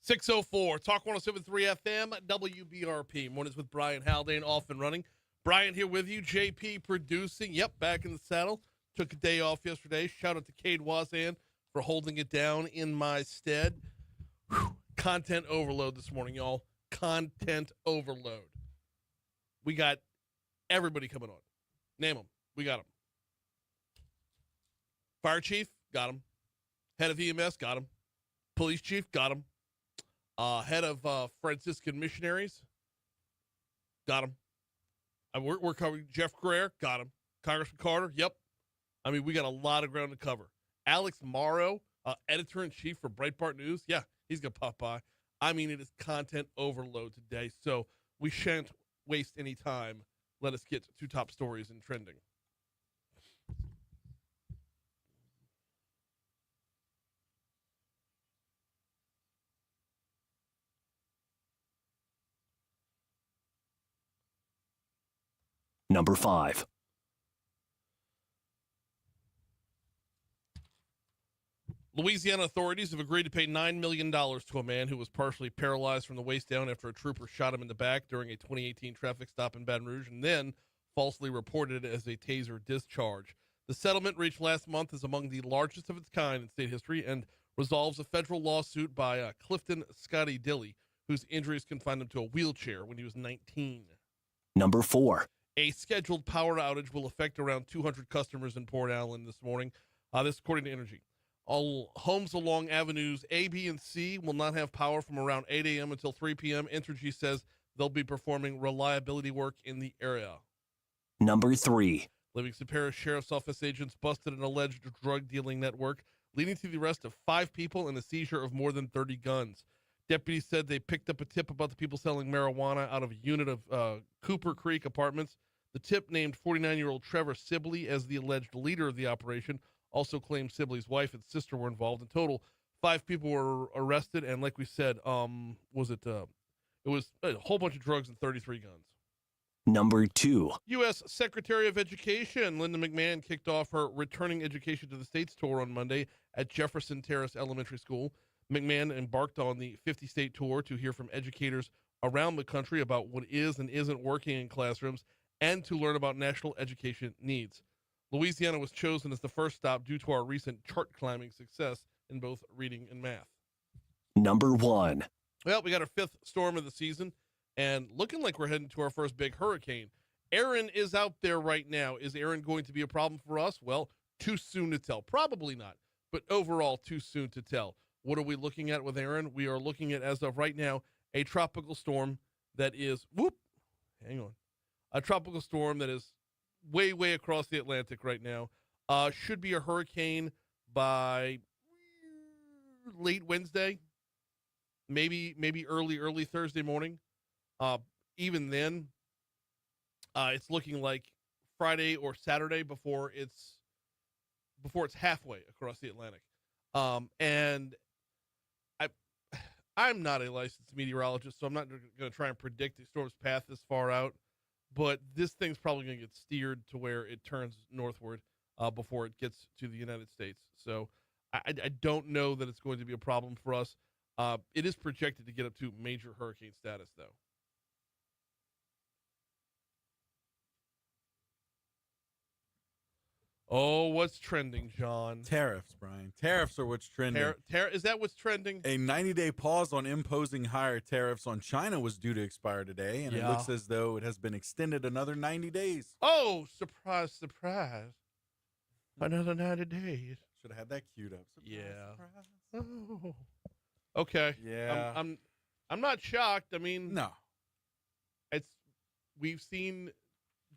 604, Talk 107.3 FM, WBRP. Mornings with Brian Haldane, off and running. Brian here with you, JP producing. Yep, back in the saddle. Took a day off yesterday. Shout out to Cade Wazan for holding it down in my stead. Whew. Content overload this morning, y'all. Content overload. We got everybody coming on. Name them. We got them. Fire chief, got him. Head of EMS, got him. Police chief, got him. Head of Franciscan missionaries, got him. We're covering Jeff Crouere, got him. Congressman Carter, yep. I mean, we got a lot of ground to cover. Alex Morrow, editor-in-chief for Breitbart News, yeah, he's going to pop by. I mean, it is content overload today, so we shan't waste any time. Let us get to top stories and trending. Number 5. Louisiana authorities have agreed to pay $9 million to a man who was partially paralyzed from the waist down after a trooper shot him in the back during a 2018 traffic stop in Baton Rouge and then falsely reported it as a taser discharge. The settlement reached last month is among the largest of its kind in state history and resolves a federal lawsuit by Clifton Scotty Dilly, whose injuries confined him to a wheelchair when he was 19. Number 4. A scheduled power outage will affect around 200 customers in Port Allen this morning. This according to Energy. All homes along avenues A, B, and C will not have power from around 8 a.m. until 3 p.m. Entergy says they'll be performing reliability work in the area. Number 3. Livingston Parish Sheriff's Office agents busted an alleged drug dealing network, leading to the arrest of 5 people and the seizure of more than 30 guns. Deputies said they picked up a tip about the people selling marijuana out of a unit of Cooper Creek Apartments. The tip named 49-year-old Trevor Sibley as the alleged leader of the operation. Also claimed Sibley's wife and sister were involved. In total, 5 people were arrested, and like we said, it was a whole bunch of drugs and 33 guns. Number 2. U.S. Secretary of Education Linda McMahon kicked off her Returning Education to the States tour on Monday at Jefferson Terrace Elementary School. McMahon embarked on the 50-state tour to hear from educators around the country about what is and isn't working in classrooms and to learn about national education needs. Louisiana was chosen as the first stop due to our recent chart climbing success in both reading and math. Number 1. Well, we got our 5th storm of the season, and looking like we're heading to our first big hurricane. Aaron is out there right now. Is Aaron going to be a problem for us? Well, too soon to tell. Probably not, but overall, too soon to tell. What are we looking at with Aaron? We are looking at, as of right now, a tropical storm that is, a tropical storm that is way, way across the Atlantic right now. Should be a hurricane by late Wednesday, maybe early Thursday morning. Even then, it's looking like Friday or Saturday before it's halfway across the Atlantic. And I'm not a licensed meteorologist, so I'm not going to try and predict the storm's path this far out. But this thing's probably going to get steered to where it turns northward before it gets to the United States. So I don't know that it's going to be a problem for us. It is projected to get up to major hurricane status, though. Oh, what's trending, John? Tariffs, Brian. Tariffs are what's trending. Is that what's trending? A 90-day pause on imposing higher tariffs on China was due to expire today, and it looks as though it has been extended another 90 days. Oh, surprise, surprise. Another 90 days. Should have had that queued up. Surprise. Oh. Okay. Yeah. I'm not shocked. I mean, no. We've seen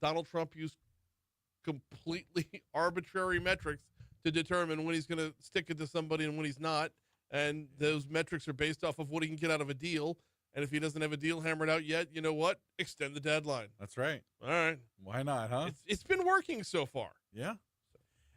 Donald Trump use completely arbitrary metrics to determine when he's going to stick it to somebody and when he's not. And those metrics are based off of what he can get out of a deal. And if he doesn't have a deal hammered out yet, you know what? Extend the deadline. That's right. All right. Why not, huh? It's been working so far. Yeah.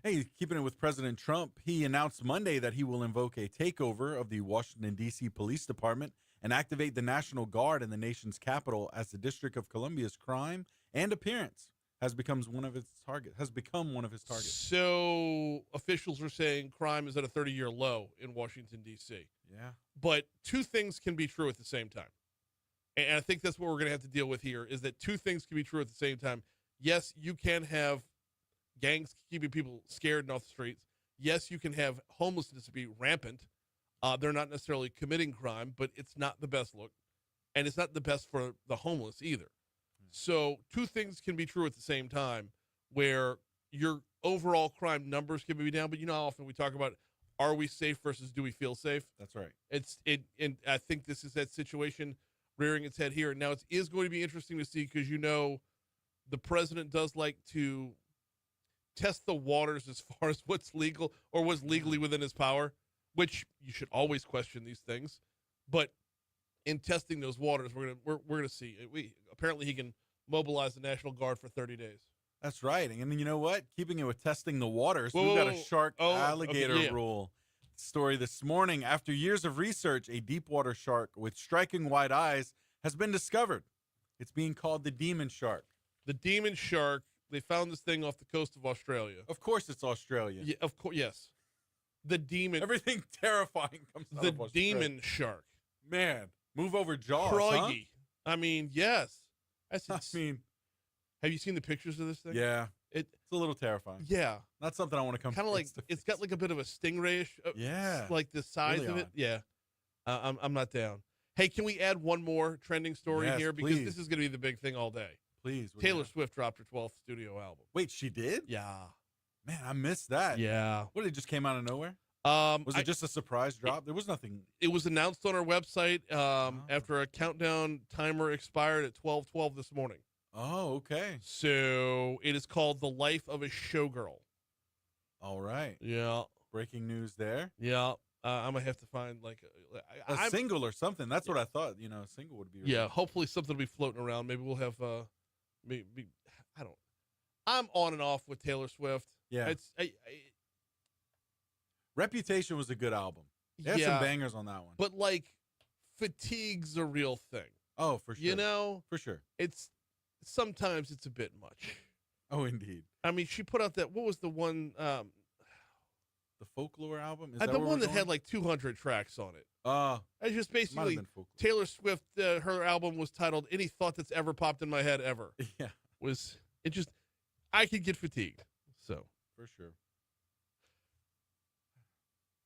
Hey, keeping it with President Trump, he announced Monday that he will invoke a takeover of the Washington, D.C. Police Department and activate the National Guard in the nation's capital as the District of Columbia's crime and appearance has become one of his targets. So officials are saying crime is at a 30-year low in Washington, D.C. Yeah. But two things can be true at the same time. And I think that's what we're going to have to deal with here is that two things can be true at the same time. Yes, you can have gangs keeping people scared and off the streets. Yes, you can have homelessness be rampant. They're not necessarily committing crime, but it's not the best look. And it's not the best for the homeless either. So two things can be true at the same time where your overall crime numbers can be down. But you know how often we talk about, are we safe versus do we feel safe? That's right. And I think this is that situation rearing its head here. Now, it is going to be interesting to see because, the president does like to test the waters as far as what's legal or what's legally within his power, which you should always question these things. But in testing those waters, we're gonna see. Apparently he can mobilize the National Guard for 30 days. That's right. And then you know what? Keeping it with testing the waters, Whoa, we've got whoa, a whoa. shark Oh, alligator okay, yeah. rule story this morning. After years of research, a deep water shark with striking white eyes has been discovered. It's being called the demon shark. The demon shark. They found this thing off the coast of Australia. Of course, it's Australia. Yeah, of course, yes. The demon. Everything terrifying comes out The of Australia. demon shark. Man, move over Jaws, huh? Crikey. I mean, yes. I mean, have you seen the pictures of this thing? yeah, It's a little terrifying. Yeah. Not something I want to come. Kind of like face to it's face. got like a bit of a stingray-ish. Yeah. Like the size Really of it. odd. Yeah. I'm not down. Hey, can we add one more trending story Yes, here? Because please. this is going to be the big thing all day. Please. what do you Taylor got? Swift dropped her 12th studio album. Wait, she did? Yeah. Man, I missed that. Yeah. What, it just came out of nowhere? Was I- it just a surprise drop? There was nothing. It was announced on our website after a countdown timer expired at 12:12 this morning. Oh, okay. So it is called The Life of a Showgirl. All right. Yeah. Breaking news there. Yeah. I'm going to have to find like A single or something. That's what I thought. A single would be. Yeah, hopefully something will be floating around. Maybe we'll have maybe I'm on and off with Taylor Swift. Yeah. It's Reputation was a good album. They had yeah, some bangers on that one. but like fatigue's a real thing. Oh, for sure. For sure. It's sometimes it's a bit much. Oh, indeed. I mean, she put out that what was the one The Folklore album? Is the that where one we're that had going? like 200 tracks on it. It's just Might have basically been Folklore. Taylor Swift. Her album was titled "Any Thought That's Ever Popped in My Head Ever." Yeah, I could get fatigued. So for sure.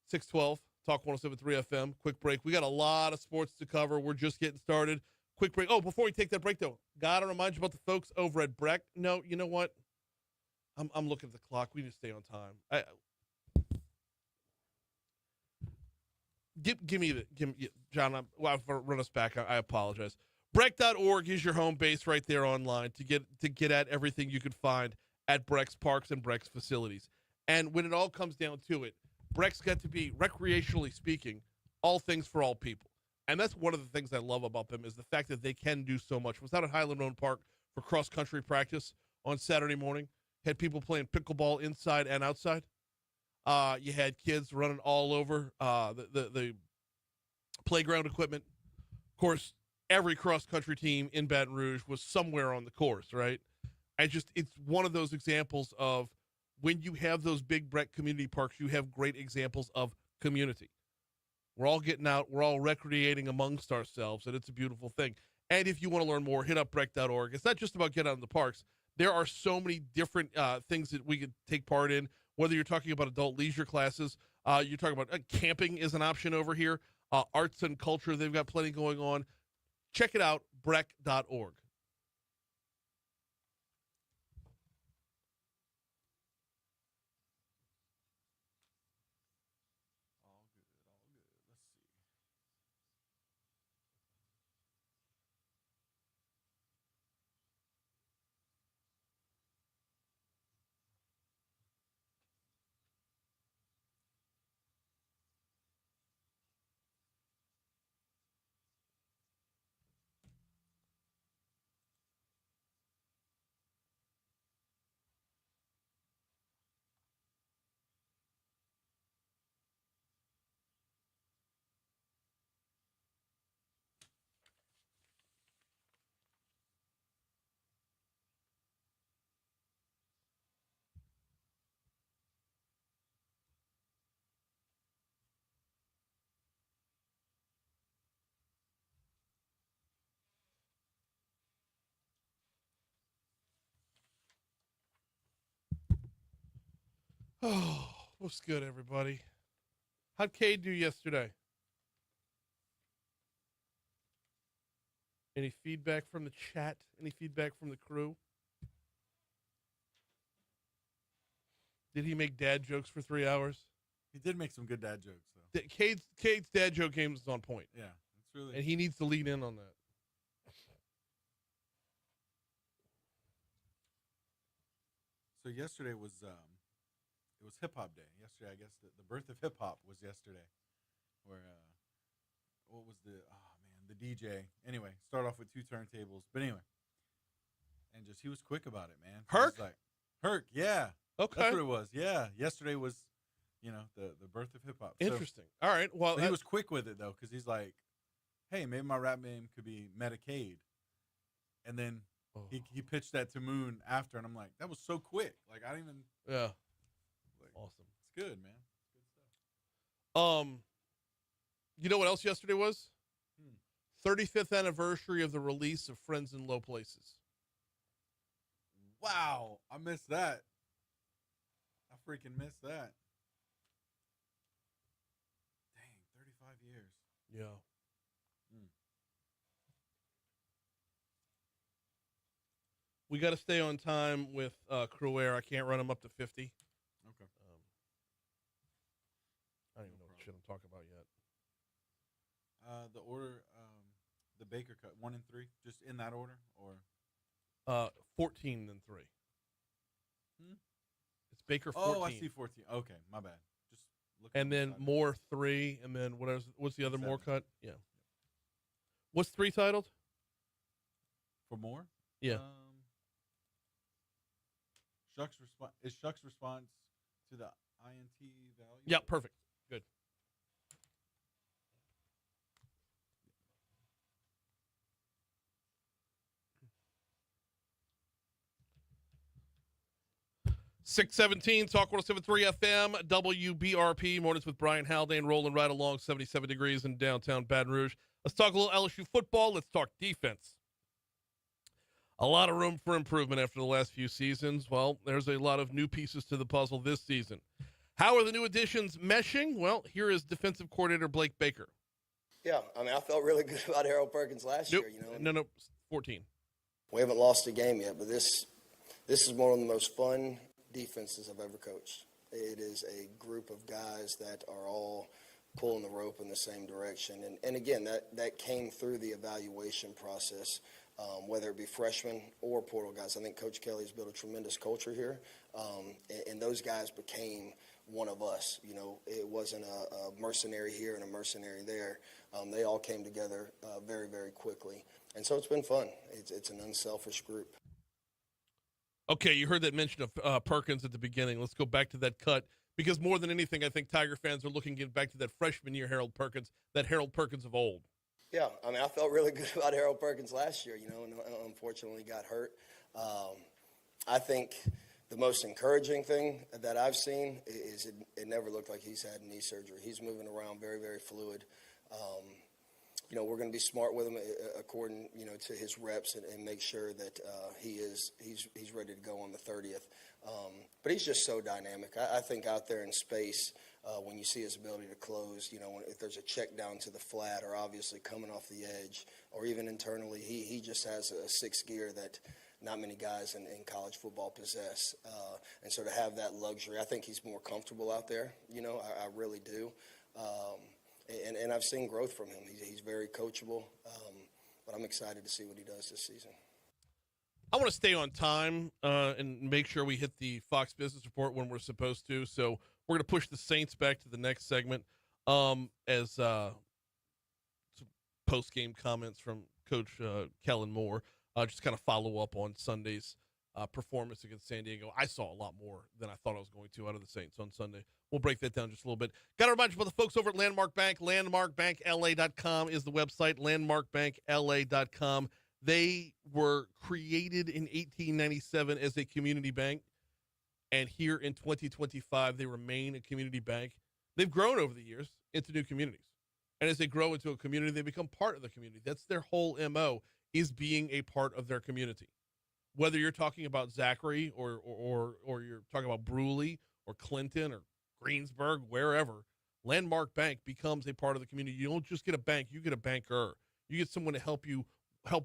612 Talk 107.3 FM. Quick break. We got a lot of sports to cover. We're just getting started. Quick break. Oh, before we take that break though, gotta remind you about the folks over at Breck. No, you know what? I'm looking at the clock. We need to stay on time. Give me John. I've run us back. I apologize. Breck.org is your home base right there online to get at everything you could find at Breck's parks and Breck's facilities. And when it all comes down to it, Breck's got to be, recreationally speaking, all things for all people. And that's one of the things I love about them is the fact that they can do so much. Was out at Highland Road Park for cross-country practice on Saturday morning. Had people playing pickleball inside and outside. You had kids running all over the playground equipment. Of course, every cross-country team in Baton Rouge was somewhere on the course, right? It's one of those examples of when you have those big Breck community parks, you have great examples of community. We're all getting out. We're all recreating amongst ourselves, and it's a beautiful thing. And if you want to learn more, hit up Breck.org. It's not just about getting out in the parks. There are so many different things that we could take part in, whether you're talking about adult leisure classes, you're talking about camping is an option over here, arts and culture. They've got plenty going on. Check it out, Breck.org. Oh, what's good, everybody? How'd Cade do yesterday? Any feedback from the chat? Any feedback from the crew? Did he make dad jokes for 3 hours? He did make some good dad jokes, though. Cade's dad joke game is on point. Yeah, it's really. And he needs to lean in on that. So yesterday was it was hip hop day. Yesterday, I guess the birth of hip hop was yesterday. Where what was the the DJ? Anyway, start off with 2 turntables. But anyway, and just he was quick about it, man. He Herc? was like Herc, yeah. Okay. That's what it was. Yeah. Yesterday was, the birth of hip hop. Interesting. All right. Well, So he was quick with it though, because he's like, hey, maybe my rap name could be Medicaid. And then he pitched that to Moon after, and I'm like, that was so quick. Like I didn't even. Yeah. Like, Awesome. It's good, man. It's good stuff. You know what else yesterday was? 35th anniversary of the release of Friends in Low Places. Wow, I missed that. I freaking missed that. Dang, 35 years. Yeah. We got to stay on time with Crouere. I can't run him up to 50. Okay. I don't even know what shit I'm talking about yet. The order, the Baker cut 1 and 3, just in that order, or 14 then 3. It's Baker 14. Oh, I see 14. Okay, my bad. Just look. And then Moore 3, and then what's the other 7. Moore cut? Yeah. What's 3 titled? For Moore? Yeah. Shuck's response to the INT value? Yeah, perfect. Good. .617 Talk 107.3 FM WBRP mornings with Brian Haldane rolling right along 77 degrees in downtown Baton Rouge. Let's talk a little LSU football. Let's talk defense. A lot of room for improvement after the last few seasons. Well, there's a lot of new pieces to the puzzle this season. How are the new additions meshing? Well, here is defensive coordinator Blake Baker. Yeah, I felt really good about Harold Perkins last year. No, 14. We haven't lost a game yet, but this is one of the most fun defenses I've ever coached. It is a group of guys that are all pulling the rope in the same direction. And again, that came through the evaluation process, whether it be freshmen or portal guys. I think Coach Kelly has built a tremendous culture here, and those guys became one of us. It wasn't a mercenary here and a mercenary there. They all came together very, very quickly. And so it's been fun. It's an unselfish group. Okay, you heard that mention of Perkins at the beginning. Let's go back to that cut, because more than anything, I think Tiger fans are looking to get back to that freshman year Harold Perkins, that Harold Perkins of old. Yeah, I felt really good about Harold Perkins last year, and unfortunately got hurt. I think the most encouraging thing that I've seen is it never looked like he's had knee surgery. He's moving around very, very fluid. We're going to be smart with him according, to his reps and make sure that he's ready to go on the 30th. But he's just so dynamic. I think out there in space, when you see his ability to close, if there's a check down to the flat or obviously coming off the edge or even internally, he just has a 6th gear that not many guys in college football possess. And so to have that luxury, I think he's more comfortable out there. I really do. And I've seen growth from him. He's very coachable, but I'm excited to see what he does this season. I want to stay on time and make sure we hit the Fox Business Report when we're supposed to. So we're going to push the Saints back to the next segment as some post-game comments from Coach Kellen Moore. Just kind of follow up on Sunday's performance against San Diego. I saw a lot more than I thought I was going to out of the Saints on Sunday. We'll break that down just a little bit. Got to remind you about the folks over at Landmark Bank. LandmarkBankLA.com is the website. LandmarkBankLA.com. They were created in 1897 as a community bank, and here in 2025, they remain a community bank. They've grown over the years into new communities, and as they grow into a community, they become part of the community. That's their whole MO, is being a part of their community. Whether you're talking about Zachary or you're talking about Bruley or Clinton or Greensburg, wherever, Landmark Bank becomes a part of the community. You don't just get a bank, you get a banker. You get someone to help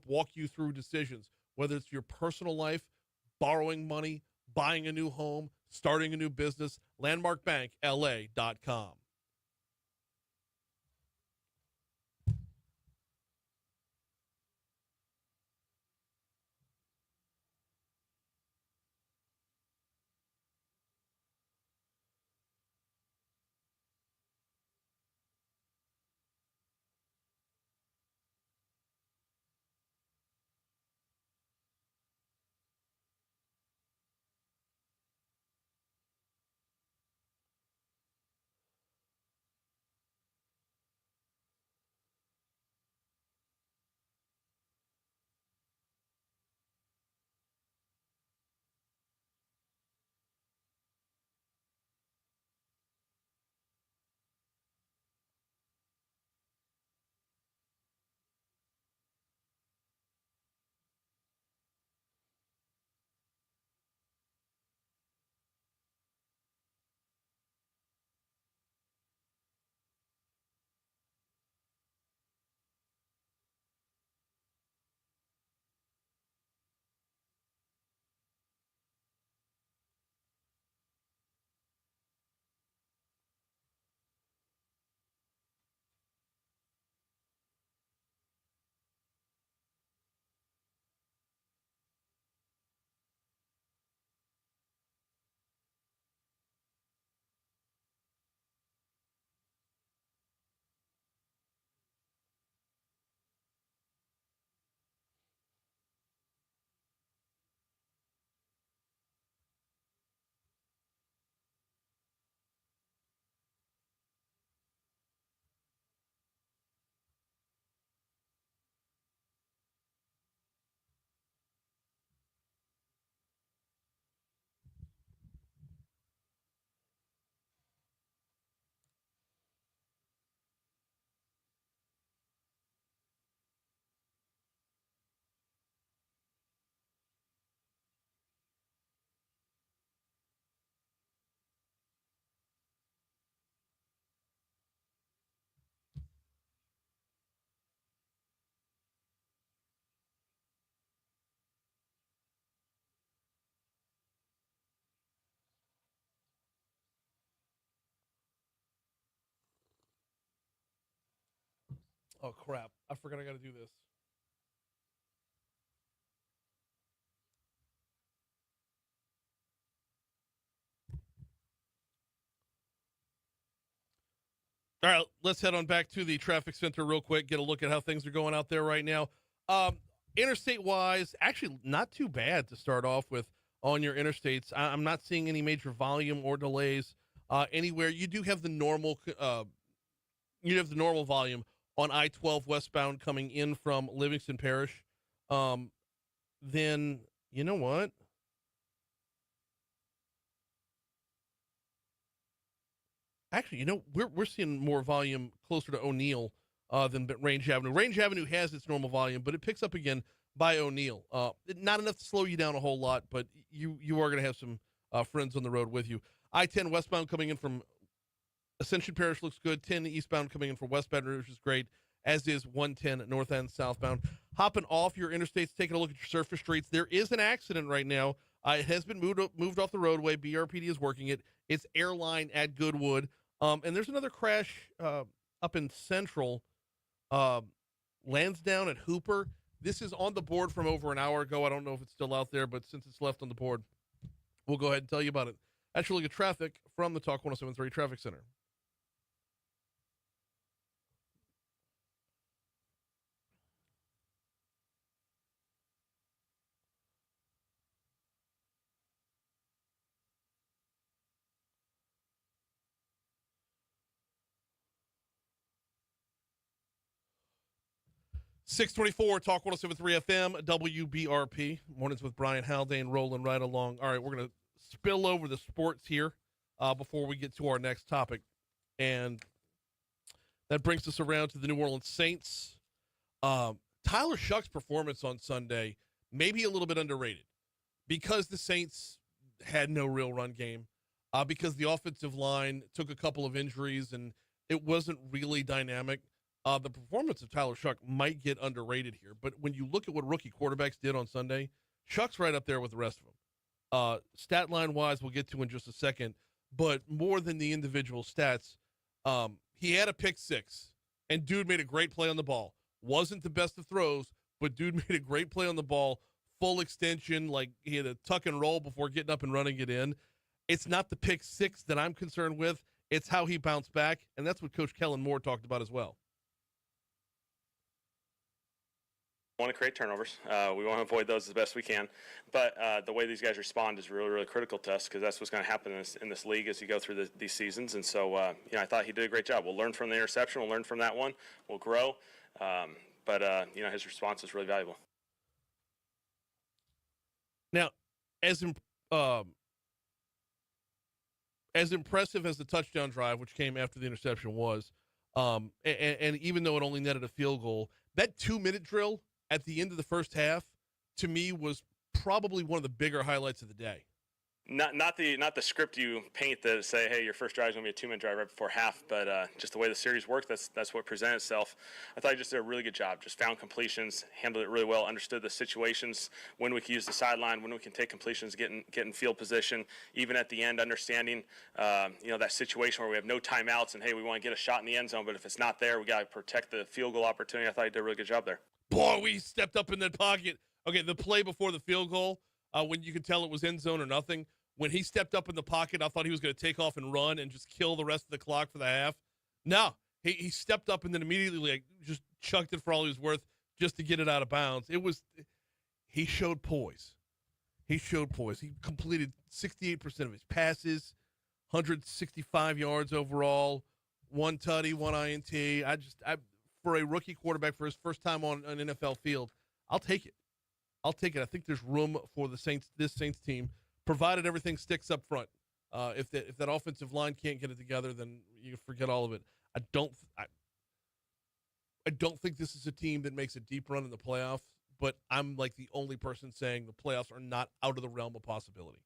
walk you through decisions, whether it's your personal life, borrowing money, buying a new home, starting a new business. LandmarkBankLA.com. Oh, crap. I forgot I got to do this. All right, let's head on back to the traffic center real quick, get a look at how things are going out there right now. Interstate wise, actually not too bad to start off with on your interstates. I'm not seeing any major volume or delays anywhere. You do have the normal volume on I-12 westbound coming in from Livingston Parish. Then you know what? Actually, we're seeing more volume closer to O'Neill than Range Avenue. Range Avenue has its normal volume, but it picks up again by O'Neill. Not enough to slow you down a whole lot, but you are going to have some friends on the road with you. I-10 westbound coming in from Ascension Parish looks good. 10 eastbound coming in from West Baton Rouge is great, as is 110 north end southbound. Hopping off your interstates, taking a look at your surface streets. There is an accident right now. It has been moved off the roadway. BRPD is working it. It's Airline at Goodwood. And there's another crash up in Central, Lansdowne at Hooper. This is on the board from over an hour ago. I don't know if it's still out there, but since it's left on the board, we'll go ahead and tell you about it. Actually, look at traffic from the Talk 107.3 Traffic Center. .624 Talk 107.3 FM WBRP. Mornings with Brian Haldane rolling right along. All right, we're going to spill over the sports here before we get to our next topic. And that brings us around to the New Orleans Saints. Tyler Shuck's performance on Sunday may be a little bit underrated because the Saints had no real run game. because the offensive line took a couple of injuries and it wasn't really dynamic. The performance of Tyler Shuck might get underrated here, but when you look at what rookie quarterbacks did on Sunday, Shuck's right up there with the rest of them. Stat line wise, we'll get to in just a second, but more than the individual stats, he had a pick six, and dude made a great play on the ball. Wasn't the best of throws, but dude made a great play on the ball, full extension, like he had a tuck and roll before getting up and running it in. It's not the pick six that I'm concerned with. It's how he bounced back, and that's what Coach Kellen Moore talked about as well. We want to create turnovers. We want to avoid those as best we can. But the way these guys respond is really, really critical to us because that's what's going to happen in this league as you go through these seasons. And so, I thought he did a great job. We'll learn from the interception. We'll learn from that one. We'll grow. But his response is really valuable. Now, as impressive as the touchdown drive, which came after the interception was, and even though it only netted a field goal, that 2-minute drill at the end of the first half, to me, was probably one of the bigger highlights of the day. Not the script you paint that say, hey, your first drive is going to be a 2-minute drive right before half, but just the way the series worked, that's what presented itself. I thought he just did a really good job. Just found completions, handled it really well, understood the situations, when we can use the sideline, when we can take completions, get in field position, even at the end, understanding that situation where we have no timeouts and, hey, we want to get a shot in the end zone, but if it's not there, we got to protect the field goal opportunity. I thought he did a really good job there. Boy, we stepped up in that pocket. Okay, the play before the field goal, when you could tell it was end zone or nothing, when he stepped up in the pocket, I thought he was going to take off and run and just kill the rest of the clock for the half. No, he stepped up and then immediately just chucked it for all he was worth just to get it out of bounds. He showed poise. He completed 68% of his passes, 165 yards overall, 1 tutty, 1 INT. For a rookie quarterback for his first time on an NFL field, I'll take it. I think there's room for this Saints team, provided everything sticks up front. If that offensive line can't get it together, then you forget all of it. I don't think this is a team that makes a deep run in the playoffs, but I'm like the only person saying the playoffs are not out of the realm of possibility.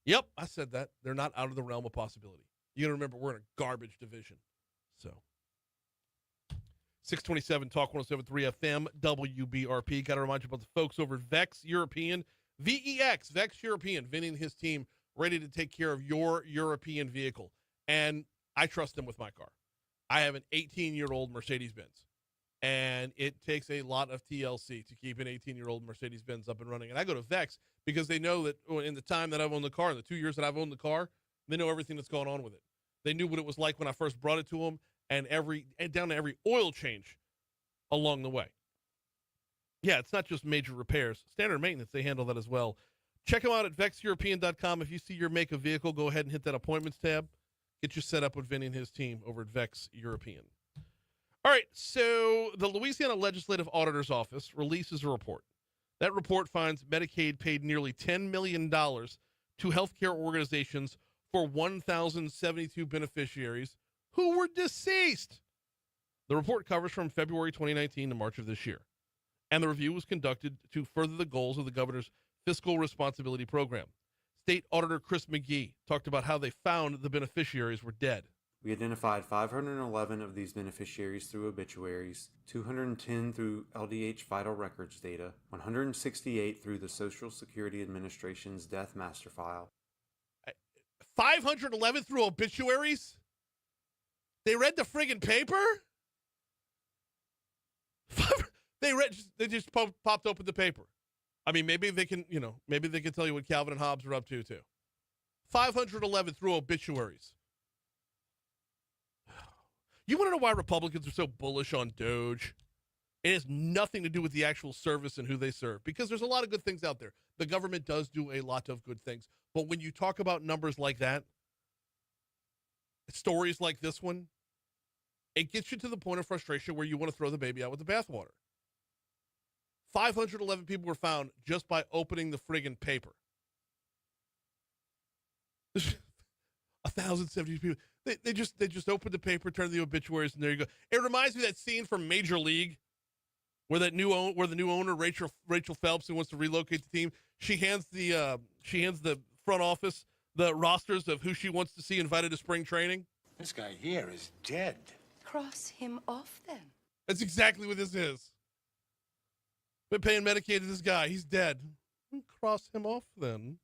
Yep, I said that. They're not out of the realm of possibility. You got to remember, we're in a garbage division. So 627 Talk 107.3 FM, WBRP. Got to remind you about the folks over at Vex European. VEX, Vex European, Vinny and his team ready to take care of your European vehicle. And I trust them with my car. I have an 18-year-old Mercedes-Benz, and it takes a lot of TLC to keep an 18-year-old Mercedes-Benz up and running. And I go to Vex because they know that in the time that I've owned the car, in the 2 years that I've owned the car, they know everything that's going on with it. They knew what it was like when I first brought it to them, and down to every oil change along the way. Yeah, it's not just major repairs. Standard maintenance, they handle that as well. Check them out at VexEuropean.com. If you see your make of vehicle, go ahead and hit that appointments tab. Get you set up with Vinny and his team over at Vex European. All right, so the Louisiana Legislative Auditor's Office releases a report. That report finds Medicaid paid nearly $10 million to healthcare organizations for 1,072 beneficiaries who were deceased. The report covers from February 2019 to March of this year, and the review was conducted to further the goals of the governor's fiscal responsibility program. State Auditor Chris McGee talked about how they found the beneficiaries were dead. We identified 511 of these beneficiaries through obituaries, 210 through LDH vital records data, 168 through the Social Security Administration's death master file. 511 through obituaries? They read the friggin' paper? They just popped open the paper. I mean, maybe they can tell you what Calvin and Hobbes are up to, too. 511 through obituaries. You want to know why Republicans are so bullish on Doge? It has nothing to do with the actual service and who they serve, because there's a lot of good things out there. The government does do a lot of good things. But when you talk about numbers like that, stories like this one, it gets you to the point of frustration where you want to throw the baby out with the bathwater. 511 people were found just by opening the friggin' paper. 1,070 people. They just opened the paper, turned the obituaries, and there you go. It reminds me of that scene from Major League where the new owner, Rachel Phelps, who wants to relocate the team, she hands the front office the rosters of who she wants to see invited to spring training? This guy here is dead. Cross him off then. That's exactly what this is. Been paying Medicaid to this guy. He's dead. Cross him off then.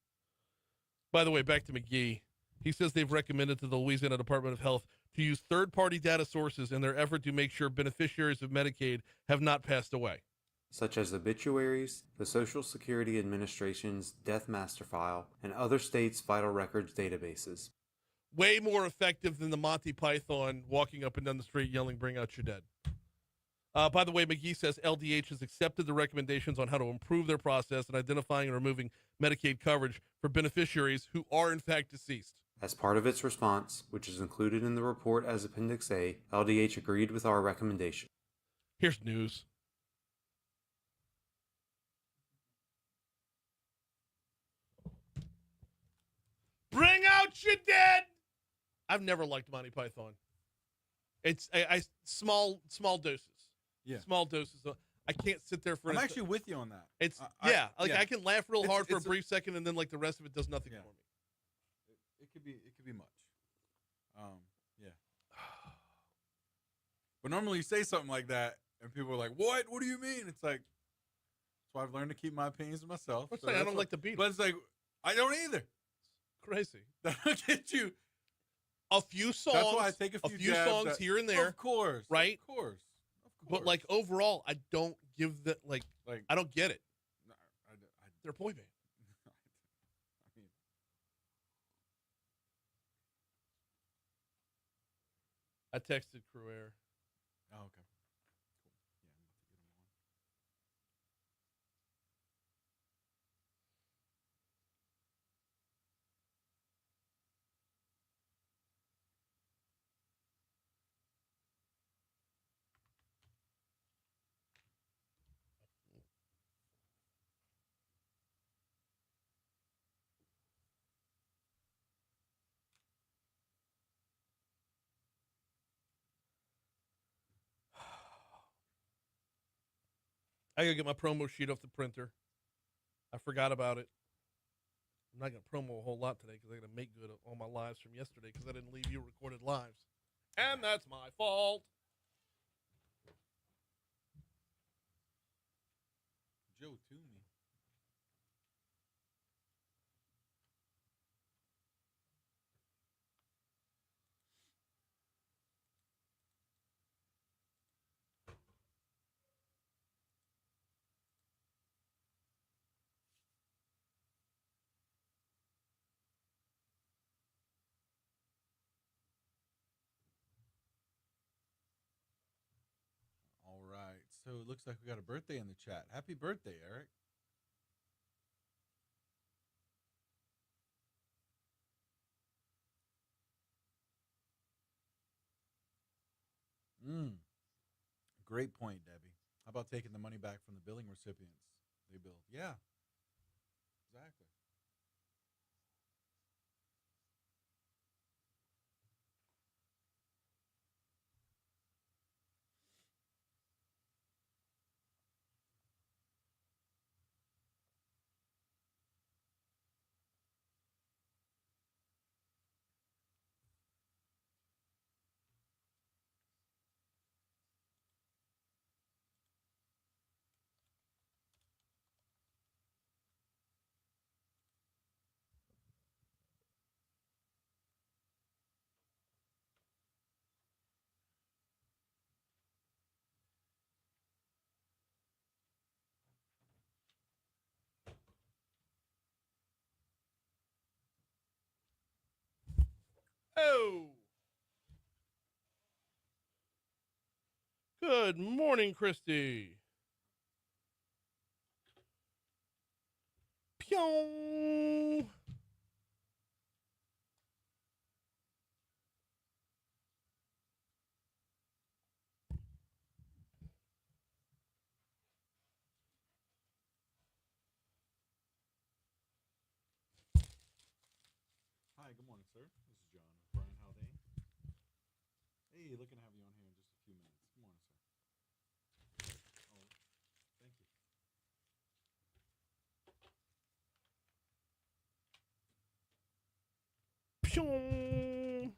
By the way, back to McGee. He says they've recommended to the Louisiana Department of Health to use third-party data sources in their effort to make sure beneficiaries of Medicaid have not passed away. Such as obituaries, the Social Security Administration's Death Master File, and other states' vital records databases. Way more effective than the Monty Python walking up and down the street yelling, "Bring out your dead." By the way, McGee says LDH has accepted the recommendations on how to improve their process in identifying and removing Medicaid coverage for beneficiaries who are in fact deceased. As part of its response, which is included in the report as Appendix A, LDH agreed with our recommendation. Here's news. Bring out your dead. I've never liked Monty Python. It's small doses. Yeah. Small doses. I can't sit there for. I'm actually with you on that. It's yeah. I can laugh real hard for a it's brief second, and then like the rest of it does nothing for me. It could be much. Yeah. But normally you say something like that, and people are like, "What? What do you mean?" It's like, that's why I've learned to keep my opinions to myself. I'm saying I don't like the Beatles. But it's like, I don't either. Crazy. That'll get you. A few songs. That's why I take a few jabs songs here and there. Of course. Right? Of course. But like overall, I don't give that like I don't get it. No, They're a boy band. I mean, I texted Crouere. oh, okay. Cool. Yeah, I'm about to get him on. I gotta get my promo sheet off the printer. I forgot about it. I'm not gonna promo a whole lot today because I gotta make good on my lives from yesterday because I didn't leave you recorded lives, and that's my fault. Joe Toomey. All right. So it looks like we got a birthday in the chat. Happy birthday, Eric. Great point, Debbie. How about taking the money back from the billing recipients they billed? Yeah. Exactly. Oh, good morning, Christy. Pyong. Hi, good morning, sir. This is John with Brian Haldane. Hey, looking to have you on here in just a few minutes. Good morning, sir. Oh, thank you. Pshong.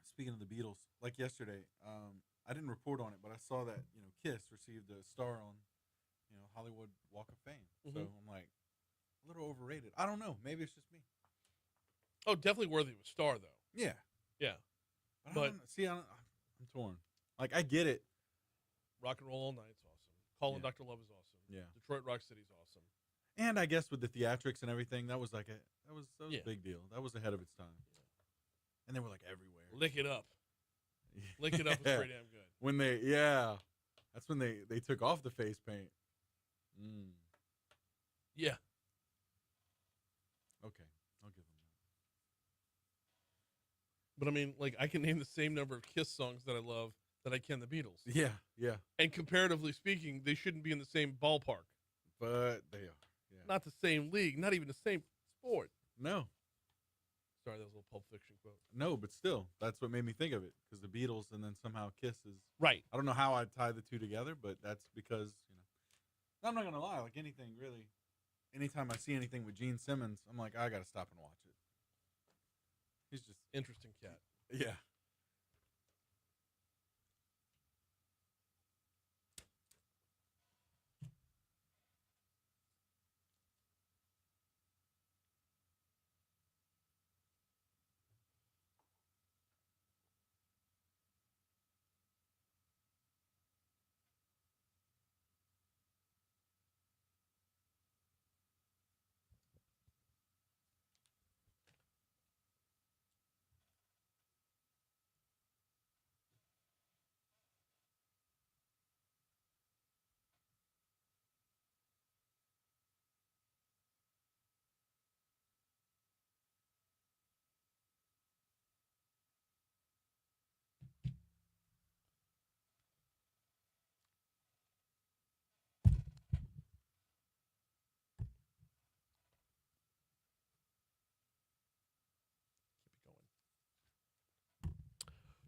Speaking of the Beatles, like yesterday, I didn't report on it, but I saw that Kiss received a star on Hollywood Walk of Fame. So I'm like, a little overrated. I don't know. Maybe it's just me. Oh, definitely worthy of a star, though. Yeah, Yeah. but I'm torn. Like I get it. Rock and Roll All Night is awesome. Calling Yeah. Dr. Love is awesome. Yeah. Detroit Rock City is awesome. And I guess with the theatrics and everything, that was a Yeah. big deal. That was ahead of its time. And they were like everywhere. Lick It Up. Lick It Up was Yeah. pretty damn good. When that's when they took off the face paint. Yeah. Okay, I'll give them that. But I mean, like, I can name the same number of Kiss songs that I love that I can the Beatles. Yeah, And comparatively speaking, they shouldn't be in the same ballpark. but they are. Yeah. Not the same league, not even the same sport. No, Sorry, that was a little Pulp Fiction quote. no, but still, that's what made me think of it because the Beatles and then somehow Kiss is. Right. I don't know how I'd tie the two together, but that's because I'm not gonna lie. Like anything really, anytime I see anything with Gene Simmons, I'm like, I gotta stop and watch it. He's just Interesting cat. yeah.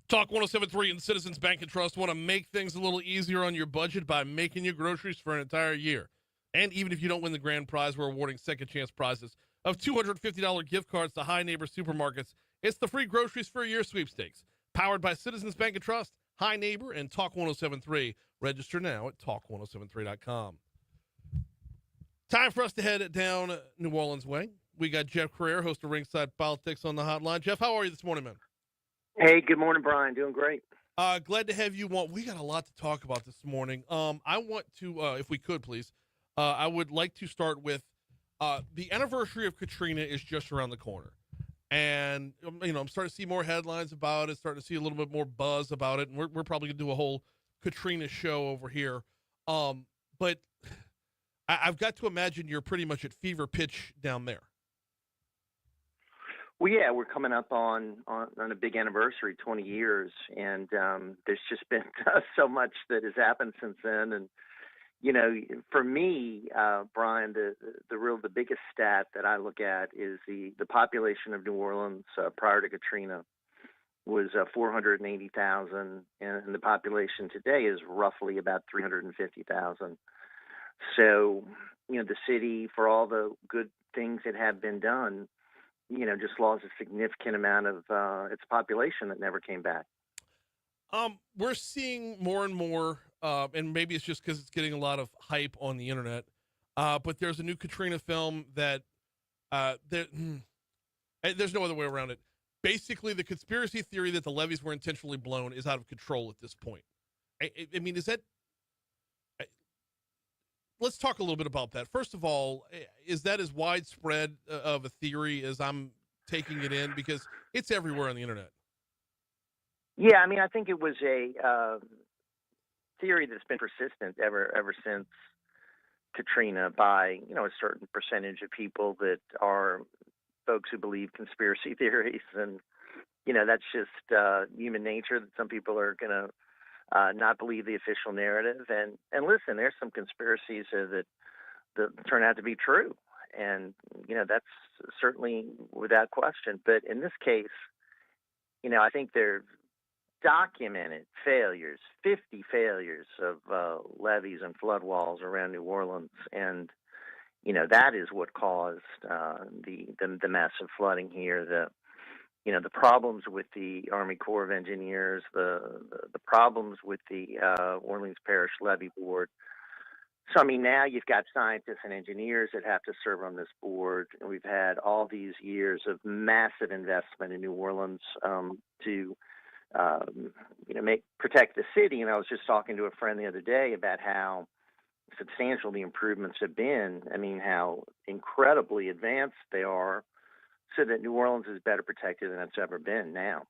Talk 1073 and Citizens Bank and Trust want to make things a little easier on your budget by making you groceries for an entire year. And even if you don't win the grand prize, we're awarding second chance prizes of $250 gift cards to High Neighbor Supermarkets. It's the free groceries for a year sweepstakes. Powered by Citizens Bank and Trust, High Neighbor, and Talk 1073. Register now at talk1073.com. Time for us to head down New Orleans way. We got Jeff Crouere, host of Ringside Politics, on the hotline. Jeff, how are you this morning, man? Hey, good morning, Brian. Doing great. Glad to have you on. We got a lot to talk about this morning. I want to, if we could, please, I would like to start with the anniversary of Katrina is just around the corner. And, I'm starting to see more headlines about it, starting to see a little bit more buzz about it. And we're probably going to do a whole Katrina show over here. But I've got to imagine you're pretty much at fever pitch down there. Well, yeah, we're coming up on a big anniversary, 20 years, and there's just been so much that has happened since then. And for me, Brian, the biggest stat that I look at is the population of New Orleans prior to Katrina was 480,000, and the population today is roughly about 350,000. So, the city, for all the good things that have been done, just lost a significant amount of its population that never came back. We're seeing more and more, and maybe it's just because it's getting a lot of hype on the internet, but there's a new Katrina film that there's no other way around it. Basically, the conspiracy theory that the levees were intentionally blown is out of control at this point. I mean, is that... Let's talk a little bit about that. First of all, is that as widespread of a theory as I'm taking it in? Because it's everywhere on the internet. Yeah, I mean, I think it was a theory that's been persistent ever since Katrina by, a certain percentage of people that are folks who believe conspiracy theories. And, that's just human nature, that some people are going to not believe the official narrative. And listen, there's some conspiracies that turn out to be true. And, that's certainly without question. But in this case, I think there are documented failures, 50 failures of levees and flood walls around New Orleans. And, that is what caused the massive flooding here. The problems with the Army Corps of Engineers, the problems with the Orleans Parish Levee Board. So, now you've got scientists and engineers that have to serve on this board. And we've had all these years of massive investment in New Orleans to protect the city. And I was just talking to a friend the other day about how substantial the improvements have been. How incredibly advanced they are, so that New Orleans is better protected than it's ever been now.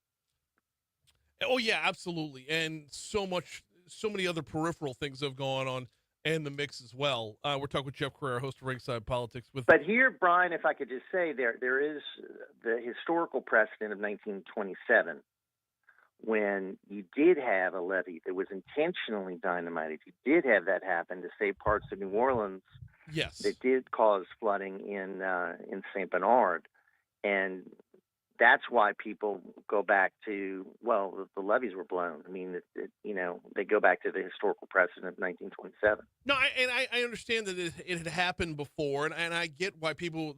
Oh yeah, absolutely. And so many other peripheral things have gone on in the mix as well. We're talking with Jeff Crouere, host of Ringside Politics. But here, Brian, if I could just say, there is the historical precedent of 1927, when you did have a levee that was intentionally dynamited. You did have that happen to save parts of New Orleans. Yes, that did cause flooding in St. Bernard. And that's why people go back to, the levees were blown. They go back to the historical precedent of 1927. No, I understand that it had happened before, and I get why people,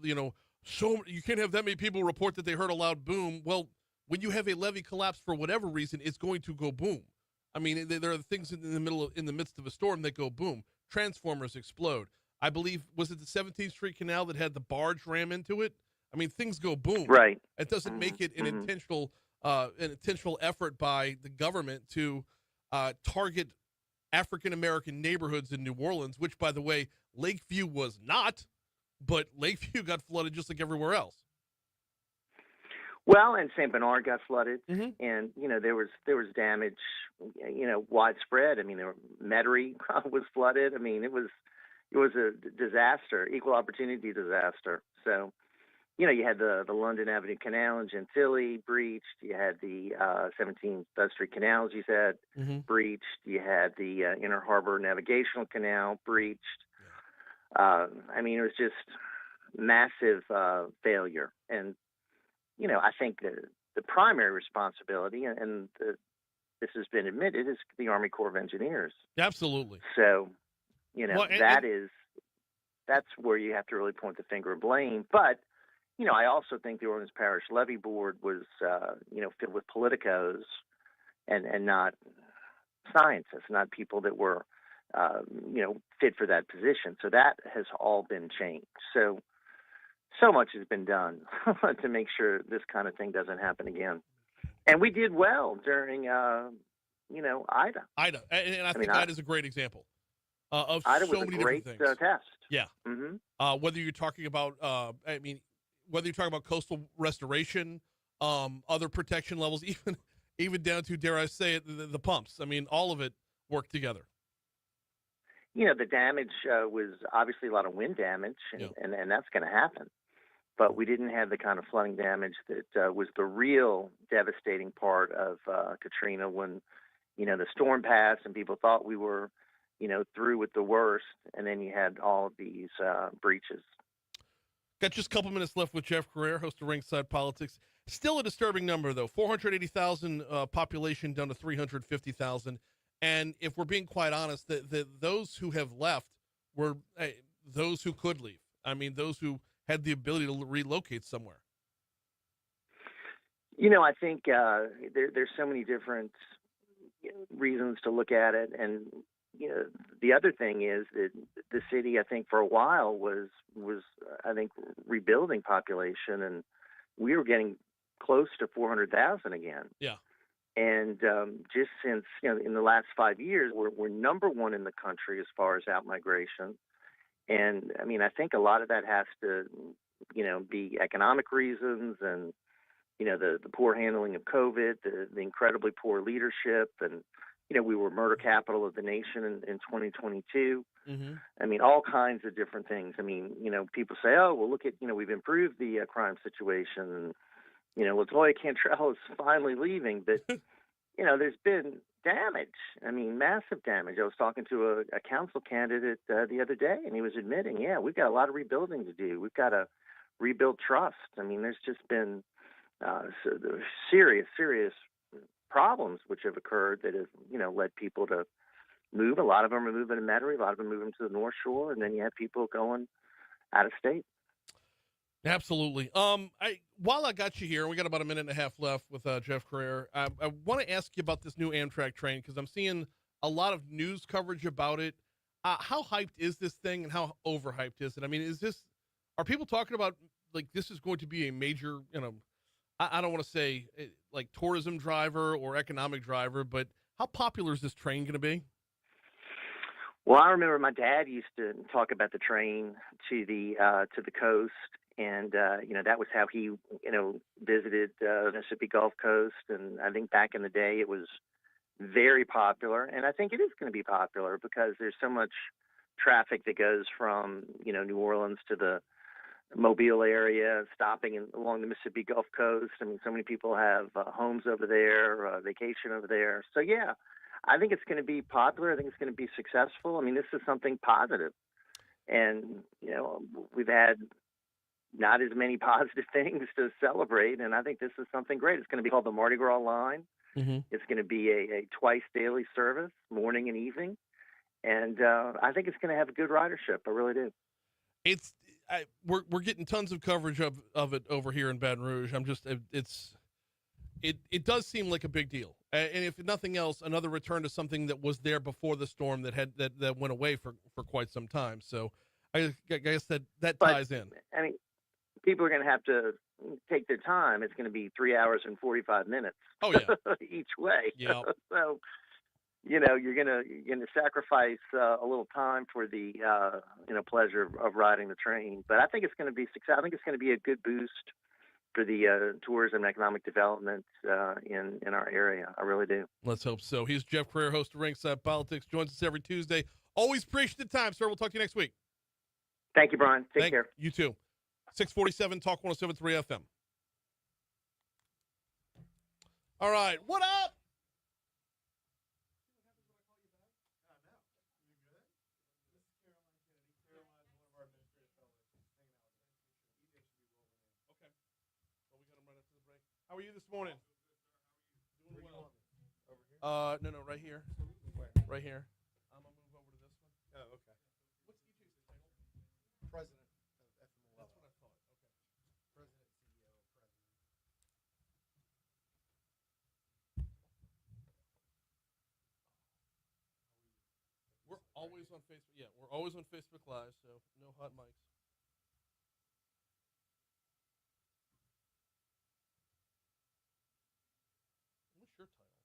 so you can't have that many people report that they heard a loud boom. Well, when you have a levee collapse for whatever reason, it's going to go boom. There are things in the midst of a storm that go boom. Transformers explode. I believe, was it the 17th Street Canal that had the barge ram into it? Things go boom. Right. It doesn't make it an intentional effort by the government to target African-American neighborhoods in New Orleans, which, by the way, Lakeview was not, but Lakeview got flooded just like everywhere else. Well, and St. Bernard got flooded, Mm-hmm. and there was damage, widespread. Metairie was flooded. It was a disaster, equal opportunity disaster. So, you had the London Avenue Canal in Gentilly breached. You had the 17th Street Canal, as you said, breached. You had the Inner Harbor Navigational Canal breached. Yeah. It was just massive failure. And, I think the primary responsibility, and this has been admitted, is the Army Corps of Engineers. Absolutely. So, that's where you have to really point the finger of blame. But, I also think the Orleans Parish Levee Board was, filled with politicos and not scientists, not people that were, fit for that position. So that has all been changed. So much has been done to make sure this kind of thing doesn't happen again. And we did well during, Ida. Ida. And I think Ida is a great example of Ida so was many a great different things. test. Yeah. Mm-hmm. Whether you're talking about, whether you're talking about coastal restoration, other protection levels, even down to, dare I say it, the pumps. All of it worked together. The damage was obviously a lot of wind damage, and that's going to happen. But we didn't have the kind of flooding damage that was the real devastating part of Katrina when, the storm passed and people thought we were, through with the worst, and then you had all of these breaches. Got just a couple minutes left with Jeff Crouere, host of Ringside Politics. Still a disturbing number, though. 480,000 population down to 350,000. And if we're being quite honest, those who have left were those who could leave. Those who had the ability to relocate somewhere. I think there's so many different reasons to look at it. And, the other thing is that the city, I think, for a while was I think, rebuilding population, and we were getting close to 400,000 again. Yeah. And just since, in the last 5 years, we're number one in the country as far as outmigration. And, I think a lot of that has to, be economic reasons and, the poor handling of COVID, the incredibly poor leadership. And, we were murder capital of the nation in 2022. Mm-hmm. All kinds of different things. People say, oh, well, look at, we've improved the crime situation. And, LaToya Cantrell is finally leaving. But, there's been damage. I mean, massive damage. I was talking to a council candidate the other day, and he was admitting, yeah, we've got a lot of rebuilding to do. We've got to rebuild trust. I mean, there's just been there's serious problems which have occurred that have, led people to move. A lot of them are moving to Metairie. A lot of them moving to the North Shore, and then you have people going out of state. Absolutely. While I got you here, we got about a minute and a half left with Jeff Crouere. I want to ask you about this new Amtrak train because I'm seeing a lot of news coverage about it. How hyped is this thing, and how overhyped is it? I mean, are people talking about like this is going to be a major, I don't want to say like tourism driver or economic driver, but how popular is this train going to be? Well, I remember my dad used to talk about the train to the coast, and that was how he visited the Mississippi Gulf Coast. And I think back in the day it was very popular, and I think it is going to be popular because there's so much traffic that goes from New Orleans to the Mobile area, stopping along the Mississippi Gulf Coast. I mean, so many people have homes over there, vacation over there. So yeah, I think it's going to be popular. I think it's going to be successful. I mean, this is something positive. And, we've had not as many positive things to celebrate. And I think this is something great. It's going to be called the Mardi Gras line. Mm-hmm. It's going to be a twice daily service, morning and evening. And I think it's going to have a good ridership. I really do. We're getting tons of coverage of it over here in Baton Rouge. It does seem like a big deal, and if nothing else, another return to something that was there before the storm that went away for quite some time. So I guess that ties in. I mean, people are going to have to take their time. It's going to be 3 hours and 45 minutes. Oh yeah, each way. Yeah. So you're gonna sacrifice a little time for the pleasure of riding the train. But I think it's going to be success. I think it's going to be a good boost for the tourism and economic development in our area. I really do. Let's hope so. He's Jeff Crouere, host of Ringside Politics. Joins us every Tuesday. Always appreciate the time, sir. We'll talk to you next week. Thank you, Brian. Take care. You too. 647 Talk 107.3 FM. All right. What up? How are you this morning? Doing well. No, right here. Where? Right here. I'm gonna move over to this one. Oh, okay. What's EJ's title? President of FMLL. That's what I thought. Okay. President, CEO, president. We're always on Facebook. Yeah, we're always on Facebook Live, so no hot mics. What's your title?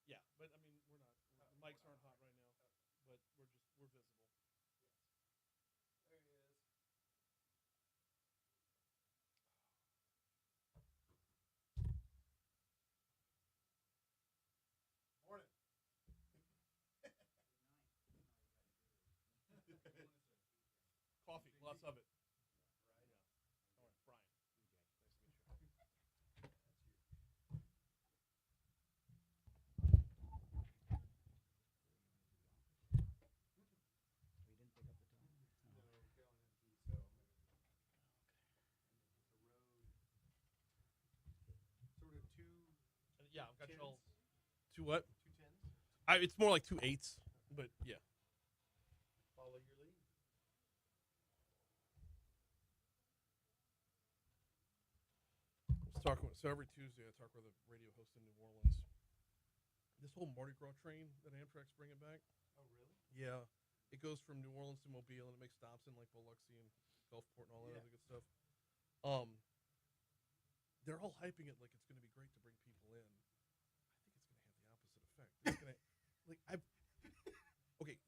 Yeah, but I mean, we're not. The mics aren't hot right now, but we're visible. There he is. Morning. Coffee, lots of it. All right, Brian. Nice to meet you. Yeah, I've got y'all. Two what? 2 10s? It's more like 2 8s, but yeah. Follow your lead. So every Tuesday I talk with a radio host in New Orleans. This whole Mardi Gras train that Amtrak's bringing back. Oh, really? Yeah. It goes from New Orleans to Mobile, and it makes stops in like Biloxi and Gulfport and all that other good stuff. They're all hyping it like it's going to be great to bring people in. I think it's going to have the opposite effect. It's going to okay.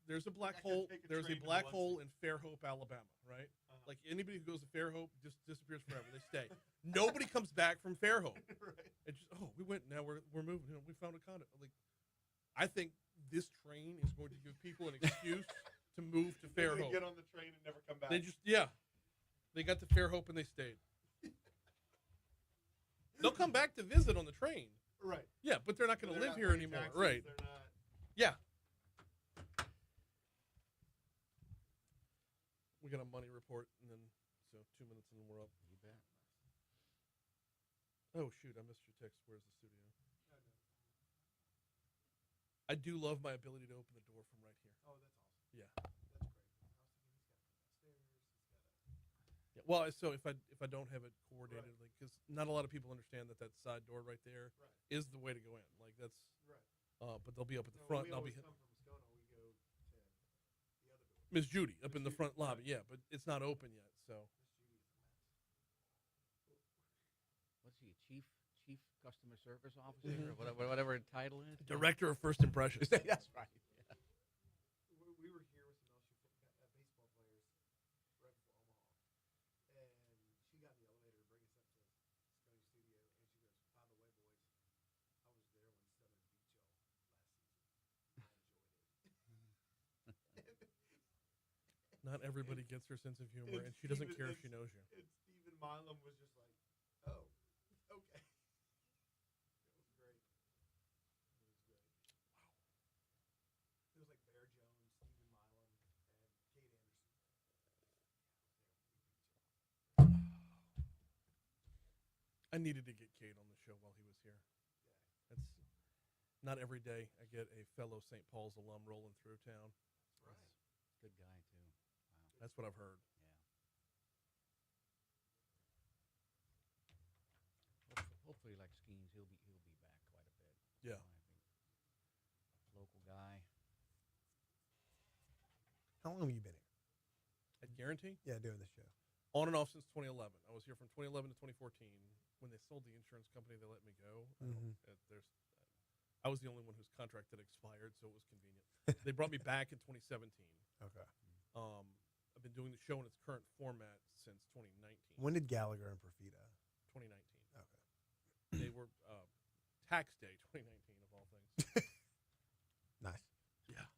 There's a black hole. There's a black hole in Fairhope, Alabama, right? Like anybody who goes to Fairhope just disappears forever. They stay. Nobody comes back from Fairhope. Right. It's just, we went. Now we're moving. We found a condo. Like I think this train is going to give people an excuse to move to Fairhope. Get on the train and never come back. They got to Fairhope and they stayed. They'll come back to visit on the train. Right. Yeah, but they're not going to live here anymore. Taxes, Right. They're not. Yeah. We got a money report, and then 2 minutes and then we're up. You bet. Oh shoot, I missed your text. Where's the studio? I do love my ability to open the door from right here. Oh, that's awesome. Yeah. That's great. Yeah. Well, so if I don't have it coordinated, like, because not a lot of people understand that side door right there is the way to go in. Like that's right. But they'll be up at the front. And I'll be come from Moscona. We go to the other door. Miss Judy up in the front lobby. Yeah, but it's not open yet. So What's he, chief customer service officer or whatever the title is? Director of First Impressions. That's right. Yeah. We were here with some LSU baseball players right before Omaha, and she got in the elevator to bring us up to Sconey Studio, and she goes, "By the way, boys, I was there when Southern beat y'all last season. I enjoyed it." Not everybody gets her sense of humor, and she doesn't care if she knows you. And Stephen Marlon was just like, "Oh, okay." It was great. Wow. It was like Bear Jones, Stephen Marlon, and Kate Anderson. I needed to get Kate on the show while he was here. That's not every day I get a fellow St. Paul's alum rolling through town. Right. Good guy, too. Wow. That's what I've heard. Yeah. Hopefully, like Skeens, he'll be back quite a bit. Yeah. I think local guy. How long have you been here? At Guarantee? Yeah, doing this show. On and off since 2011. I was here from 2011 to 2014. When they sold the insurance company, they let me go. I was the only one whose contract had expired, so it was convenient. They brought me back in 2017. Okay. I've been doing the show in its current format since 2019. When did Gallagher and Profita? 2019. Okay. They were tax day 2019 of all things. Nice. Yeah.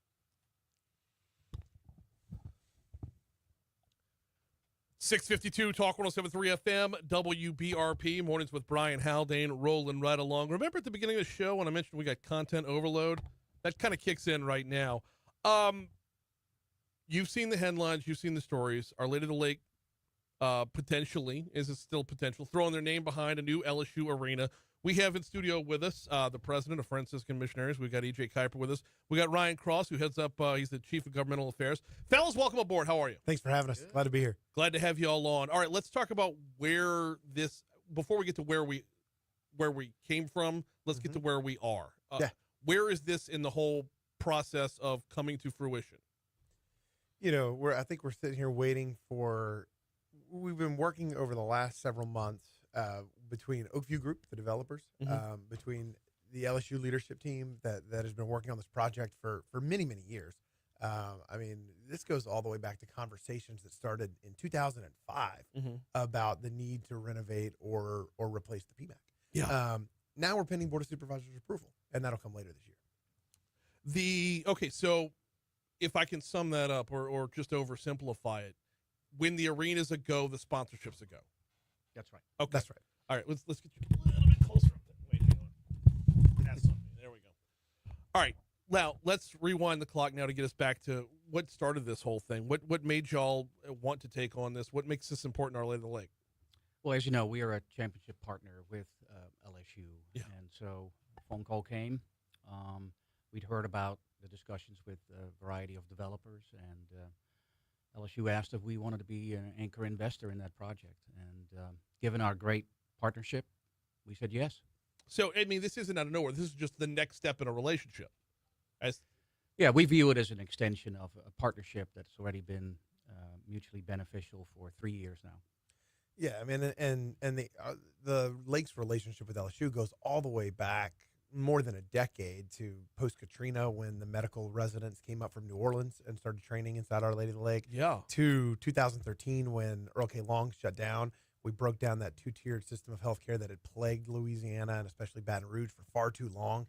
.652 Talk 107.3 FM WBRP mornings with Brian Haldane rolling right along. Remember at the beginning of the show when I mentioned we got content overload? That kind of kicks in right now. You've seen the headlines, you've seen the stories. Our Lady of the Lake potentially is still potential throwing their name behind a new LSU arena. We have in studio with us the president of Franciscan Missionaries. We've got E.J. Kuiper with us. We got Ryan Cross, who heads up, he's the chief of governmental affairs. Fellas, welcome aboard. How are you? Thanks for having us. Glad to be here. Glad to have you all on. All right, let's talk about where this, before we get to where we came from, let's get to where we are. Where is this in the whole process of coming to fruition? You know, I think we're sitting here waiting for, we've been working over the last several months between Oakview Group, the developers, between the LSU leadership team that has been working on this project for many, many years. I mean, this goes all the way back to conversations that started in 2005 about the need to renovate or replace the PMAC. Yeah. Now we're pending Board of Supervisors approval, and that'll come later this year. So if I can sum that up or just oversimplify it, when the arena's a go, the sponsorship's a go. That's right. Okay. That's right. All right, let's get you a little bit closer up there. Wait, hang on. That's something. There we go. All right. Now, let's rewind the clock now to get us back to what started this whole thing. What made y'all want to take on this? What makes this important to Our Lady of the Lake? Well, as you know, we are a championship partner with LSU. Yeah. And so a phone call came. We'd heard about the discussions with a variety of developers, and LSU asked if we wanted to be an anchor investor in that project. And given our great partnership, we said yes. So, I mean, this isn't out of nowhere. This is just the next step in a relationship. Yeah, we view it as an extension of a partnership that's already been mutually beneficial for 3 years now. Yeah, I mean, and the Lakes relationship with LSU goes all the way back more than a decade to post-Katrina when the medical residents came up from New Orleans and started training inside Our Lady of the Lake. Yeah. To 2013 when Earl K. Long shut down. We broke down that two-tiered system of healthcare that had plagued Louisiana and especially Baton Rouge for far too long.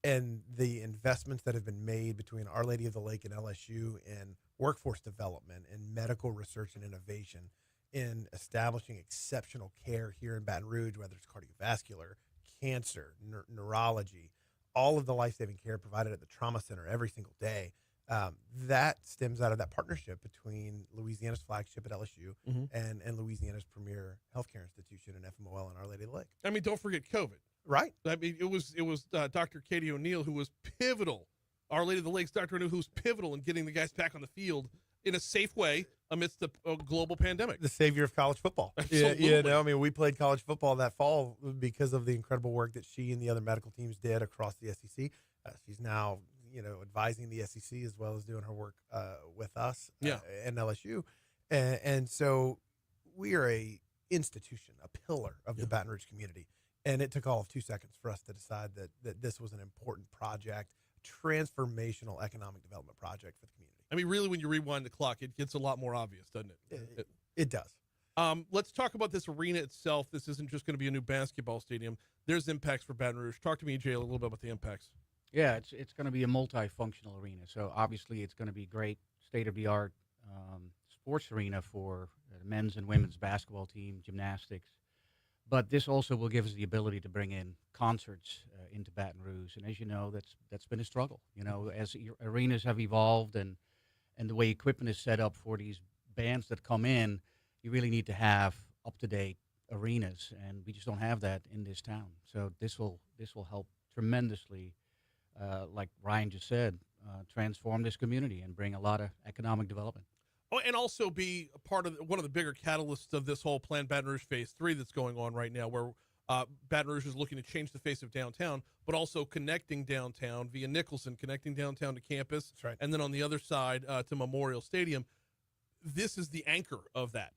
and the investments that have been made between Our Lady of the Lake and LSU in workforce development and medical research and innovation in establishing exceptional care here in Baton Rouge, whether it's cardiovascular, cancer, neurology, all of the life-saving care provided at the trauma center every single day. That stems out of that partnership between Louisiana's flagship at LSU and Louisiana's premier healthcare institution in FMOL and Our Lady of the Lake. I mean, don't forget COVID. Right. I mean, it was Dr. Katie O'Neill who was pivotal. Our Lady of the Lake's Dr. O'Neill, who was pivotal in getting the guys back on the field in a safe way amidst the global pandemic. The savior of college football. Absolutely. You know, I mean, we played college football that fall because of the incredible work that she and the other medical teams did across the SEC. She's now, advising the SEC as well as doing her work with us and LSU. And so we are a institution, a pillar of the Baton Rouge community. And it took all of 2 seconds for us to decide that this was an important project, transformational economic development project for the community. I mean, really, when you rewind the clock, it gets a lot more obvious, doesn't it? It does. Let's talk about this arena itself. This isn't just going to be a new basketball stadium. There's impacts for Baton Rouge. Talk to me, Jay, a little bit about the impacts. Yeah, it's going to be a multifunctional arena. So obviously it's going to be great, state-of-the-art sports arena for the men's and women's basketball team, gymnastics. But this also will give us the ability to bring in concerts into Baton Rouge. And as you know, that's been a struggle. As arenas have evolved and the way equipment is set up for these bands that come in, you really need to have up-to-date arenas, and we just don't have that in this town. So this will help tremendously, like Ryan just said, transform this community and bring a lot of economic development. Oh, and also be a part of one of the bigger catalysts of this whole Plan Baton Rouge Phase 3 that's going on right now, where Baton Rouge is looking to change the face of downtown, but also connecting downtown via Nicholson, connecting downtown to campus. That's right. And then on the other side to Memorial Stadium. This is the anchor of that.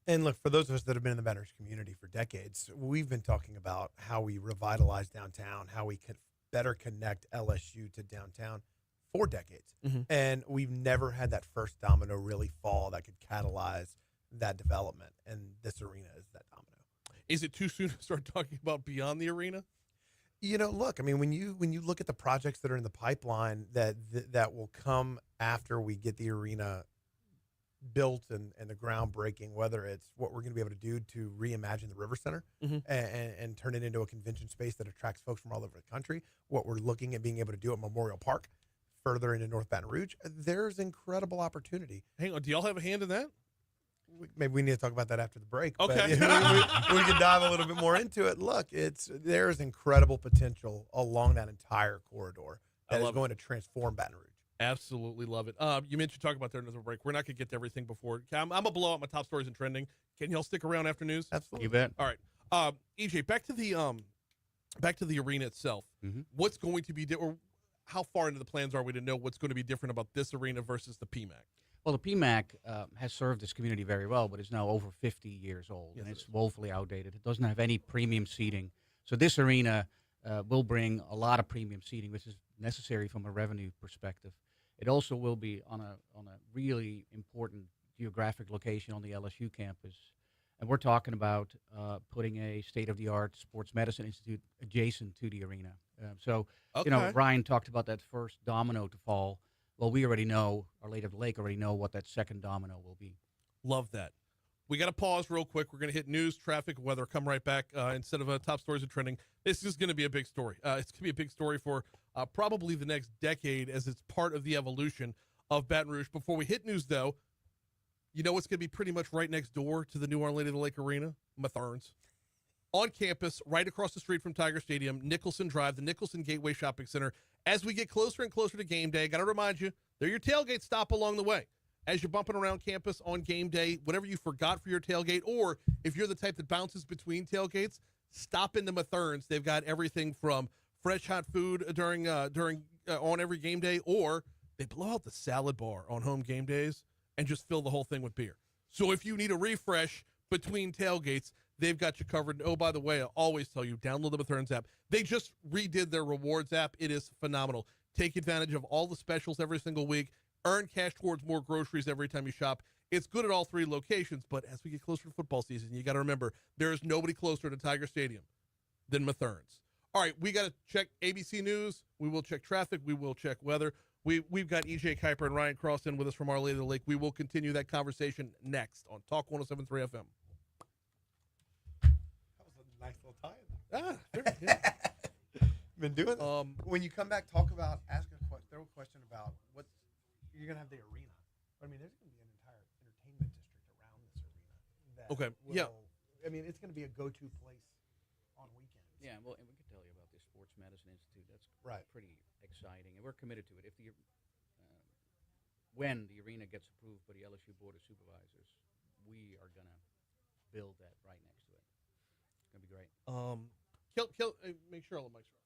And look, for those of us that have been in the Baton Rouge community for decades, we've been talking about how we revitalize downtown, how we could better connect LSU to downtown for decades. And we've never had that first domino really fall that could catalyze that development. And this arena is that domino. Is it too soon to start talking about beyond the arena? Look, I mean, when you look at the projects that are in the pipeline that will come after we get the arena built and the groundbreaking, whether it's what we're going to be able to do to reimagine the River Center and turn it into a convention space that attracts folks from all over the country, what we're looking at being able to do at Memorial Park, further into North Baton Rouge, there's incredible opportunity. Hang on, do y'all have a hand in that? Maybe we need to talk about that after the break. Okay. But we can dive a little bit more into it. Look, there's incredible potential along that entire corridor that is going to transform Baton Rouge. Absolutely love it. You mentioned talking about there another break. We're not going to get to everything before. I'm going to blow out my top stories and trending. Can y'all stick around after news? Absolutely. You bet. All right. EJ, back to the arena itself. What's going to be or how far into the plans are we to know what's going to be different about this arena versus the PMAC? Well, the PMAC has served this community very well, but it's now over 50 years old, and it's woefully outdated. It doesn't have any premium seating. So this arena will bring a lot of premium seating, which is necessary from a revenue perspective. It also will be on a really important geographic location on the LSU campus. And we're talking about putting a state-of-the-art sports medicine institute adjacent to the arena. Ryan talked about that first domino to fall. Well, we already know, Our Lady of the Lake already know what that second domino will be. Love that. We got to pause real quick. We're going to hit news, traffic, weather. Come right back instead of top stories and trending. This is going to be a big story. It's going to be a big story for probably the next decade as it's part of the evolution of Baton Rouge. Before we hit news, though, you know what's going to be pretty much right next door to the new Our Lady of the Lake Arena? Matherns. On campus, right across the street from Tiger Stadium, Nicholson Drive, the Nicholson Gateway Shopping Center. As we get closer and closer to game day, got to remind you, they're your tailgate stop along the way. As you're bumping around campus on game day, whatever you forgot for your tailgate, or if you're the type that bounces between tailgates, stop into Matherns. They've got everything from fresh hot food on every game day, or they blow out the salad bar on home game days and just fill the whole thing with beer. So if you need a refresh between tailgates, they've got you covered. And, oh, by the way, I always tell you, download the Matherns app. They just redid their rewards app. It is phenomenal. Take advantage of all the specials every single week. Earn cash towards more groceries every time you shop. It's good at all three locations, but as we get closer to football season, you got to remember, there is nobody closer to Tiger Stadium than Matherns. All right, we got to check ABC News. We will check traffic. We will check weather. We've got EJ Kuiper and Ryan Cross in with us from Our Lady of the Lake. We will continue that conversation next on Talk 107.3 FM. That was a nice little tie-in. Yeah. Been doing this. When you come back, throw a question about what you're going to have the arena. I mean, there's going to be an entire entertainment district around this arena. Okay. Yeah. I mean, it's going to be a go-to place on weekends. Yeah, well, and we can tell you about the Sports Medicine Institute. That's right. Pretty exciting, and we're committed to it. If when the arena gets approved by the LSU Board of Supervisors, we are going to build that right next to it. It's going to be great. Make sure all the mics are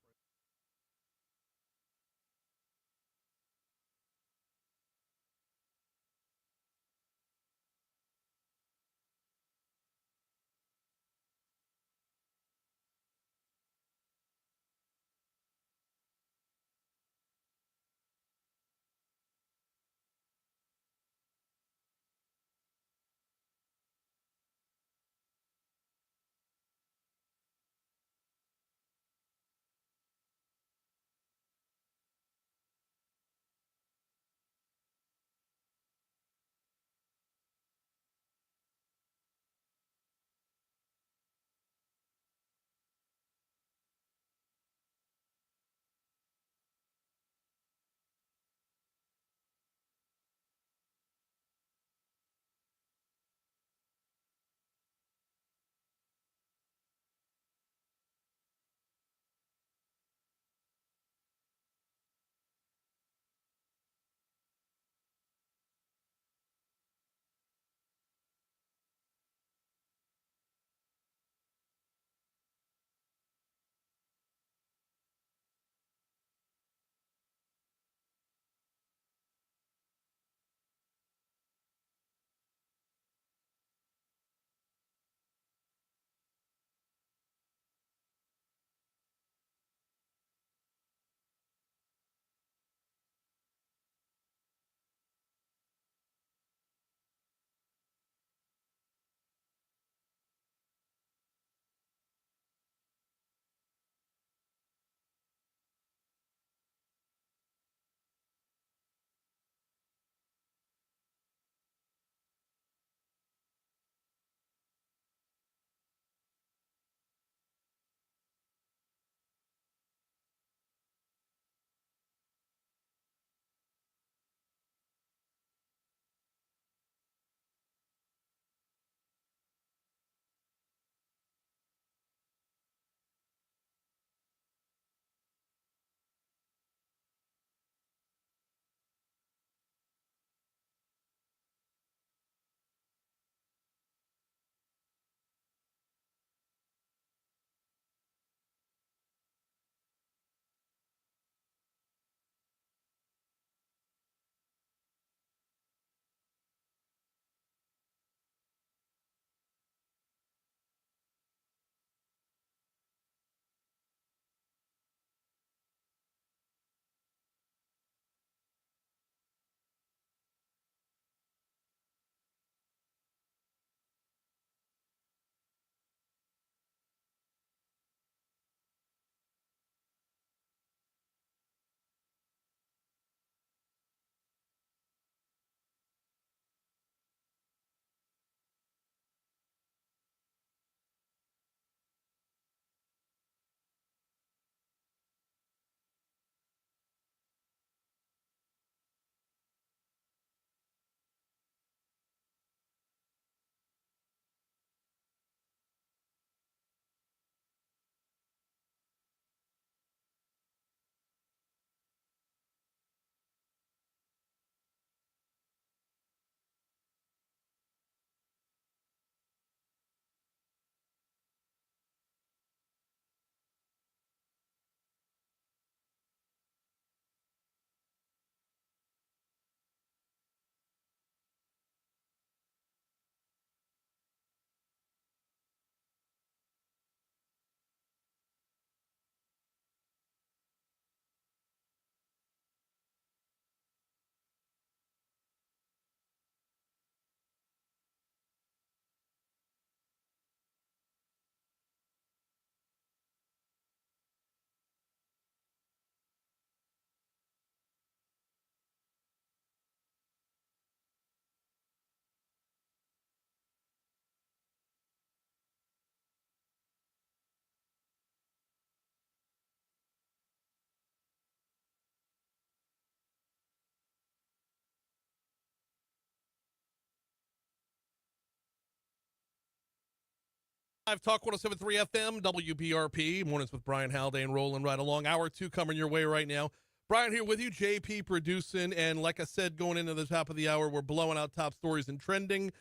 Live Talk 107.3 FM, WBRP. Mornings with Brian Halliday rolling right along. Hour 2 coming your way right now. Brian here with you, JP producing, and like I said, going into the top of the hour, we're blowing out top stories and trending.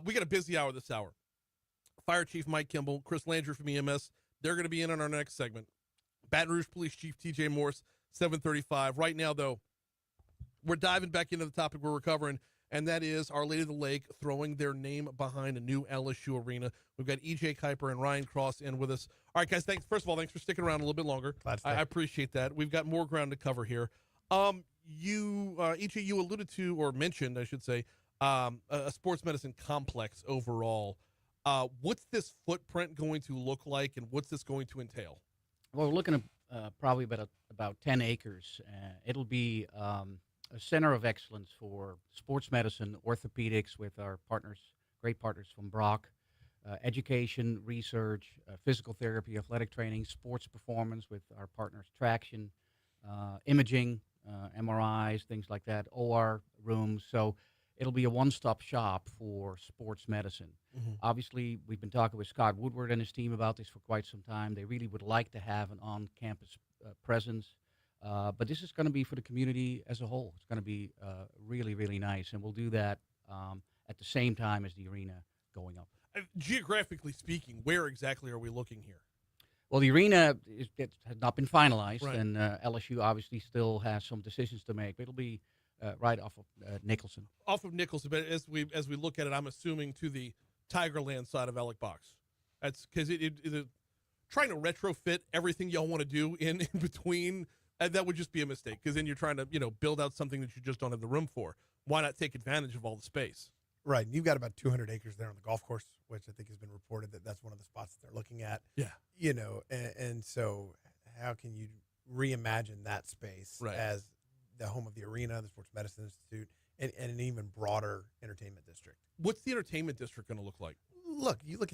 We got a busy hour this hour. Fire Chief Mike Kimble, Chris Landry from EMS, they're going to be in on our next segment. Baton Rouge Police Chief TJ Morse, 7:35. Right now, though, we're diving back into the topic we're covering, and that is Our Lady of the Lake throwing their name behind a new LSU arena. We've got EJ Kuiper and Ryan Cross in with us. All right, guys, thanks. First of all, thanks for sticking around a little bit longer. I appreciate that. We've got more ground to cover here. EJ, you alluded to, or mentioned, I should say, a sports medicine complex overall. What's this footprint going to look like, and what's this going to entail? Well, we're looking at probably about 10 acres. It'll be a center of excellence for sports medicine, orthopedics with our partners, great partners from Brock, education, research, physical therapy, athletic training, sports performance with our partners Traction, imaging, MRIs, things like that, OR rooms. So it'll be a one-stop shop for sports medicine. Mm-hmm. Obviously, we've been talking with Scott Woodward and his team about this for quite some time. They really would like to have an on-campus presence. But this is going to be for the community as a whole. It's going to be really, really nice. And we'll do that at the same time as the arena going up. Geographically speaking, where exactly are we looking here? Well, the arena has not been finalized, right. And LSU obviously still has some decisions to make. But it'll be right off of Nicholson. Off of Nicholson, but as we look at it, I'm assuming to the Tigerland side of Alec Box. That's because it trying to retrofit everything y'all want to do in between. That would just be a mistake, because then you're trying to build out something that you just don't have the room for. Why not take advantage of all the space? Right. And you've got about 200 acres there on the golf course, which I think has been reported that's one of the spots that they're looking at. Yeah. And so how can you reimagine that space as the home of the arena, the Sports Medicine Institute, and an even broader entertainment district? What's the entertainment district going to look like? Look, you look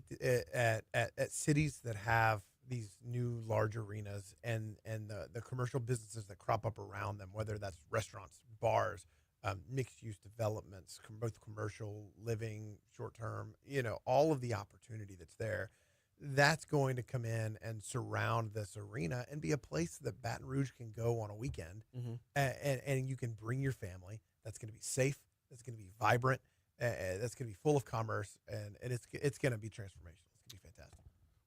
at cities that have these new large arenas and the commercial businesses that crop up around them, whether that's restaurants, bars, mixed-use developments, both commercial, living, short-term, all of the opportunity that's there, that's going to come in and surround this arena and be a place that Baton Rouge can go on a weekend, mm-hmm. and you can bring your family. That's going to be safe. That's going to be vibrant. That's going to be full of commerce, and it's going to be transformational. It's going to be fantastic.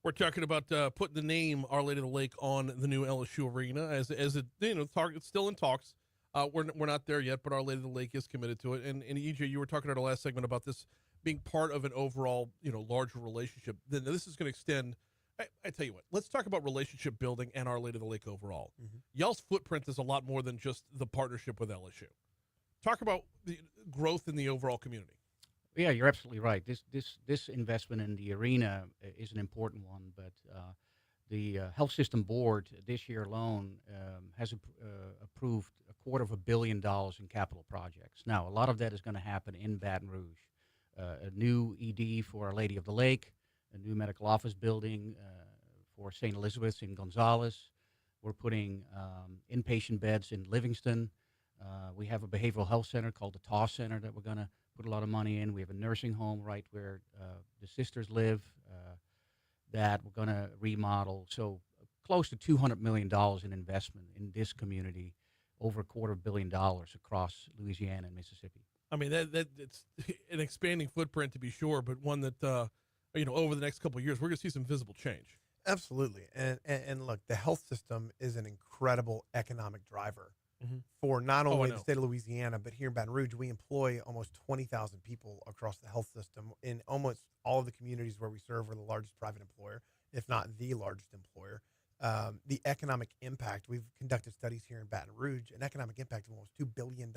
We're talking about putting the name Our Lady of the Lake on the new LSU arena as Target's still in talks. We're not there yet, but Our Lady of the Lake is committed to it. And EJ, you were talking in our last segment about this being part of an overall larger relationship. Then this is going to extend. I tell you what, let's talk about relationship building and Our Lady of the Lake overall. Mm-hmm. Y'all's footprint is a lot more than just the partnership with LSU. Talk about the growth in the overall community. Yeah, you're absolutely right. This investment in the arena is an important one, but the Health System Board this year alone has approved $250 million in capital projects. Now, a lot of that is going to happen in Baton Rouge. A new ED for Our Lady of the Lake, a new medical office building for St. Elizabeth's in Gonzales. We're putting inpatient beds in Livingston. We have a behavioral health center called the TAW Center that we're going to put a lot of money in. We have a nursing home right where the sisters live that we're going to remodel. So close to $200 million in investment in this community, over $250 million across Louisiana and Mississippi. I mean, that it's an expanding footprint to be sure, but one that over the next couple of years we're going to see some visible change. Absolutely, and look, the health system is an incredible economic driver. Mm-hmm. For not only the state of Louisiana, but here in Baton Rouge, we employ almost 20,000 people across the health system in almost all of the communities where we serve. We're the largest private employer, if not the largest employer. The economic impact, we've conducted studies here in Baton Rouge, an economic impact of almost $2 billion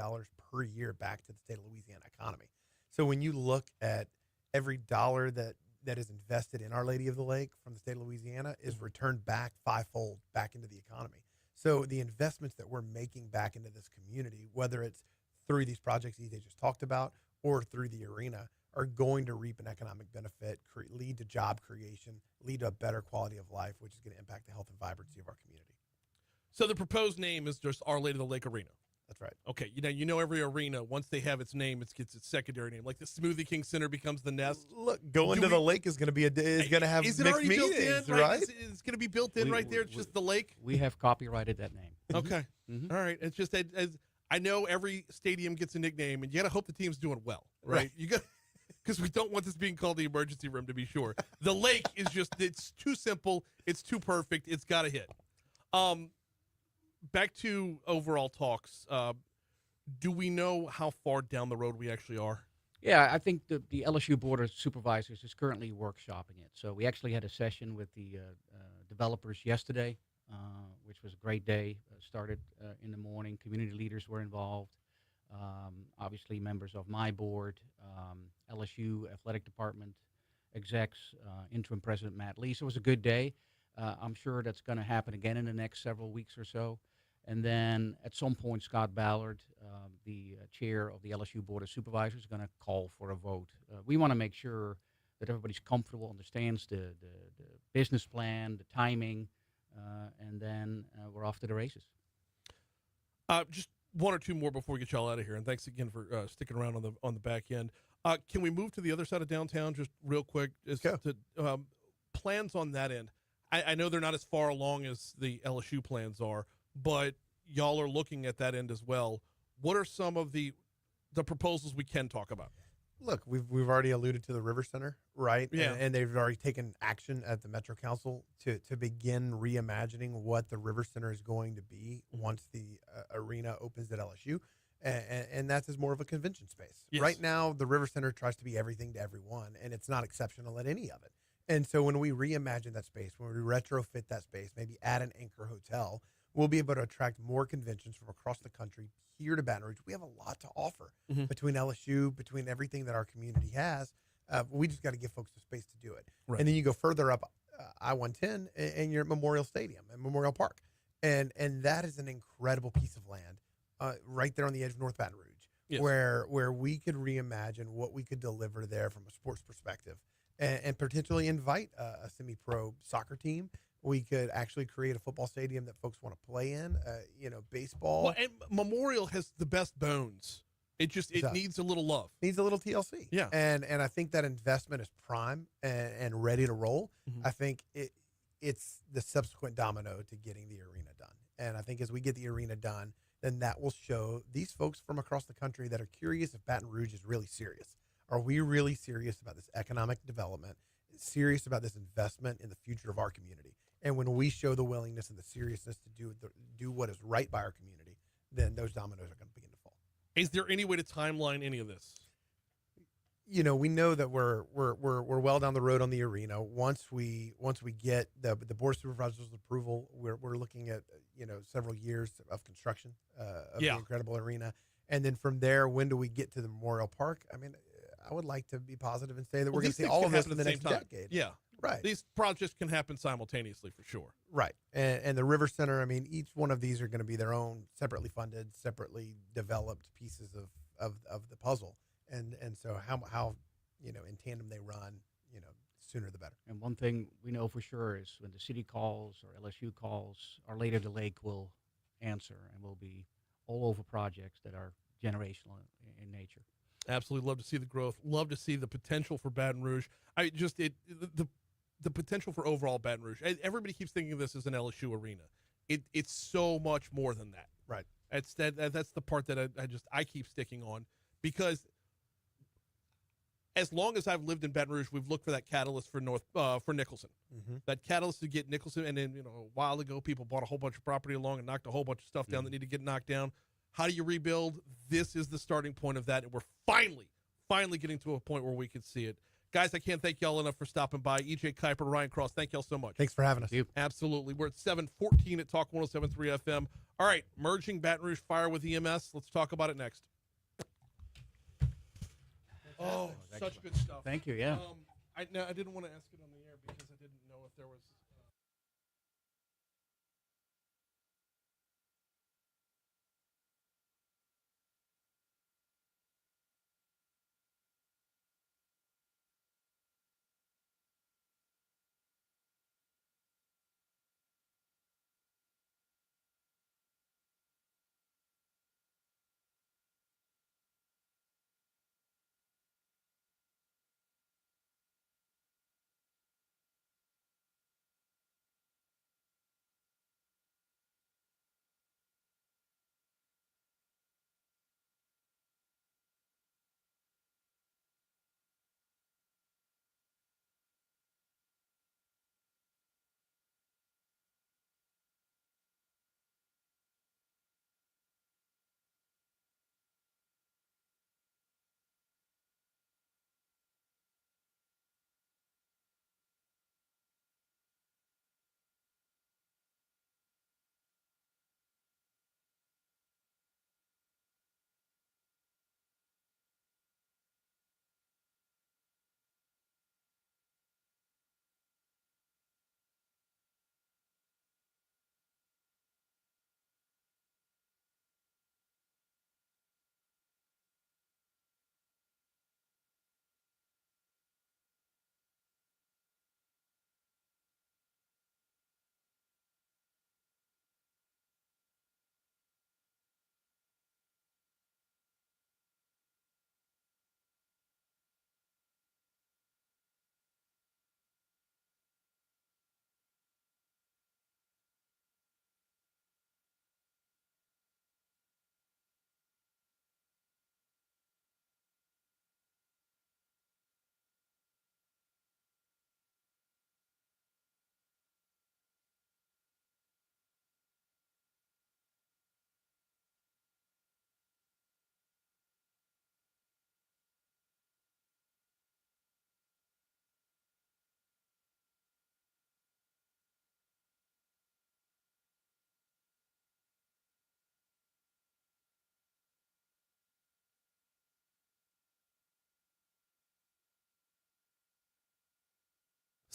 per year back to the state of Louisiana economy. So when you look at every dollar that is invested in Our Lady of the Lake from the state of Louisiana is returned back fivefold back into the economy. So the investments that we're making back into this community, whether it's through these projects EJ just talked about or through the arena, are going to reap an economic benefit, lead to job creation, lead to a better quality of life, which is going to impact the health and vibrancy of our community. So the proposed name is just Our Lady of the Lake Arena. That's right. Okay, you know every arena, once they have its name, it gets its secondary name. Like the Smoothie King Center becomes the Nest. Look, going to the lake is going to have Is it mixed already built meanings, in? right? It's going to be built in right there. It's just the lake. We have copyrighted that name. Okay. All right. It's just as I know every stadium gets a nickname, and you got to hope the team's doing well, right? You got because we don't want this being called the emergency room, to be sure. The lake is it's too simple. It's too perfect. It's got to hit. Back to overall talks. Do we know how far down the road we actually are? Yeah, I think the LSU Board of Supervisors is currently workshopping it. So we actually had a session with the developers yesterday, which was a great day. Started in the morning. Community leaders were involved. Obviously, members of my board, LSU Athletic Department execs, interim president Matt Lee. So it was a good day. I'm sure that's going to happen again in the next several weeks or so. And then at some point, Scott Ballard, the chair of the LSU Board of Supervisors, is going to call for a vote. We want to make sure that everybody's comfortable, understands the business plan, the timing, and then we're off to the races. Just one or two more before we get y'all out of here, and thanks again for sticking around on the back end. Can we move to the other side of downtown just real quick? Just to plans on that end. I know they're not as far along as the LSU plans are, but y'all are looking at that end as well. What are some of the proposals we can talk about? Look, we've already alluded to the River Center, right? Yeah. And they've already taken action at the Metro Council to begin reimagining what the River Center is going to be once the arena opens at LSU. And that's as more of a convention space. Yes. Right now, the River Center tries to be everything to everyone, and it's not exceptional at any of it. And so when we reimagine that space, when we retrofit that space, maybe add an anchor hotel, we'll be able to attract more conventions from across the country here to Baton Rouge. We have a lot to offer between LSU, between everything that our community has. We just got to give folks the space to do it. Right. And then you go further up I-110 and you're at Memorial Stadium and Memorial Park. And that is an incredible piece of land right there on the edge of North Baton Rouge, Yes. where we could reimagine what we could deliver there from a sports perspective and potentially invite a semi-pro soccer team. We could actually create a football stadium that folks want to play in, baseball. Well, and Memorial has the best bones. It needs a little love. Needs a little TLC. Yeah. And I think that investment is prime and ready to roll. I think it's the subsequent domino to getting the arena done. And I think as we get the arena done, then that will show these folks from across the country that are curious if Baton Rouge is really serious. Are we really serious about this economic development, serious about this investment in the future of our community? And when we show the willingness and the seriousness to do what is right by our community, then those dominoes are going to begin to fall. Is there any way to timeline any of this? We know that we're well down the road on the arena. Once we get the board of supervisors approval, we're looking at several years of construction of the incredible arena, and then from there, when do we get to the Memorial Park? I mean, I would like to be positive and say that we're going to see all of this in the next decade. Yeah, right. These projects can happen simultaneously for sure. Right, and the River Center. I mean, each one of these are going to be their own separately funded, separately developed pieces of the puzzle. And so how in tandem they run, sooner the better. And one thing we know for sure is when the city calls or LSU calls, Our Lady of the Lake will answer, and we'll be all over projects that are generational in nature. Absolutely love to see the growth. Love to see the potential for Baton Rouge. The potential for overall Baton Rouge. Everybody keeps thinking of this as an LSU arena. It's so much more than that. Right. That's the part that I keep sticking on, because as long as I've lived in Baton Rouge, we've looked for that catalyst for Nicholson. That catalyst to get Nicholson, and then a while ago people bought a whole bunch of property along and knocked a whole bunch of stuff down that need to get knocked down. How do you rebuild? This is the starting point of that, and we're finally getting to a point where we can see it. Guys, I can't thank y'all enough for stopping by. EJ Kuiper, Ryan Cross, thank y'all so much. Thanks for having us. Absolutely. We're at 7:14 at Talk 107.3 FM. All right, merging Baton Rouge Fire with EMS. Let's talk about it next. Oh, such good stuff. Thank you, yeah. I didn't want to ask it on the air because I didn't know if there was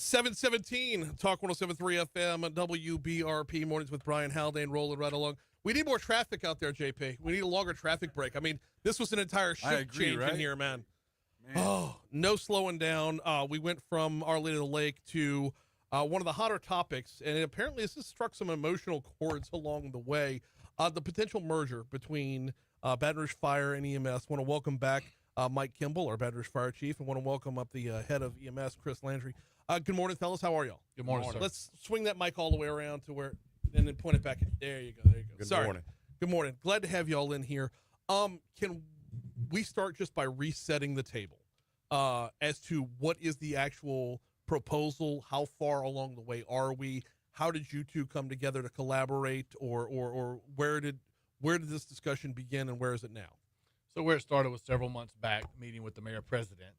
717, Talk 107.3 FM, WBRP, Mornings with Brian Haldane, rolling right along. We need more traffic out there, JP. We need a longer traffic break. I mean, this was an entire shift change in here, man. Oh, no slowing down. We went from Our Lady of the Lake to one of the hotter topics, and apparently this has struck some emotional chords along the way. The potential merger between Baton Rouge Fire and EMS. Want to welcome back Mike Kimble, our Baton Rouge Fire Chief, and want to welcome up the head of EMS, Chris Landry. Good morning, fellas. How are y'all? Good morning, sir. Let's swing that mic all the way around to where, and then point it back. There you go. There you go. Good morning. Good morning. Glad to have y'all in here. Can we start just by resetting the table as to what is the actual proposal? How far along the way are we? How did you two come together to collaborate, or where did this discussion begin, and where is it now? So where it started was several months back, meeting with the mayor president.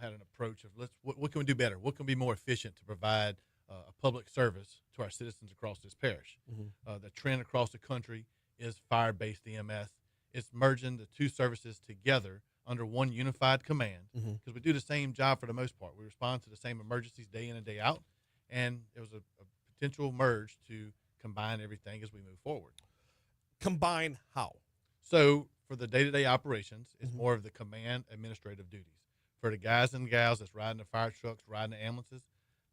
Had an approach of what can we do better? What can be more efficient to provide a public service to our citizens across this parish? The trend across the country is fire-based EMS. It's merging the two services together under one unified command, because we do the same job for the most part. We respond to the same emergencies day in and day out, and it was a potential merge to combine everything as we move forward. Combine how? So for the day-to-day operations, it's more of the command administrative duties. For the guys and gals that's riding the fire trucks, riding the ambulances,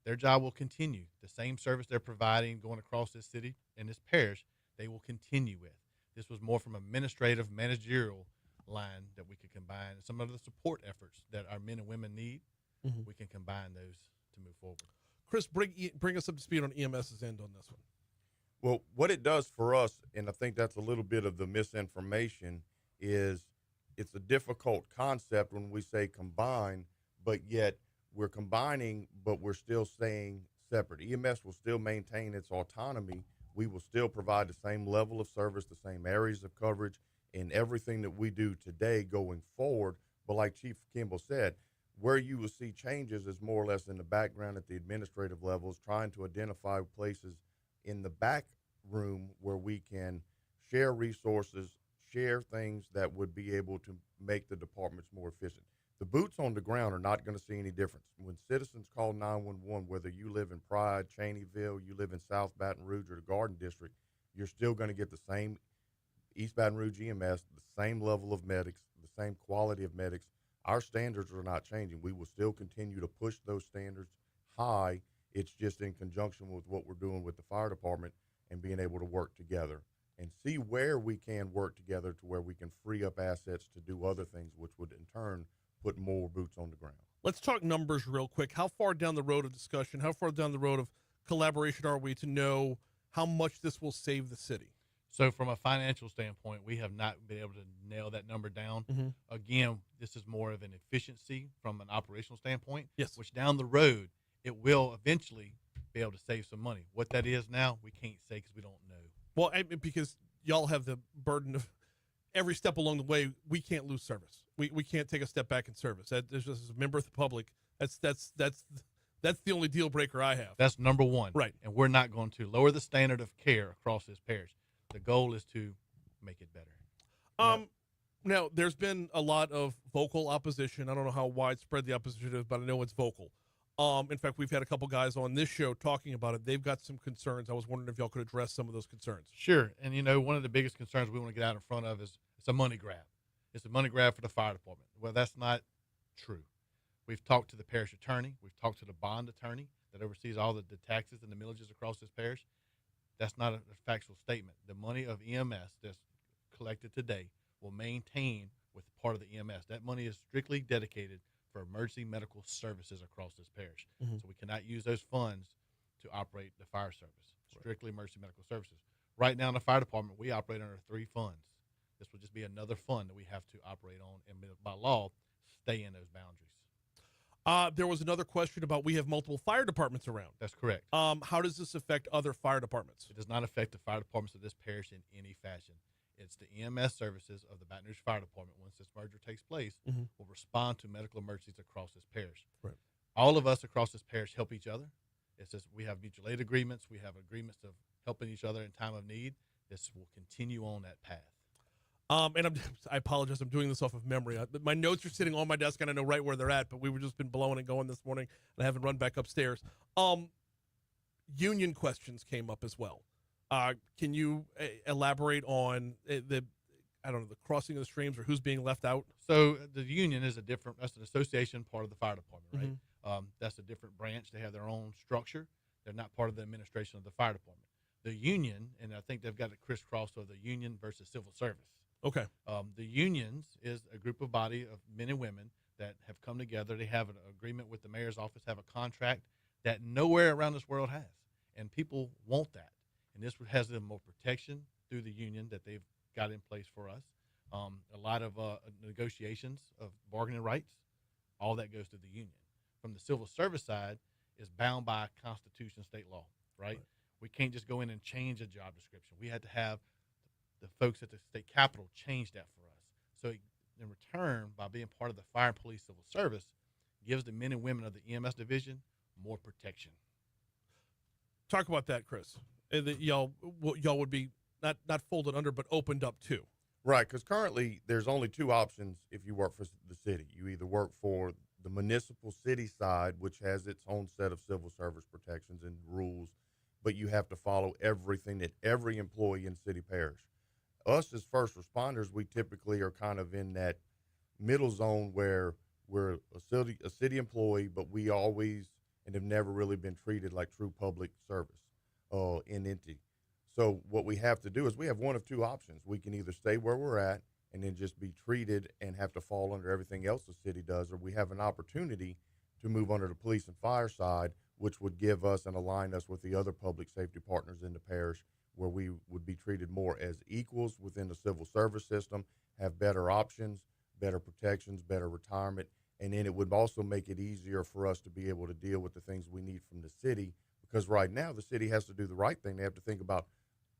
their job will continue. The same service they're providing going across this city and this parish, they will continue with. This was more from administrative, managerial line that we could combine. And some of the support efforts that our men and women need, we can combine those to move forward. Chris, bring us up to speed on EMS's end on this one. Well, what it does for us, and I think that's a little bit of the misinformation, is it's a difficult concept when we say combine, but yet we're combining, but we're still staying separate. EMS will still maintain its autonomy. We will still provide the same level of service, the same areas of coverage, and everything that we do today going forward. But like Chief Kimble said, where you will see changes is more or less in the background at the administrative levels, trying to identify places in the back room where we can share resources, share things that would be able to make the departments more efficient. The boots on the ground are not going to see any difference. When citizens call 911, whether you live in Pride, Cheneyville, you live in South Baton Rouge or the Garden District, you're still going to get the same East Baton Rouge EMS, the same level of medics, the same quality of medics. Our standards are not changing. We will still continue to push those standards high. It's just in conjunction with what we're doing with the fire department and being able to work together and see where we can work together to where we can free up assets to do other things, which would in turn put more boots on the ground. Let's talk numbers real quick. How far down the road of discussion, how far down the road of collaboration are we to know how much this will save the city? So from a financial standpoint, we have not been able to nail that number down. Again, this is more of an efficiency from an operational standpoint, which down the road, it will eventually be able to save some money. What that is now, we can't say because we don't know. Well, because y'all have the burden of every step along the way, we can't lose service. We can't take a step back in service. There's just as a member of the public, that's the only deal breaker I have. That's number one. Right. And we're not going to lower the standard of care across this parish. The goal is to make it better. Now, there's been a lot of vocal opposition. I don't know how widespread the opposition is, but I know it's vocal. In fact, we've had a couple guys on this show talking about it. They've got some concerns. I was wondering if y'all could address some of those concerns. Sure. And, one of the biggest concerns we want to get out in front of is it's a money grab. It's a money grab for the fire department. Well, that's not true. We've talked to the parish attorney. We've talked to the bond attorney that oversees all the taxes and the millages across this parish. That's not a factual statement. The money of EMS that's collected today will maintain with part of the EMS. That money is strictly dedicated for emergency medical services across this parish. So we cannot use those funds to operate the fire service, strictly emergency medical services. Right now in the fire department, we operate under 3 funds. This will just be another fund that we have to operate on and by law stay in those boundaries. There was another question about we have multiple fire departments around. That's correct. How does this affect other fire departments? It does not affect the fire departments of this parish in any fashion. It's the EMS services of the Baton Rouge Fire Department, once this merger takes place, will respond to medical emergencies across this parish. Right. All of us across this parish help each other. It's just we have mutual aid agreements. We have agreements of helping each other in time of need. This will continue on that path. I apologize. I'm doing this off of memory. My notes are sitting on my desk, and I know right where they're at. But we've just been blowing and going this morning, and I haven't run back upstairs. Union questions came up as well. Can you elaborate on the crossing of the streams or who's being left out? So the union is that's an association part of the fire department, right? That's a different branch. They have their own structure. They're not part of the administration of the fire department. The union, and I think they've got it crisscrossed of the union versus civil service. Okay. The unions is a group of body of men and women that have come together. They have an agreement with the mayor's office, have a contract that nowhere around this world has. And people want that. And this has them more protection through the union that they've got in place for us. A lot of negotiations of bargaining rights, all that goes to the union. From the civil service side is bound by Constitution, state law, right? We can't just go in and change a job description. We had to have the folks at the state capitol change that for us. So in return, by being part of the fire and police civil service, gives the men and women of the EMS division more protection. Talk about that, Chris. That y'all would be not folded under, but opened up to. Right, because currently there's only two options if you work for the city. You either work for the municipal city side, which has its own set of civil service protections and rules, but you have to follow everything that every employee in city parish. Us as first responders, we typically are kind of in that middle zone where we're a city employee, but we always and have never really been treated like true public service entity. So what we have to do is we have one of two options. We can either stay where we're at and then just be treated and have to fall under everything else the city does, or we have an opportunity to move under the police and fire side, which would give us and align us with the other public safety partners in the parish, where we would be treated more as equals within the civil service system, have better options, better protections, better retirement, and then it would also make it easier for us to be able to deal with the things we need from the city, because right now the city has to do the right thing. They have to think about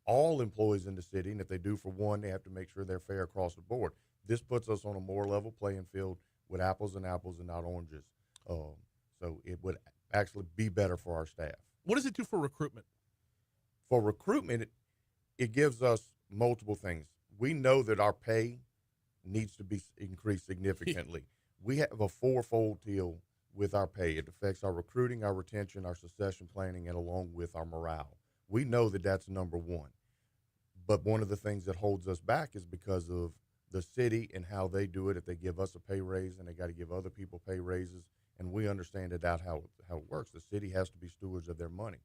all employees in the city, and if they do for one, they have to make sure they're fair across the board. This puts us on a more level playing field with apples and not oranges. So it would actually be better for our staff. What does it do for recruitment? For recruitment, it gives us multiple things. We know that our pay needs to be increased significantly. We have a fourfold deal with our pay. It affects our recruiting, our retention, our succession planning, and along with our morale. We know that that's number one. But one of the things that holds us back is because of the city and how they do it. If they give us a pay raise and they got to give other people pay raises, and we understand that how it works. The city has to be stewards of their money.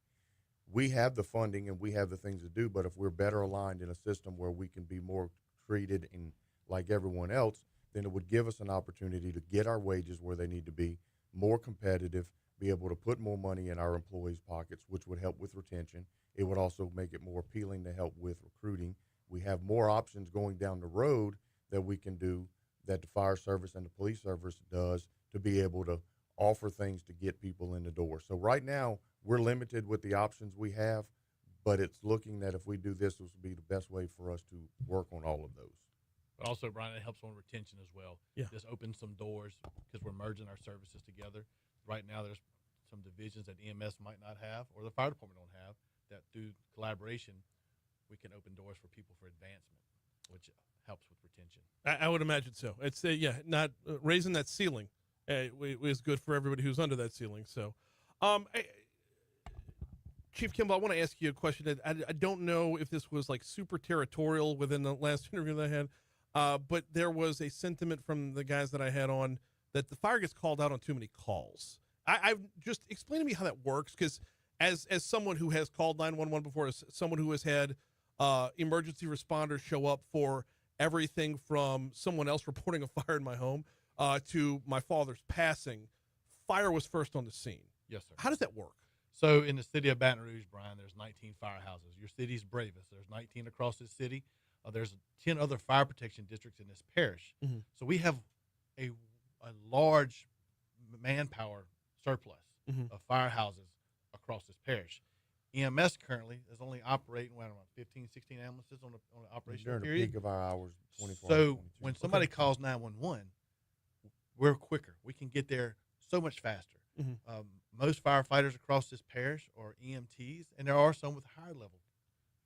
We have the funding and we have the things to do, but if we're better aligned in a system where we can be more treated and like everyone else, then it would give us an opportunity to get our wages where they need to be, more competitive, be able to put more money in our employees' pockets, which would help with retention. It would also make it more appealing to help with recruiting. We have more options going down the road that we can do that the fire service and the police service does to be able to offer things to get people in the door. So right now, we're limited with the options we have, but it's looking that if we do this, this will be the best way for us to work on all of those. But also, Brian, it helps on retention as well. Yeah. Just opens some doors because we're merging our services together. Right now, there's some divisions that EMS might not have or the fire department don't have that through collaboration, we can open doors for people for advancement, which helps with retention. I would imagine so. It's not raising that ceiling is good for everybody who's under that ceiling. So, Chief Kimble, I want to ask you a question. I don't know if this was like super territorial within the last interview that I had, but there was a sentiment from the guys that I had on that the fire gets called out on too many calls. I just explain to me how that works, because as someone who has called 911 before, as someone who has had emergency responders show up for everything from someone else reporting a fire in my home to my father's passing, fire was first on the scene. Yes, sir. How does that work? So in the city of Baton Rouge, Brian, there's 19 firehouses. Your city's bravest. There's 19 across the city. There's 10 other fire protection districts in this parish. Mm-hmm. So we have a large manpower surplus of firehouses across this parish. EMS currently is only operating around 15, 16 ambulances on an operational During period. the peak of our hours, 24 So 22. when somebody calls 911, we're quicker. We can get there so much faster. Mm-hmm. Most firefighters across this parish are EMTs, and there are some with higher level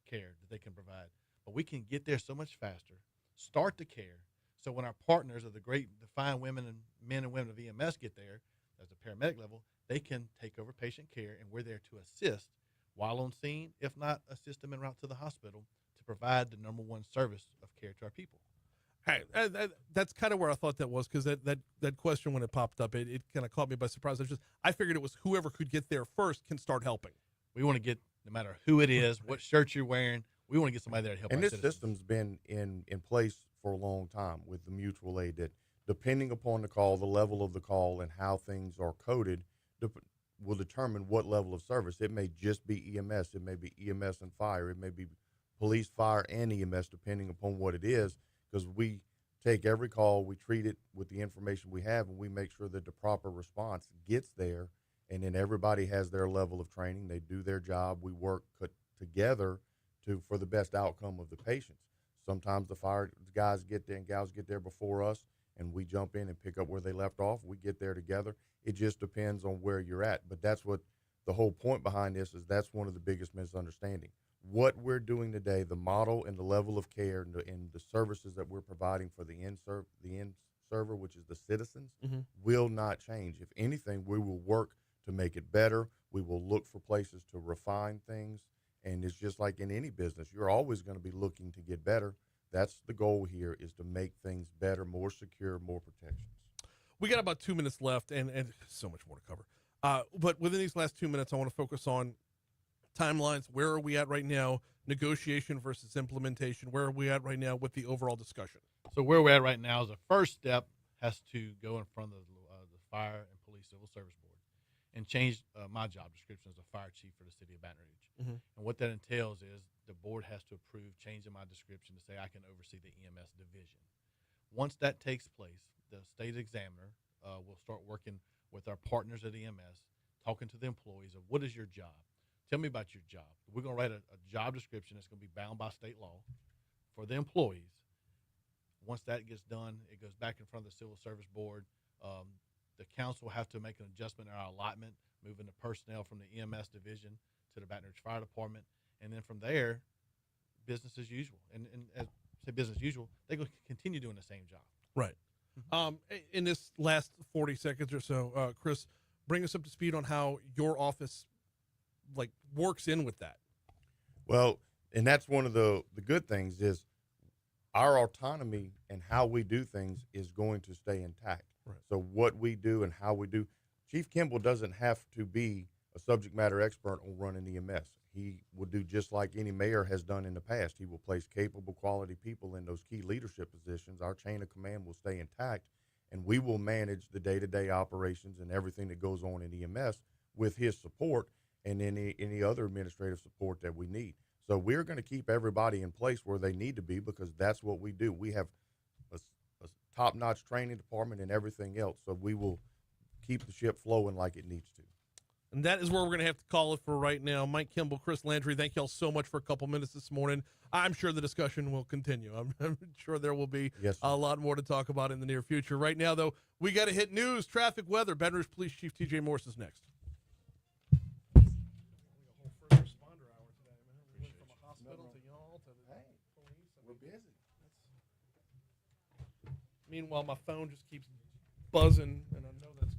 care that they can provide. But we can get there so much faster, start the care. So when our partners of the fine women and men and women of EMS get there, as a paramedic level, they can take over patient care, and we're there to assist while on scene, if not assist them en route to the hospital to provide the number one service of care to our people. Hey, that's kind of where I thought that was, because that question, when it popped up, it kind of caught me by surprise. I figured it was whoever could get there first can start helping. We want to get, no matter who it is, what shirt you're wearing, we want to get somebody there to help. And our this citizens. system's been in place for a long time with the mutual aid, that depending upon the call, the level of the call, and how things are coded, will determine what level of service. It may just be EMS. It may be EMS and fire. It may be police, fire, and EMS, depending upon what it is, because we take every call, we treat it with the information we have, and we make sure that the proper response gets there. And then everybody has their level of training. They do their job. We work together for the best outcome of the patients. Sometimes the fire guys get there and gals get there before us, and we jump in and pick up where they left off. We get there together. It just depends on where you're at. But that's what the whole point behind this is. That's one of the biggest misunderstandings. What we're doing today, the model and the level of care and the services that we're providing for the end server, which is the citizens, will not change. If anything, we will work to make it better. We will look for places to refine things. And it's just like in any business, you're always going to be looking to get better. That's the goal here, is to make things better, more secure, more protections. We got about 2 minutes left, and so much more to cover. But within these last 2 minutes, I want to focus on timelines. Where are we at right now? Negotiation versus implementation. Where are we at right now with the overall discussion? So where we're at right now is the first step has to go in front of the Fire and Police Civil Service Board and change my job description as a fire chief for the city of Baton Rouge. And what that entails is the board has to approve changing my description to say I can oversee the EMS division. Once that takes place, the state examiner will start working with our partners at EMS, talking to the employees of what is your job? Tell me about your job. We're going to write a job description that's going to be bound by state law for the employees. Once that gets done, it goes back in front of the Civil Service Board. The council will have to make an adjustment in our allotment, moving the personnel from the EMS division to the Baton Rouge Fire Department. And then from there, business as usual. And as I say business as usual, they're going to continue doing the same job. Right. In this last 40 seconds or so, Chris, bring us up to speed on how your office works in with that. Well, and that's one of the good things is our autonomy and how we do things is going to stay intact. Right. So what we do and how we do, Chief Kimble doesn't have to be a subject matter expert on running EMS. He will do just like any mayor has done in the past. He will place capable, quality people in those key leadership positions. Our chain of command will stay intact, and we will manage the day-to-day operations and everything that goes on in EMS with his support and any other administrative support that we need. So we're going to keep everybody in place where they need to be, because that's what we do. We have a top-notch training department and everything else, so we will keep the ship flowing like it needs to. And that is where we're going to have to call it for right now. Mike Kimble, Chris Landry, thank you all so much for a couple minutes this morning. I'm sure the discussion will continue. I'm sure there will be a lot more to talk about in the near future. Right now, though, we got to hit news, traffic, weather. Baton Rouge Police Chief TJ Morse is next. We're busy. Meanwhile, my phone just keeps buzzing, and I know that's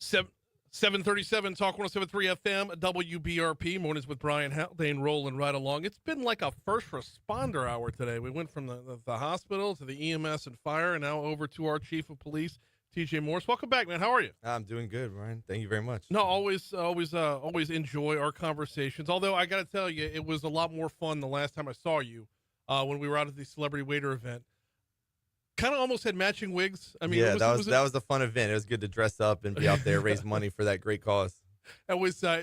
737 Talk 107.3 FM, WBRP, mornings with Brian Haldane rolling right along. It's been like a first responder hour today. We went from the hospital to the EMS and fire, and now over to our chief of police, TJ Morse. Welcome back, man. How are you? I'm doing good, Ryan. Thank you very much. No, always enjoy our conversations. Although I got to tell you, it was a lot more fun the last time I saw you when we were out at the Celebrity Waiter event. Kind of almost had matching wigs. I mean, yeah, that was a fun event. It was good to dress up and be out there, raise money for that great cause. It was. I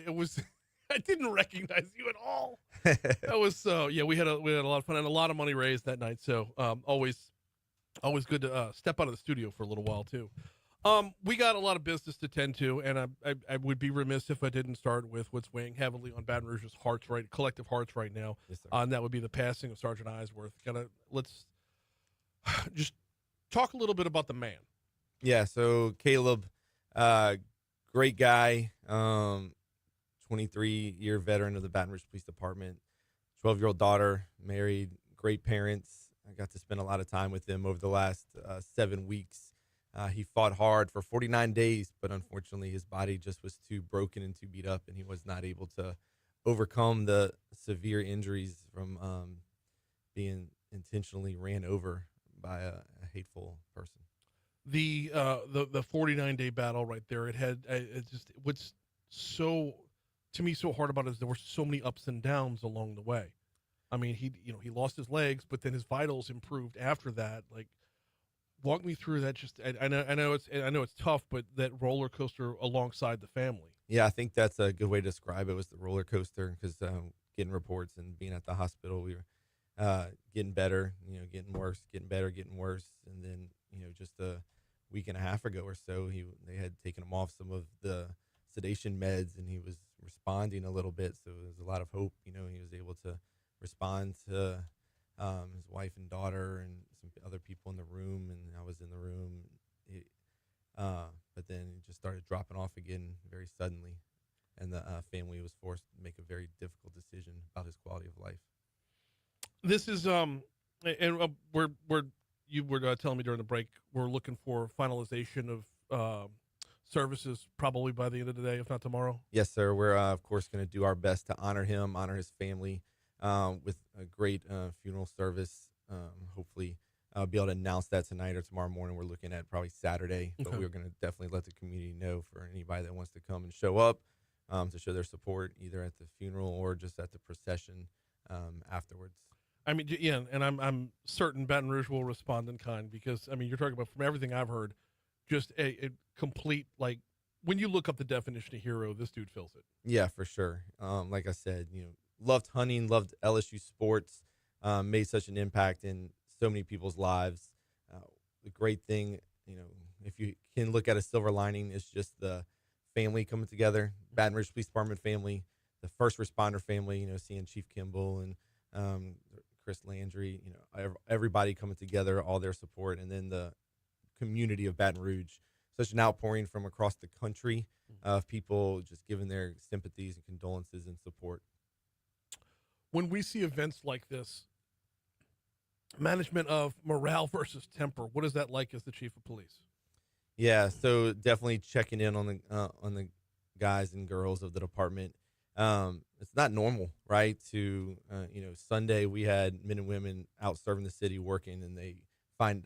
didn't recognize you at all. That was yeah. We had a lot of fun and a lot of money raised that night. So always good to step out of the studio for a little while too. We got a lot of business to tend to, and I would be remiss if I didn't start with what's weighing heavily on Baton Rouge's collective hearts right now. Yes, sir. And that would be the passing of Sergeant Eisworth. Let's just talk a little bit about the man. Yeah, so Caleb, great guy, 23-year veteran of the Baton Rouge Police Department, 12-year-old daughter, married, great parents. I got to spend a lot of time with him over the last 7 weeks. He fought hard for 49 days, but unfortunately his body just was too broken and too beat up, and he was not able to overcome the severe injuries from being intentionally ran over by a hateful person. The 49-day battle right there. It had what's so to me so hard about it is there were so many ups and downs along the way. I mean, he lost his legs, but then his vitals improved after that. Like, walk me through that. Just I know it's tough, but that roller coaster alongside the family. Yeah, I think that's a good way to describe it. Was the roller coaster, because getting reports and being at the hospital, we were getting better, getting worse, getting better, getting worse, and then just a week and a half ago or so, they had taken him off some of the sedation meds, and he was responding a little bit. So there's a lot of hope. He was able to respond to his wife and daughter and some other people in the room, and I was in the room. But then it just started dropping off again very suddenly, and the family was forced to make a very difficult decision about his quality of life. This is and you were telling me during the break, we're looking for finalization of services probably by the end of the day, if not tomorrow. Yes, sir. We're of course going to do our best to honor him, honor his family, with a great funeral service. Hopefully, I'll be able to announce that tonight or tomorrow morning. We're looking at probably Saturday, but we're going to definitely let the community know for anybody that wants to come and show up to show their support, either at the funeral or just at the procession afterwards. I mean, yeah, and I'm certain Baton Rouge will respond in kind, because I mean, you're talking about, from everything I've heard, just a complete, like, when you look up the definition of hero, this dude fills it. Yeah, for sure. Like I said, loved hunting, loved LSU sports, made such an impact in so many people's lives. The great thing, if you can look at a silver lining, is just the family coming together, Baton Rouge Police Department family, the first responder family, seeing Chief Kimble and Chris Landry, everybody coming together, all their support, and then the community of Baton Rouge. Such an outpouring from across the country of people just giving their sympathies and condolences and support. When we see events like this, management of morale versus temper, what is that like as the chief of police? Yeah, so definitely checking in on the guys and girls of the department. It's not normal, right? To Sunday we had men and women out serving the city working, and they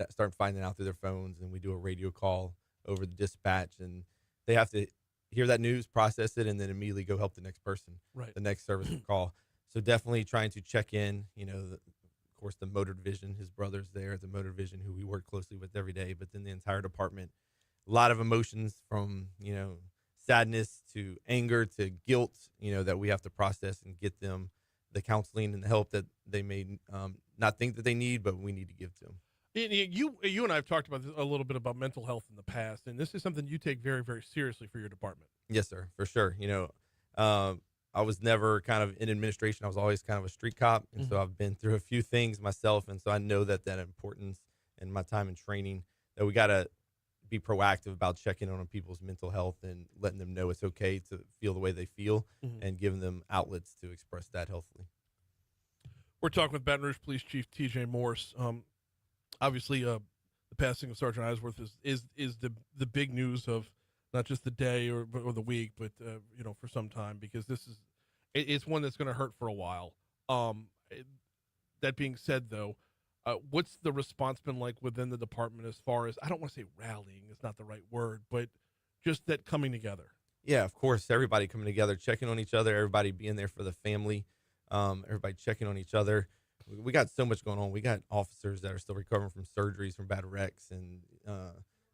start finding out through their phones, and we do a radio call over the dispatch, and they have to hear that news, process it, and then immediately go help the next person, right? The next service call. So definitely trying to check in. Of course, the motor division, his brother's there at the motor division, who we work closely with every day, but then the entire department. A lot of emotions, from sadness to anger to guilt, that we have to process and get them the counseling and the help that they may not think that they need, but we need to give to them. You and I have talked about this, a little bit about mental health in the past, and this is something you take very, very seriously for your department. Yes, sir, for sure. I was never kind of in administration. I was always kind of a street cop, and so I've been through a few things myself, and so I know that importance in my time in training, that we got to be proactive about checking on people's mental health and letting them know it's okay to feel the way they feel, and giving them outlets to express that healthily. We're talking with Baton Rouge Police Chief TJ Morse. Obviously, the passing of Sergeant Eisworth is the big news of not just the day or the week, but for some time, because it's one that's going to hurt for a while. That being said, though, what's the response been like within the department as far as, I don't want to say rallying, it's not the right word, but just that coming together? Yeah, of course, everybody coming together, checking on each other, everybody being there for the family, everybody checking on each other. We got so much going on. We got officers that are still recovering from surgeries, from bad wrecks, and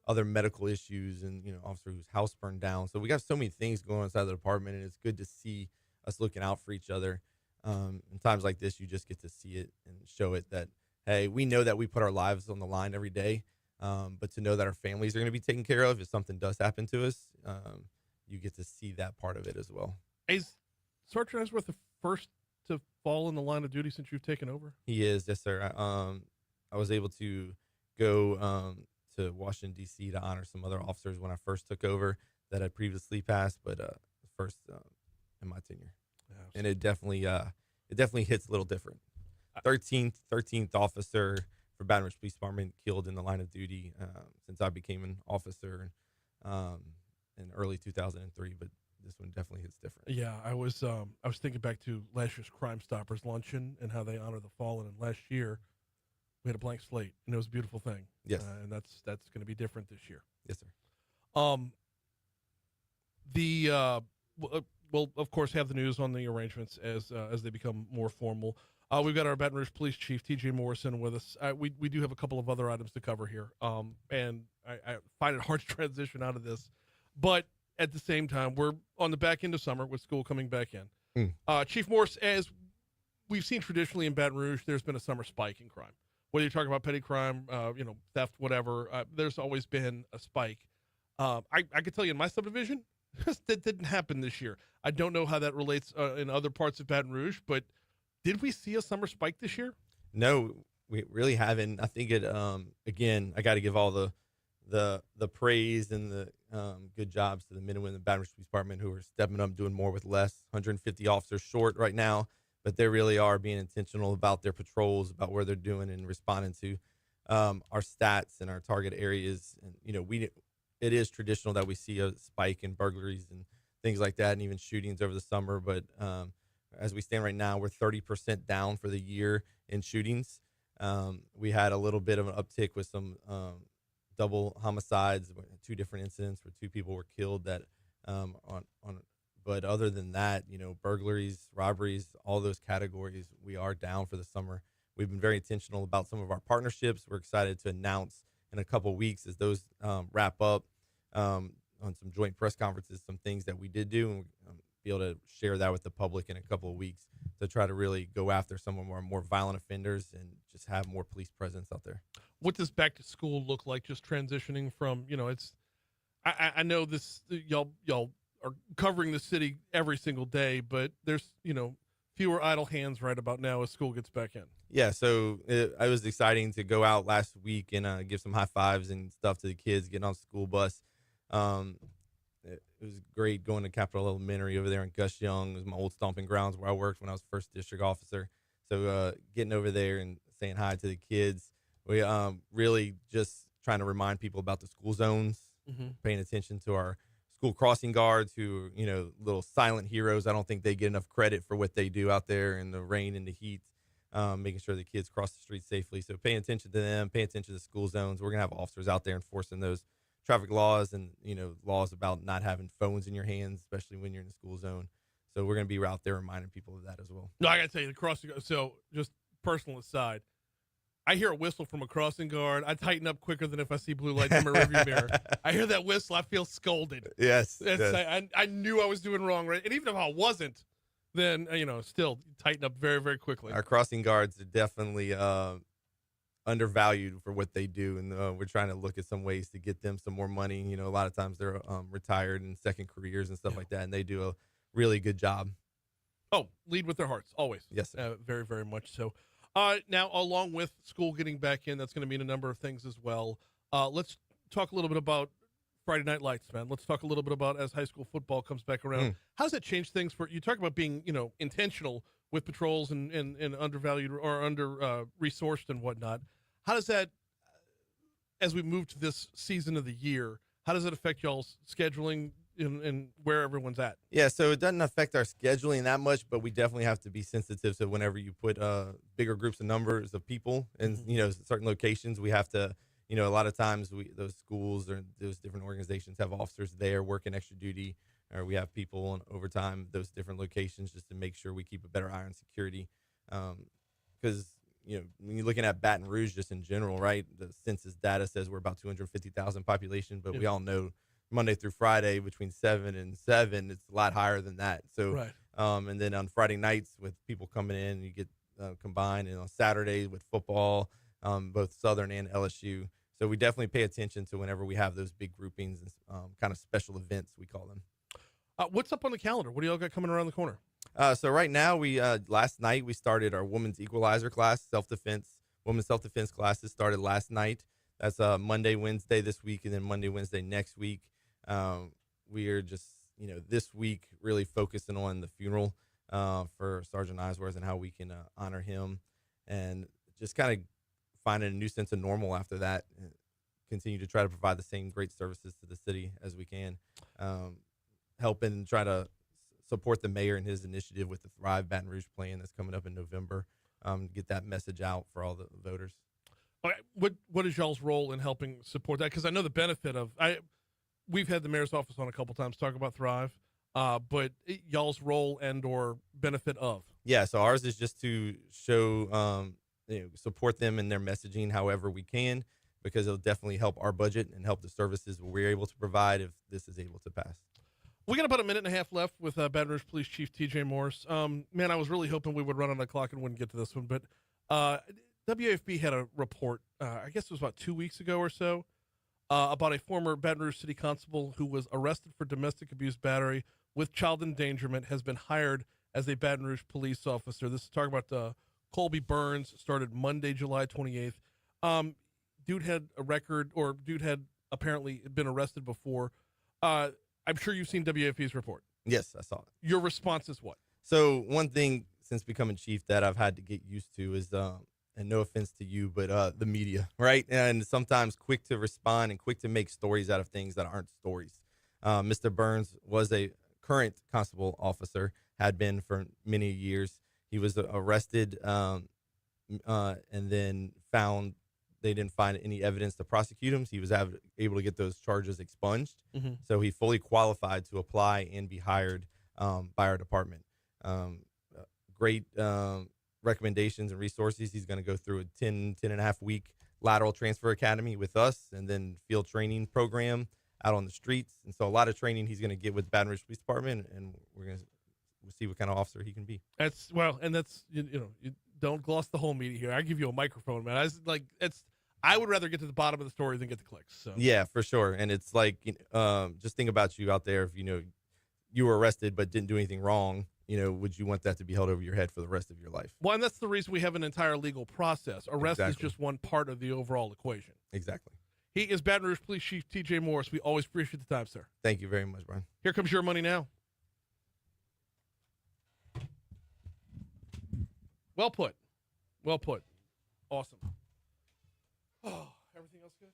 other medical issues, and officer whose house burned down. So we got so many things going on inside the department, and it's good to see us looking out for each other. In times like this, you just get to see it and show it that, hey, we know that we put our lives on the line every day, but to know that our families are going to be taken care of if something does happen to us, you get to see that part of it as well. Is Sergeant Ellsworth the first to fall in the line of duty since you've taken over? He is, yes, sir. I was able to go to Washington, D.C. to honor some other officers when I first took over that had previously passed, but first in my tenure. Yeah, and it definitely hits a little different. 13th officer for Baton Rouge Police Department killed in the line of duty since I became an officer in early 2003, but this one definitely hits different. Yeah, I was thinking back to last year's Crime Stoppers luncheon and how they honor the fallen. And last year we had a blank slate, and it was a beautiful thing. Yes, and that's going to be different this year. Yes, sir. We'll of course have the news on the arrangements as they become more formal. We've got our Baton Rouge Police Chief TJ Morse with us. We do have a couple of other items to cover here, and I find it hard to transition out of this, but at the same time, we're on the back end of summer with school coming back in. Chief Morse, as we've seen traditionally in Baton Rouge, there's been a summer spike in crime. Whether you're talking about petty crime, theft, whatever, there's always been a spike. I could tell you in my subdivision, that didn't happen this year. I don't know how that relates in other parts of Baton Rouge, but did we see a summer spike this year? No, we really haven't. I think it, again, I got to give all the praise and the good jobs to the men and women in the Baton Rouge Police Department who are stepping up, doing more with less. 150 officers short right now, but they really are being intentional about their patrols, about where they're doing and responding to our stats and our target areas. And it is traditional that we see a spike in burglaries and things like that, and even shootings over the summer. But as we stand right now, we're 30% down for the year in shootings. We had a little bit of an uptick with some double homicides, 2 different incidents where 2 people were killed. But other than that, burglaries, robberies, all those categories, we are down for the summer. We've been very intentional about some of our partnerships. We're excited to announce in a couple of weeks as those wrap up on some joint press conferences, some things that we did do, and be able to share that with the public in a couple of weeks to try to really go after some of our more violent offenders and just have more police presence out there. What does back to school look like? Just transitioning from, I know this, y'all are covering the city every single day, but there's, fewer idle hands right about now as school gets back in. Yeah, so it was exciting to go out last week and give some high fives and stuff to the kids, getting on the school bus. It was great going to Capitol Elementary over there in Gus Young. It was my old stomping grounds where I worked when I was first district officer. So getting over there and saying hi to the kids. We really just trying to remind people about the school zones, paying attention to our school crossing guards who, little silent heroes. I don't think they get enough credit for what they do out there in the rain and the heat, making sure the kids cross the street safely. So paying attention to them, paying attention to the school zones. We're going to have officers out there enforcing those traffic laws and, laws about not having phones in your hands, especially when you're in the school zone. So we're going to be out there reminding people of that as well. No, I got to tell you, the crossing guard. So just personal aside, I hear a whistle from a crossing guard. I tighten up quicker than if I see blue lights in my rearview mirror. I hear that whistle, I feel scolded. Yes. I knew I was doing wrong, right? And even if I wasn't, then, still tighten up very, very quickly. Our crossing guards are definitely undervalued for what they do, and we're trying to look at some ways to get them some more money. A lot of times they're retired and second careers and stuff like that, and they do a really good job. Oh, lead with their hearts, always. Yes, very, very much so. Now, along with school getting back in, that's going to mean a number of things as well. Let's talk a little bit about Friday Night Lights, man. Let's talk a little bit about as high school football comes back around. How does that change things for you? Talk about being, intentional with patrols and undervalued or under resourced and whatnot. How does that, as we move to this season of the year, How does it affect y'all's scheduling and where everyone's at? Yeah, so it doesn't affect our scheduling that much, but we definitely have to be sensitive to whenever you put bigger groups of numbers of people in certain locations. We have to, a lot of times those schools or those different organizations have officers there working extra duty, or we have people on overtime those different locations just to make sure we keep a better eye on security. Because when you're looking at Baton Rouge just in general, right? The census data says we're about 250,000 population, but we all know Monday through Friday between 7 and 7, it's a lot higher than that. So, Right. And then on Friday nights with people coming in, you get combined, and on Saturdays with football, both Southern and LSU. So we definitely pay attention to whenever we have those big groupings and kind of special events, we call them. What's up on the calendar? What do y'all got coming around the corner? So right now, we last night we started our women's equalizer class, women's self-defense classes started last night. That's Monday, Wednesday this week, and then Monday, Wednesday next week. We are just, this week really focusing on the funeral for Sergeant Eisworth and how we can honor him, and just kind of finding a new sense of normal after that. And continue to try to provide the same great services to the city as we can, helping try to support the mayor and his initiative with the Thrive Baton Rouge plan that's coming up in November. Get that message out for all the voters. All right. What is y'all's role in helping support that? Because I know the benefit of we've had the mayor's office on a couple times talk about Thrive, but y'all's role and or benefit of. Yeah, so ours is just to show, support them in their messaging however we can, because it'll definitely help our budget and help the services we're able to provide if this is able to pass. We got about a minute and a half left with Baton Rouge Police Chief TJ Morse. Man, I was really hoping we would run on the clock and wouldn't get to this one, but WAFB had a report, I guess it was about 2 weeks ago or so, about a former Baton Rouge City Constable who was arrested for domestic abuse battery with child endangerment, has been hired as a Baton Rouge police officer. This is talking about Colby Burns, started Monday, July 28th. Dude had a record, or dude had apparently been arrested before. I'm sure you've seen WAFB's report. Yes, I saw it. Your response is what? So one thing since becoming chief that I've had to get used to is, and no offense to you, but the media, right? And sometimes quick to respond and quick to make stories out of things that aren't stories. Mr. Burns was a current constable officer, had been for many years. He was arrested and then found they didn't find any evidence to prosecute him. So he was able to get those charges expunged. Mm-hmm. So he fully qualified to apply and be hired by our department. Great recommendations and resources. He's going to go through a 10 and a half week lateral transfer academy with us, and then field training program out on the streets. And so a lot of training he's going to get with Baton Rouge Police Department, and we'll see what kind of officer he can be. That's you don't gloss the whole media here. I give you a microphone, man. I would rather get to the bottom of the story than get the clicks. So yeah, for sure. And it's like, just think about you out there. If you were arrested but didn't do anything wrong, would you want that to be held over your head for the rest of your life? Well, and that's the reason we have an entire legal process. Arrest is just one part of the overall equation. Exactly. He is Baton Rouge Police Chief TJ Morse. We always appreciate the time, sir. Thank you very much, Brian. Here comes your money now. Well put. Well put. Awesome. Oh, everything else good?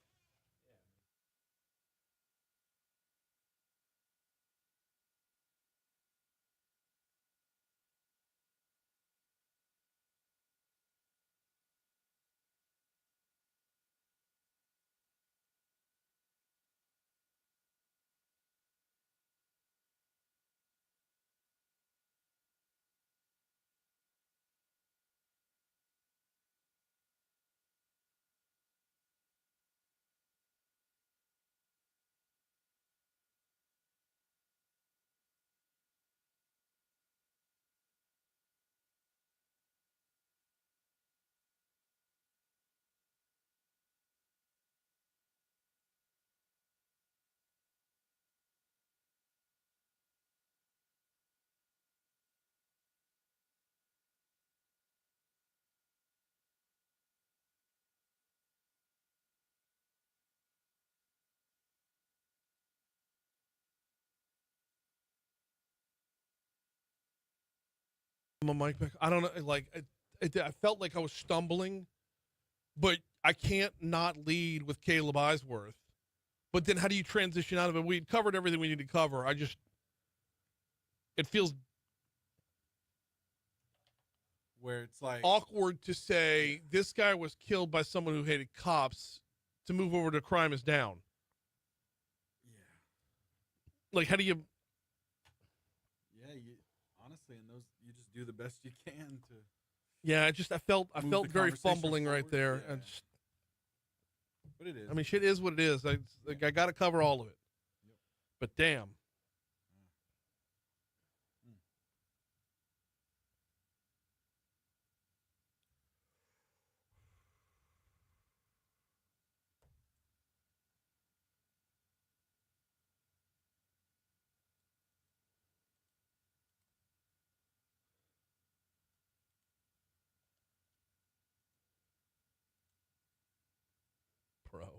My mic back. I don't know. I felt like I was stumbling, but I can't not lead with Caleb Eisworth. But then how do you transition out of it? We'd covered everything we need to cover. It feels where it's like awkward to say this guy was killed by someone who hated cops to move over to crime is down. Yeah. Like, how do you? Yeah, honestly, in those, you just do the best you can to. Yeah, I felt very fumbling forward. right there. Yeah. But it is. I mean, shit is what it is. I got to cover all of it. Yep. But damn. Bro.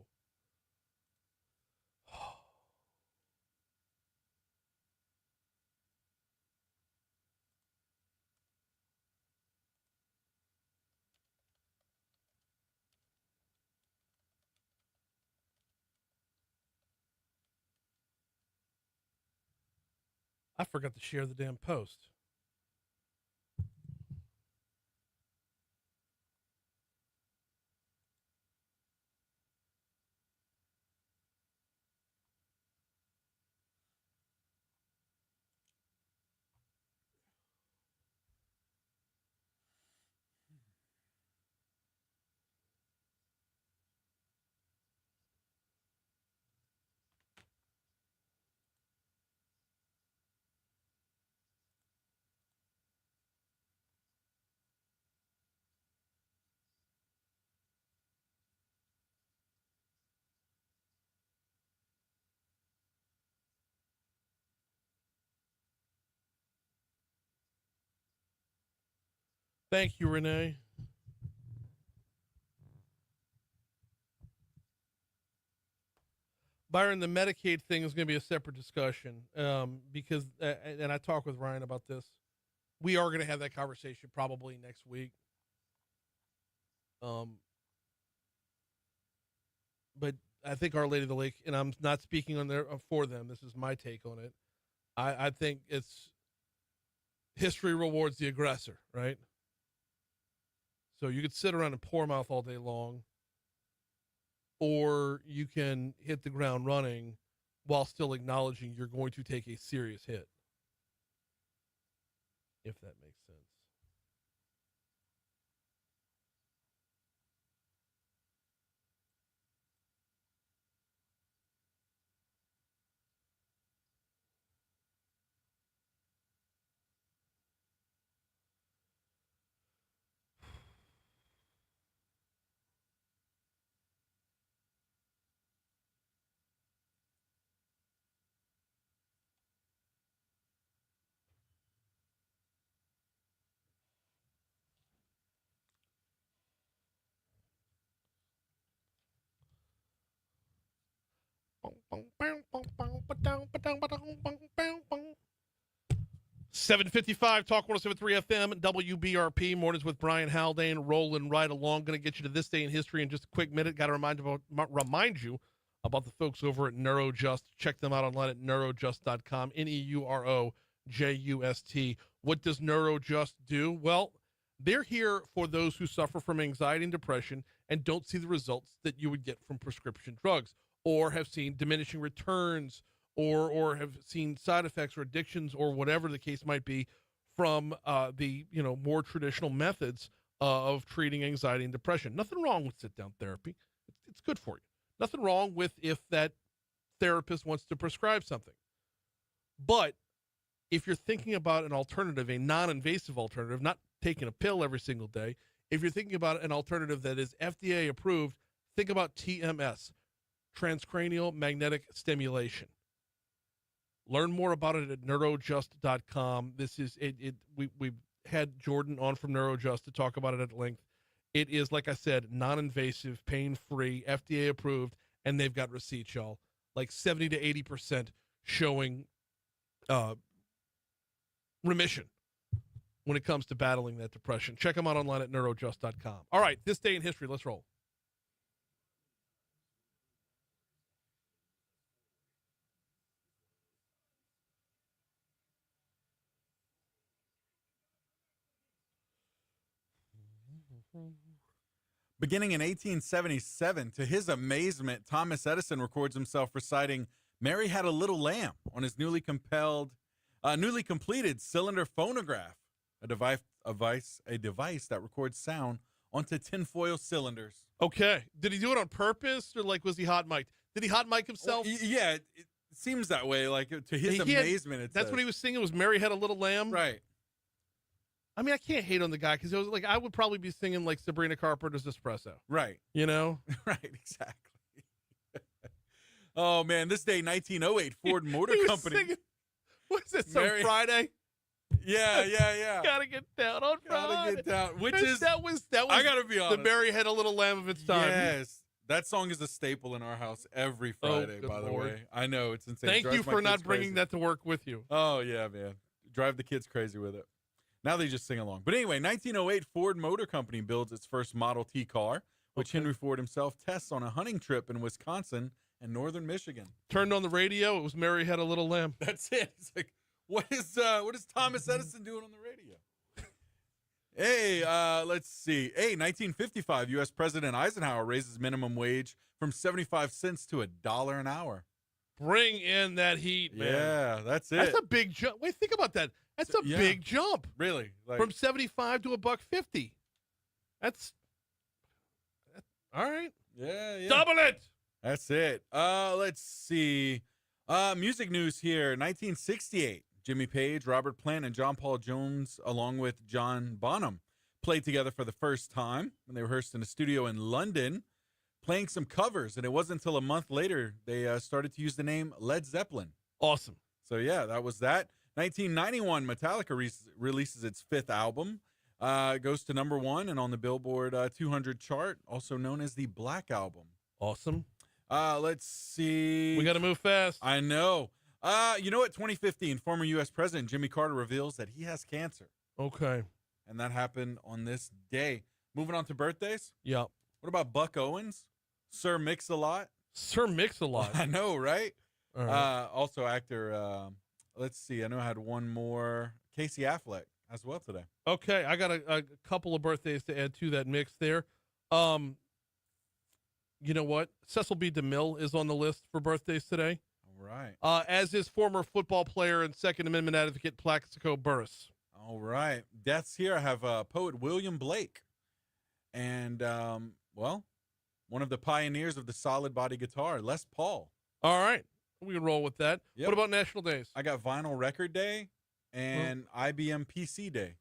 I forgot to share the damn post. Thank you, Renee. Byron, the Medicaid thing is going to be a separate discussion because, and I talked with Ryan about this. We are going to have that conversation probably next week. But I think Our Lady of the Lake, and I'm not speaking on for them. This is my take on it. I think it's history rewards the aggressor, right? So you could sit around and pour mouth all day long, or you can hit the ground running while still acknowledging you're going to take a serious hit. If that makes sense. $7:55 Talk 107.3 FM WBRP mornings with Brian Haldane rolling right along. Going to get you to this day in history in just a quick minute. Got to remind you about the folks over at Neurojust. Check them out online at neurojust.com. NEUROJUST. What does Neurojust do? Well, they're here for those who suffer from anxiety and depression and don't see the results that you would get from prescription drugs, or have seen diminishing returns, or have seen side effects or addictions or whatever the case might be from the more traditional methods of treating anxiety and depression. Nothing wrong with sit-down therapy. It's good for you. Nothing wrong with if that therapist wants to prescribe something. But if you're thinking about an alternative, a non-invasive alternative, not taking a pill every single day, if you're thinking about an alternative that is FDA approved, think about TMS, transcranial magnetic stimulation. Learn more about it at neurojust.com. This is it. We've had Jordan on from Neurojust to talk about it at length. It is, like I said, non-invasive, pain-free, FDA approved, and they've got receipts, y'all. Like 70 to 80% showing remission when it comes to battling that depression. Check them out online at neurojust.com. All right, this day in history, let's roll. Beginning in 1877, to his amazement, Thomas Edison records himself reciting "Mary Had a Little Lamb" on his newly completed cylinder phonograph, a device that records sound onto tinfoil cylinders. Okay. Did he do it on purpose, or like was he hot mic'd? Did he hot mic himself? Well, yeah, it seems that way. Like to his amazement, that's what he was singing. Was "Mary Had a Little Lamb"? Right. I mean, I can't hate on the guy because it was like I would probably be singing like Sabrina Carpenter's "Espresso." Right. You know. Right. Exactly. Oh man, this day, 1908, Ford Motor Company. Singing, what's this? Some Friday. Yeah. Gotta get down on Friday. Gotta get down. Which is that was. I gotta be honest. The Mary Had a Little Lamb of its time. Yes. That song is a staple in our house every Friday, by the way. I know, it's insane. Thank you for not bringing that to work with you. Oh, yeah, man. Drive the kids crazy with it. Now they just sing along. But anyway, 1908, Ford Motor Company builds its first Model T car, which Henry Ford himself tests on a hunting trip in Wisconsin and northern Michigan. Turned on the radio. It was Mary Had a Little Lamb. That's it. It's like, what is Thomas Edison doing on the radio? Hey, let's see. Hey, 1955, U.S. President Eisenhower raises minimum wage from 75 cents to $1 an hour. Bring in that heat, man. Yeah, that's it. That's a big jump. Wait, think about that. That's a big jump. Really? From 75 to $1.50. That's all right. Yeah. Double it. That's it. Let's see. Music news here. 1968. Jimmy Page, Robert Plant, and John Paul Jones, along with John Bonham, played together for the first time when they rehearsed in a studio in London, playing some covers. And it wasn't until a month later they started to use the name Led Zeppelin. Awesome. So, yeah, that was that. 1991, Metallica releases its fifth album. It goes to number 1 and on the Billboard 200 chart, also known as the Black Album. Awesome. Let's see. We got to move fast. I know. You know what? 2015, former U.S. President Jimmy Carter reveals that he has cancer. Okay. And that happened on this day. Moving on to birthdays. Yeah. What about Buck Owens? Sir Mix-a-Lot? Sir Mix-a-Lot. I know, right? All right. Also actor, let's see. I know I had one more. Casey Affleck as well today. Okay. I got a couple of birthdays to add to that mix there. You know what? Cecil B. DeMille is on the list for birthdays today. Right. As is former football player and Second Amendment advocate Plaxico Burress. All right. Deaths here. I have poet William Blake. And, well, one of the pioneers of the solid body guitar, Les Paul. All right. We can roll with that. Yep. What about National Days? I got Vinyl Record Day and IBM PC Day.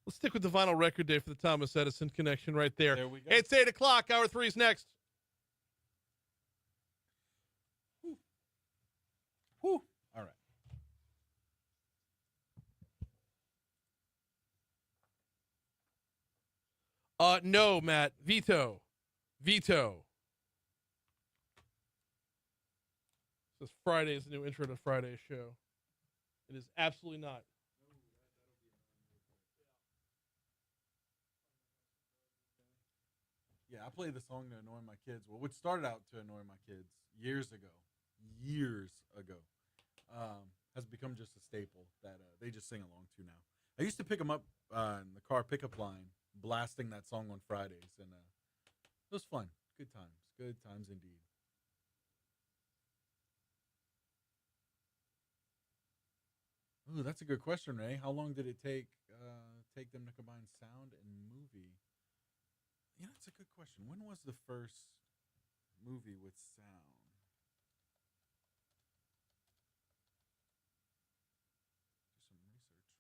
Let's stick with the Vinyl Record Day for the Thomas Edison connection right there. There we go. It's 8 o'clock. Hour 3 is next. Whew. All right. No, Matt. Veto. This Friday is the new intro to Friday's show. It is absolutely not. Yeah, I play the song to annoy my kids. Well, which started out to annoy my kids years ago, has become just a staple that they just sing along to now. I used to pick them up in the car pickup line, blasting that song on Fridays, and it was fun. Good times indeed. Ooh, that's a good question, Ray. How long did it take them to combine sound and movie? Yeah, that's a good question. When was the first movie with sound? Do some research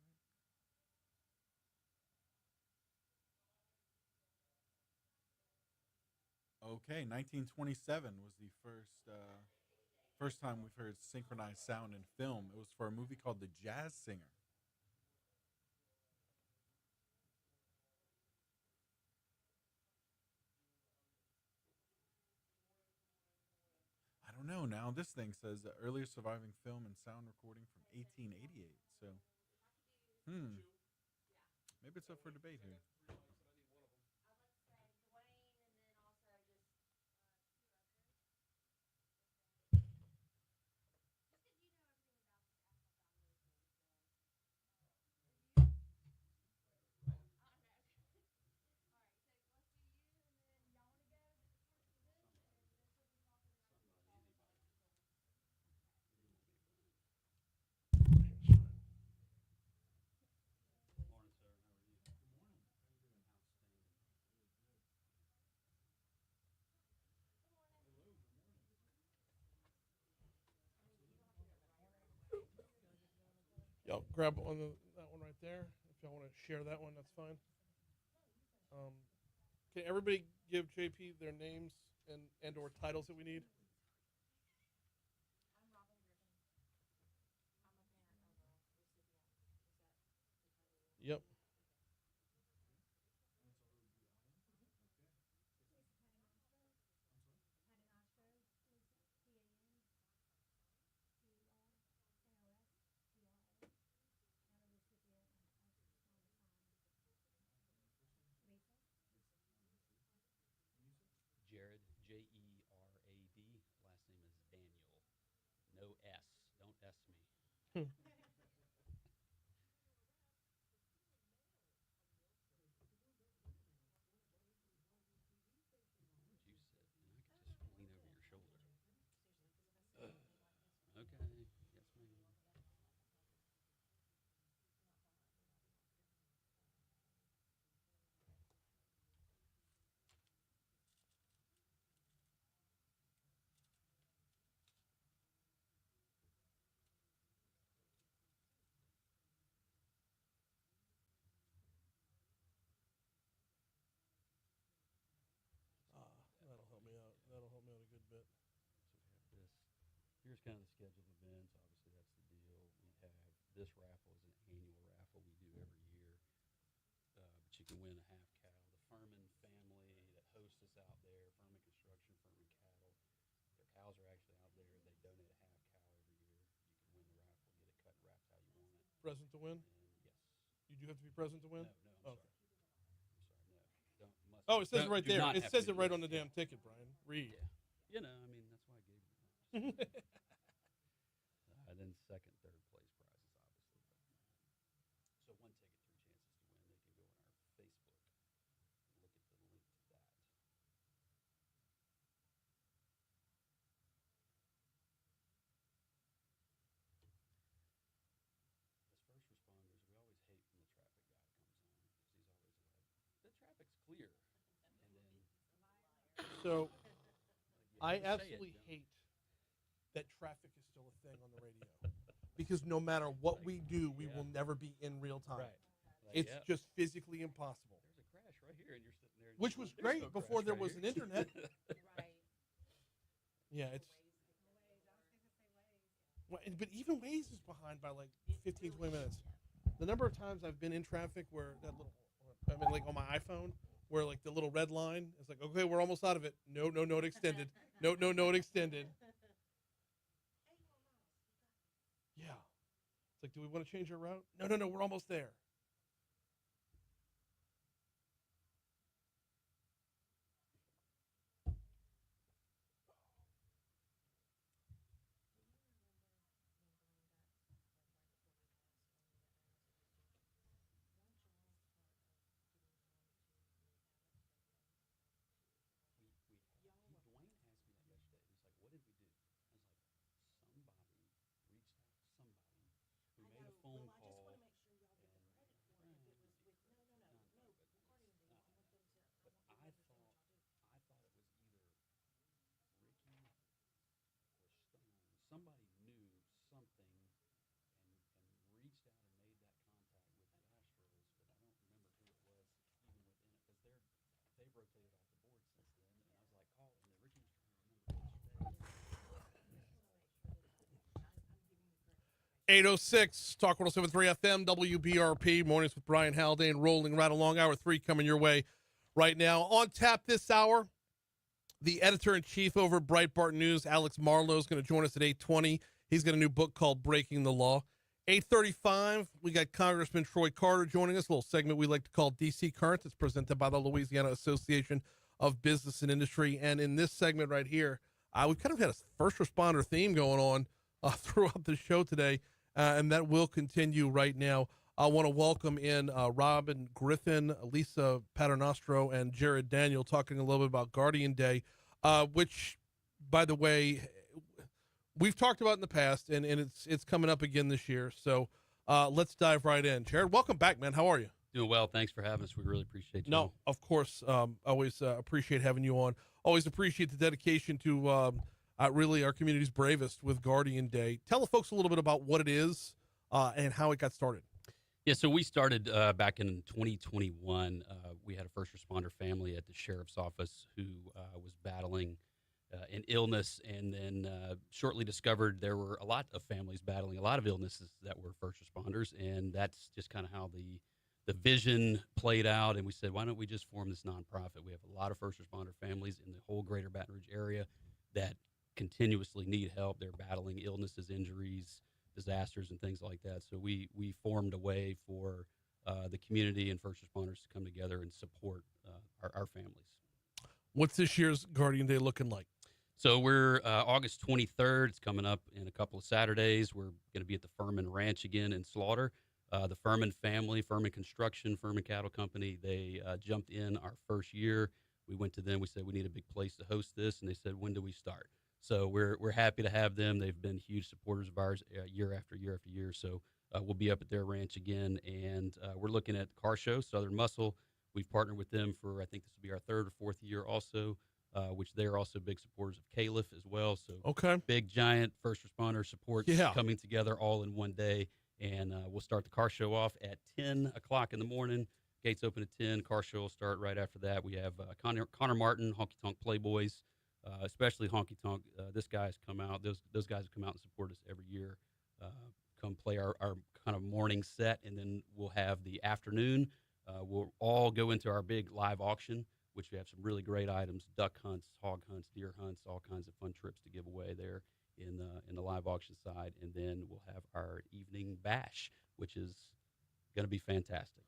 right. Okay, 1927 was the first time we've heard synchronized sound in film. It was for a movie called The Jazz Singer. I don't know. Now this thing says the earliest surviving film and sound recording from 1888. So, maybe it's up for debate here. Y'all grab that one right there. If y'all want to share that one, that's fine. Can everybody give JP their names and or titles that we need? Yep. Jared, J-E-R-A-D. Last name is Daniel. No S. Don't S me. You sit, and I could just lean over your shoulder. Okay. Yes, ma'am. That'll help me out. That'll help me out a good bit. So we have this. Here's kind of the schedule of events. Obviously, that's the deal. We have this raffle is an annual raffle we do every year. But you can win a half cow. The Furman family that hosts us out there, Furman Construction, Furman Cattle, their cows are actually out there. They donate a half cow every year. You can win the raffle, get it cut and wrapped how you want it. Present to win? And yes. You do have to be present to win? No, I'm sorry. I'm sorry, no. Must Oh, it says it right do there. not It have says to it be right yes, on the yeah. damn ticket, Brian. Read. Yeah. You know, I mean, that's why I gave you that. Then second, third place prizes, obviously. So one ticket, 3 chances to win. They can go on our Facebook and look at the link to that. As first responders, we always hate when the traffic guy comes on because he's always like, the traffic's clear. And then So I say it, absolutely don't hate that traffic is still a thing on the radio. Because no matter what we do, we will never be in real time. Right. Like, It's yeah. just physically impossible. There's a crash right here, and you're sitting there. And Which you're was going, "There's great no before crash there right was here." an internet. Yeah, it's. Well, but even Waze is behind by like 15, 20 minutes. The number of times I've been in traffic where that little, I mean, like on my iPhone, where like the little red line is like, okay, we're almost out of it. No, it extended. No, it extended. Yeah. It's like, do we want to change our route? No, we're almost there. Dwayne asked me that yesterday. He's like, "What did we do?" I was like, "Somebody reached out to somebody who made a phone call." But I thought it was either Ricky or Stone. Somebody knew something and reached out and made that contact with the Astros, but I don't remember who it was even within it because they've rotated off the board since then. And I was like, "Call," and then Ricky was trying to remember which day. 806 Talk 107.3 FM, WBRP, Mornings with Brian Haldane, rolling right along. Hour 3 coming your way right now. On tap this hour, the editor-in-chief over at Breitbart News, Alex Marlow, is going to join us at 8:20. He's got a new book called Breaking the Law. 8:35, we got Congressman Troy Carter joining us, a little segment we like to call DC Current. It's presented by the Louisiana Association of Business and Industry. And in this segment right here, we've kind of had a first responder theme going on throughout the show today. And that will continue right now. I want to welcome in Robin Griffin, Lisa Paternostro, and Jared Daniel talking a little bit about Guardian Day, which, by the way, we've talked about in the past, and it's coming up again this year. So let's dive right in. Jared, welcome back, man. How are you? Doing well. Thanks for having us. We really appreciate you. No, of course. Always appreciate having you on. Always appreciate the dedication to really our community's bravest with Guardian Day. Tell the folks a little bit about what it is, and how it got started. Yeah, so we started back in 2021. We had a first responder family at the sheriff's office who was battling an illness, and then shortly discovered there were a lot of families battling a lot of illnesses that were first responders, and that's just kind of how the vision played out. And we said, why don't we just form this nonprofit? We have a lot of first responder families in the whole greater Baton Rouge area that continuously need help. They're battling illnesses, injuries, disasters, and things like that. So we formed a way for the community and first responders to come together and support our families. What's this year's Guardian Day looking like? So we're August 23rd. It's coming up in a couple of Saturdays. We're going to be at the Furman Ranch again in Slaughter. The Furman family, Furman Construction, Furman Cattle Company, they jumped in our first year. We went to them. We said we need a big place to host this, and they said, when do we start? So we're happy to have them. They've been huge supporters of ours year after year after year. So we'll be up at their ranch again, and we're looking at the car show, Southern Muscle. We've partnered with them for, I think this will be our third or fourth year also, which they're also big supporters of Caliph as well. So big, giant first responder supports coming together all in one day. And we'll start the car show off at 10 o'clock in the morning. Gates open at 10. Car show will start right after that. We have Connor Martin, Honky Tonk Playboys, especially Honky Tonk. This guy's come out. Those guys have come out and support us every year. Come play our kind of morning set, and then we'll have the afternoon. We'll all go into our big live auction, which we have some really great items: duck hunts, hog hunts, deer hunts, all kinds of fun trips to give away there in the live auction side. And then we'll have our evening bash, which is going to be fantastic.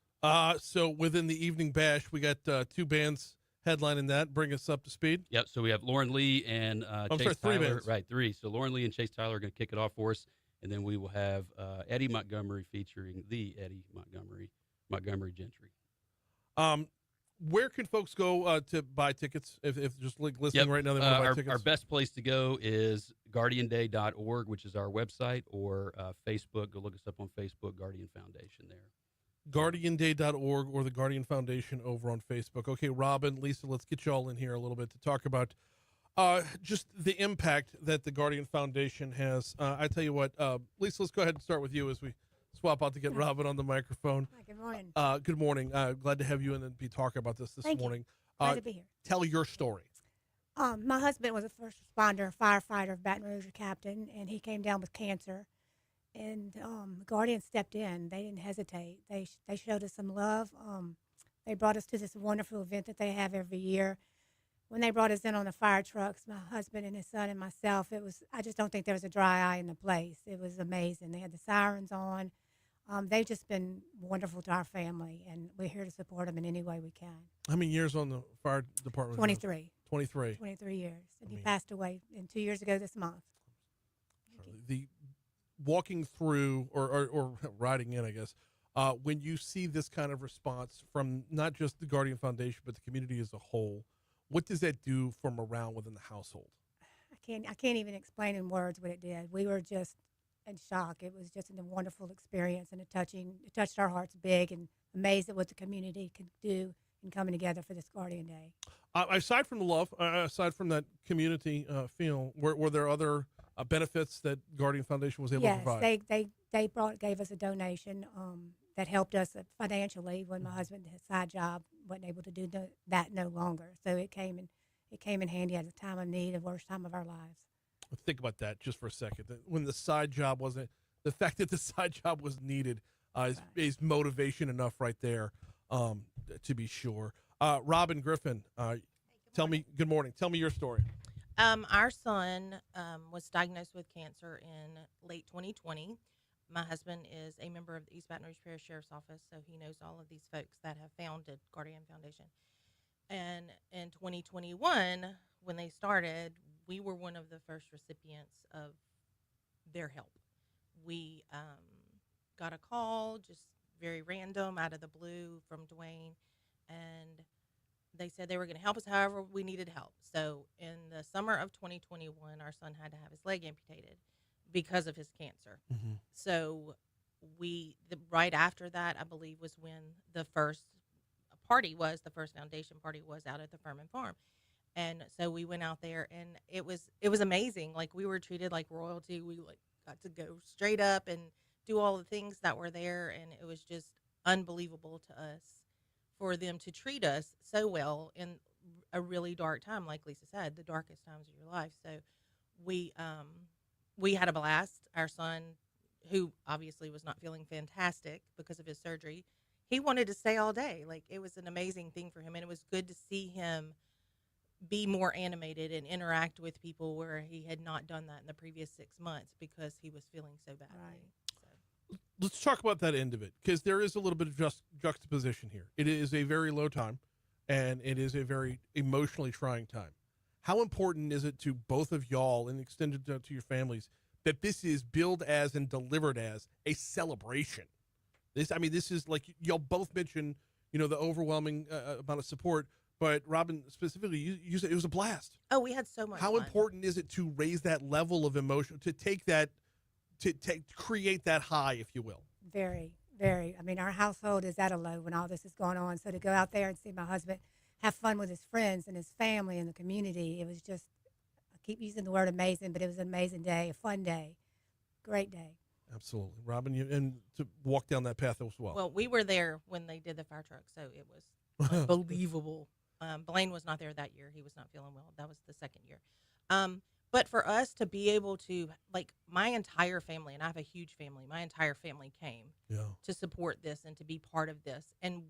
So within the evening bash, we got two bands headlining that. Bring us up to speed. Yep. So we have Lauren Lee and Chase three Tyler. bands. Right, three. So Lauren Lee and Chase Tyler are going to kick it off for us, and then we will have Eddie Montgomery featuring the Eddie Montgomery Gentry. Where can folks go to buy tickets if just listening right now they want to buy tickets? Our best place to go is guardianday.org, which is our website, or Facebook. Go look us up on Facebook, Guardian Foundation there. guardianday.org or the Guardian Foundation over on Facebook. Okay, Robin, Lisa, let's get you all in here a little bit to talk about just the impact that the Guardian Foundation has. I tell you what, Lisa, let's go ahead and start with you as we swap out to get Robin on the microphone. Hi, good morning. Good morning. Glad to have you in and be talking about this morning. Glad to be here. Tell your story. My husband was a first responder, firefighter, Baton Rouge captain, and he came down with cancer. And the Guardian stepped in. They didn't hesitate. They showed us some love. They brought us to this wonderful event that they have every year. When they brought us in on the fire trucks, my husband and his son and myself, I just don't think there was a dry eye in the place. It was amazing. They had the sirens on. They've just been wonderful to our family, and we're here to support them in any way we can. How many years on the fire department? 23. 23. 23 years. And he passed away 2 years ago this month. The walking through or riding in, I guess, when you see this kind of response from not just the Guardian Foundation, but the community as a whole, what does that do for morale within the household? I can't even explain in words what it did. We were just in shock. It was just a wonderful experience, and it touched our hearts big, and amazed at what the community could do in coming together for this Guardian Day. Aside from the love, aside from that community feel, were there other benefits that Guardian Foundation was able to provide? Yes, they gave us a donation that helped us financially when my husband, his side job, wasn't able to do that no longer. So it came in handy at a time of need, the worst time of our lives. Think about that just for a second. When the side job wasn't, the fact that the side job was needed is motivation enough right there, to be sure. Robin Griffin, good morning. Tell me your story. Our son was diagnosed with cancer in late 2020. My husband is a member of the East Baton Rouge Parish Sheriff's Office, so he knows all of these folks that have founded Guardian Foundation. And in 2021, when they started, we were one of the first recipients of their help. We got a call, just very random, out of the blue, from Dwayne, and they said they were going to help us however we needed help. So in the summer of 2021, our son had to have his leg amputated because of his cancer. Mm-hmm. So right after that, I believe, was when the first foundation party was out at the Furman Farm. And so we went out there, and it was amazing. Like, we were treated like royalty. We got to go straight up and do all the things that were there, and it was just unbelievable to us for them to treat us so well in a really dark time, like Lisa said, the darkest times of your life. So we had a blast. Our son, who obviously was not feeling fantastic because of his surgery, he wanted to stay all day. Like, it was an amazing thing for him, and it was good to see him be more animated and interact with people where he had not done that in the previous 6 months because he was feeling so badly. Right. Let's talk about that end of it, because there is a little bit of juxtaposition here. It is a very low time, and it is a very emotionally trying time. How important is it to both of y'all and extended to your families that this is billed as and delivered as a celebration? This is like y'all both mentioned, the overwhelming amount of support. But Robin, specifically, you said it was a blast. Oh, we had so much How fun. important is it to raise that level of emotion, to take that, to create that high, if you will? Very, very. I mean, our household is at a low when all this is going on. So to go out there and see my husband have fun with his friends and his family and the community, it was just, I keep using the word amazing, but it was an amazing day, a fun day, great day. Absolutely. Robin, and to walk down that path as well. Well, we were there when they did the fire truck, so it was unbelievable. Blaine was not there that year. He was not feeling well. That was the second year. But for us to be able to, like, my entire family, and I have a huge family, my entire family came to support this and to be part of this. And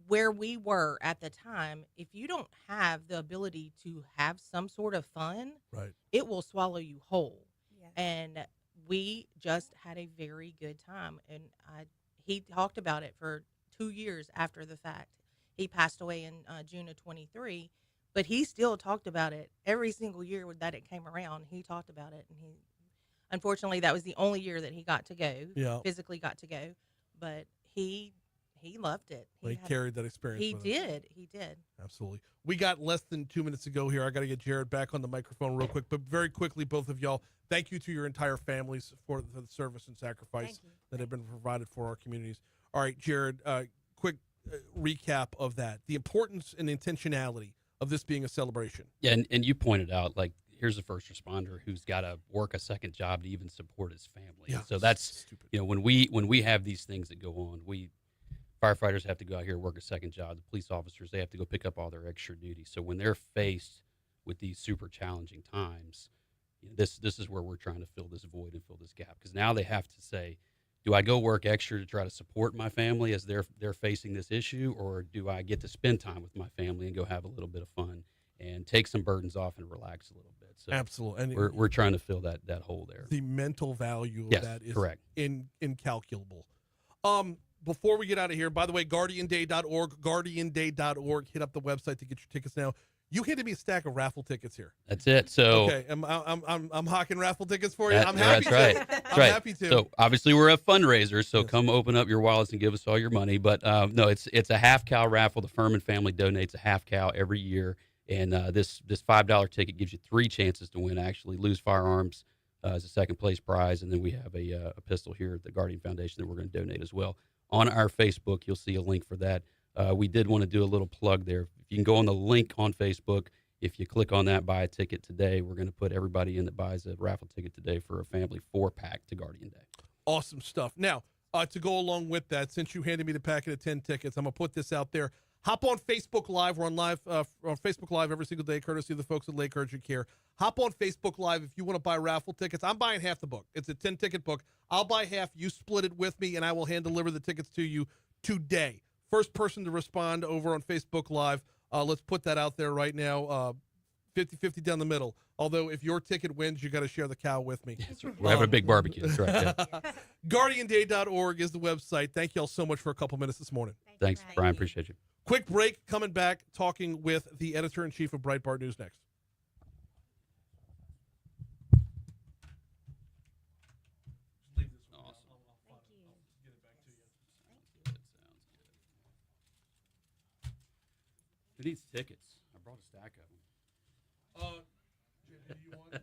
where we were at the time, if you don't have the ability to have some sort of fun, right, it will swallow you whole. Yeah. And we just had a very good time. And he talked about it for 2 years after the fact. He passed away in June of 23, but he still talked about it every single year that it came around. He talked about it, and unfortunately, that was the only year that he got to go, physically got to go. But he loved it. He carried that experience. He did. Absolutely. We got less than 2 minutes to go here. I got to get Jared back on the microphone real quick, but very quickly, both of y'all, thank you to your entire families for the service and sacrifice that have been provided for our communities. All right, Jared, quick recap of that, the importance and intentionality of this being a celebration. Yeah, and you pointed out, like, here's a first responder who's got to work a second job to even support his family. Yeah, so that's stupid. when we have these things that go on, firefighters have to go out here and work a second job. The police officers, they have to go pick up all their extra duties. So when they're faced with these super challenging times, this is where we're trying to fill this void and fill this gap, because now they have to say, do I go work extra to try to support my family as they're facing this issue, or do I get to spend time with my family and go have a little bit of fun and take some burdens off and relax a little bit? So absolutely, and we're trying to fill that hole there. The mental value of that is correct. Incalculable. Before we get out of here, by the way, guardianday.org, hit up the website to get your tickets now. You handed me a stack of raffle tickets here. That's it. So okay, I'm hawking raffle tickets for you. I'm happy. That's right. I'm happy to. So obviously we're a fundraiser, so come open up your wallets and give us all your money. But no, it's a half cow raffle. The Furman family donates a half cow every year, and this $5 ticket gives you 3 chances to win. Actually, Lose Firearms as a second place prize, and then we have a pistol here at the Guardian Foundation that we're going to donate as well. On our Facebook, you'll see a link for that. We did want to do a little plug there. If you can go on the link on Facebook, if you click on that, buy a ticket today, we're going to put everybody in that buys a raffle ticket today for a family 4-pack to Guardian Day. Awesome stuff. Now, to go along with that, since you handed me the packet of 10 tickets, I'm going to put this out there. Hop on Facebook Live. We're on Facebook Live every single day, courtesy of the folks at Lake Urgent Care. Hop on Facebook Live if you want to buy raffle tickets. I'm buying half the book. It's a 10-ticket book. I'll buy half. You split it with me, and I will hand deliver the tickets to you today. First person to respond over on Facebook Live. Let's put that out there right now. 50-50 down the middle. Although if your ticket wins, you got to share the cow with me. That's right. We're having a big barbecue. That's right. Yeah. Guardianday.org is the website. Thank you all so much for a couple minutes this morning. Thanks, Brian. Appreciate you. Quick break. Coming back, talking with the editor-in-chief of Breitbart News next. Who needs tickets? I brought a stack of them. Do you want